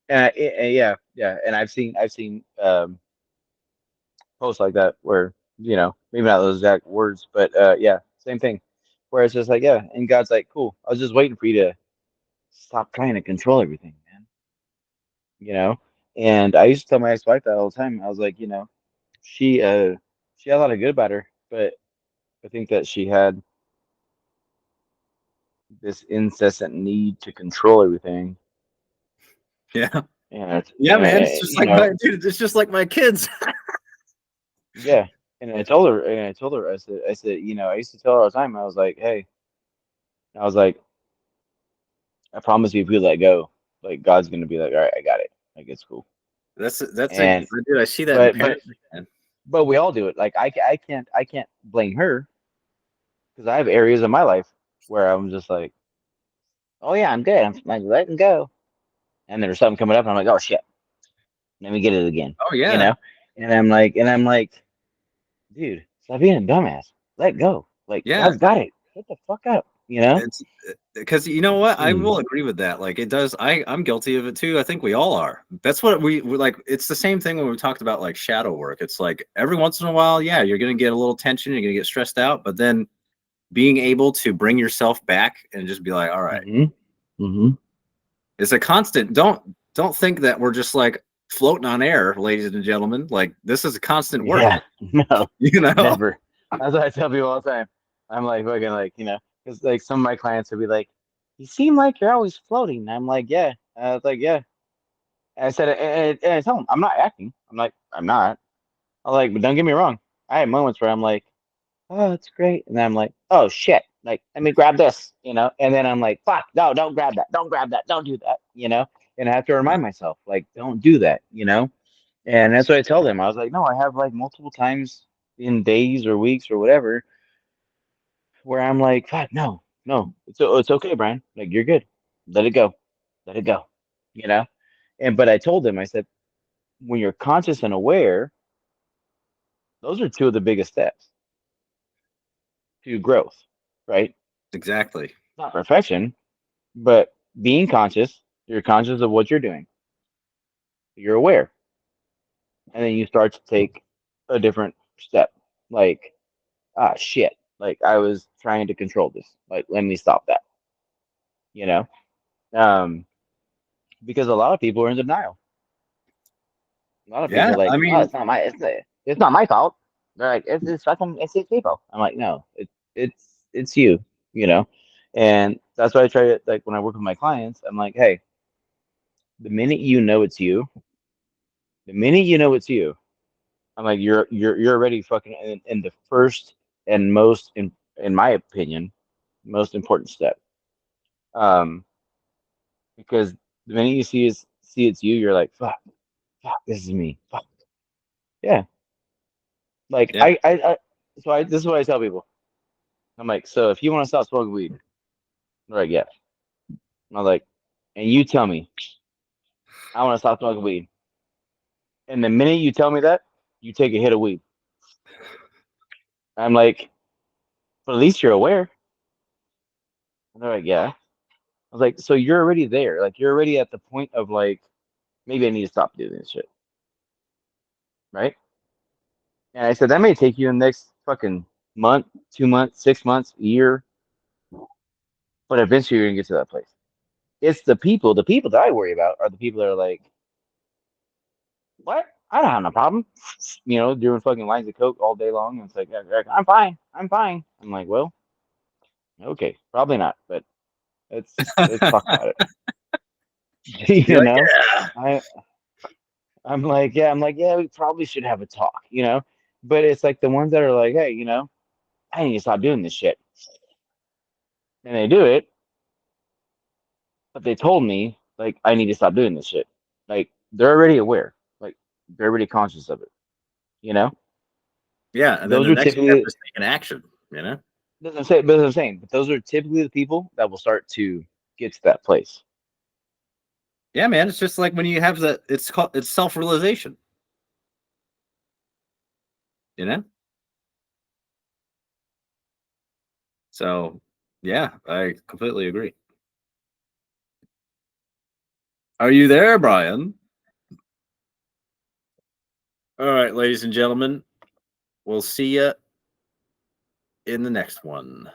Yeah. And I've seen posts like that where maybe not those exact words, but yeah, same thing. Where it's just like and God's like, cool. I was just waiting for you to stop trying to control everything, man. And I used to tell my ex-wife that all the time. I was like, she had a lot of good about her, but I think that she had this incessant need to control everything. Yeah. And Yeah, man. It's just like dude, it's just like my kids. Yeah. And I told her, I said, I used to tell her all the time, I was like, hey, I promise you, if you let go, like God's gonna be like, all right, I got it. Like it's cool. That's And dude, I see that in but parents, man. but we all do it. Like I can't blame her because I have areas of my life where I'm just like, oh yeah, I'm good. I'm like letting go, and there's something coming up, and I'm like, oh shit, let me get it again, Oh you yeah, know. And I'm like, dude, stop being a dumbass. Let go. Like yeah. God's got it. Shut the fuck up, you know. It's because you know what, I Mm. will agree with that. Like it does. I'm guilty of it too. I think we all are. That's what we like. It's the same thing when we talked about like shadow work. It's like every once in a while, yeah, you're gonna get a little tension, you're gonna get stressed out, but then being able to bring yourself back and just be like, all right, Mm-hmm. Mm-hmm. it's a constant. Don't think that we're just like floating on air, ladies and gentlemen. Like this is a constant work, Yeah. No. you know. Never. That's what I tell people all the time. I'm like fucking like, you know, because like some of my clients will be like, "You seem like you're always floating." And I'm like, "Yeah." I was like, "Yeah." And I said, and I tell them, I'm not acting. I'm like, I'm not. I'm like, but don't get me wrong. I have moments where I'm like, "Oh, it's great," and then I'm like, "Oh shit!" Like, let me grab this, you know. And then I'm like, "Fuck, no, don't grab that. Don't grab that. Don't do that," you know. And I have to remind myself, like, don't do that, you know. And that's what I tell them. I was like, no, I have like multiple times in days or weeks or whatever where I'm like, fuck, no, no, it's okay, Brian. Like you're good. Let it go. You know. And but I told them, I said, when you're conscious and aware, those are two of the biggest steps to growth, right? Exactly. Not perfection, but being conscious. You're conscious of what you're doing. You're aware, and then you start to take a different step. Like, ah, shit. Like I was trying to control this. Like, let me stop that. You know, um, because a lot of people are in denial. A lot of people Yeah. are like, I oh, mean, it's not my fault. They're like, it's fucking, it's these people. I'm like, no, it's you. You know, and that's why I try to like when I work with my clients. I'm like, hey, the minute you know it's you, the minute you know it's you, I'm like, you're already fucking in the first and most in my opinion, most important step. Um, because the minute you see it's you, you're like, fuck, this is me. Fuck. Yeah. Like yeah. this is what I tell people. I'm like, so if you want to stop smoking weed, they're like, yeah. I'm like, and you tell me I want to stop smoking weed. And the minute you tell me that, you take a hit of weed. I'm like, but at least you're aware. And they're like, yeah. I was like, so you're already there. Like you're already at the point of like, maybe I need to stop doing this shit. Right. And I said, that may take you the next fucking month, 2 months, 6 months, a year, but eventually you're gonna get to that place. It's the people that I worry about are the people that are like, what? I don't have no problem. You know, doing fucking lines of coke all day long. And it's like, yeah, I'm fine. I'm fine. I'm like, well, okay, probably not, but let's talk about it. You're You like, know, yeah. I I'm like, yeah, we probably should have a talk, you know. But it's like the ones that are like, hey, you know, I need to stop doing this shit. And they do it, but they told me like I need to stop doing this shit. Like they're already aware. Like they're already conscious of it, you know? Yeah. And then Those the are next step typically is taking action, you know? doesn't say but I'm saying, but those are typically the people that will start to get to that place. Yeah, man. It's just like when you have that, it's self realization, you know? So, yeah, I completely agree. Are you there, Brian? All right, ladies and gentlemen, we'll see you in the next one.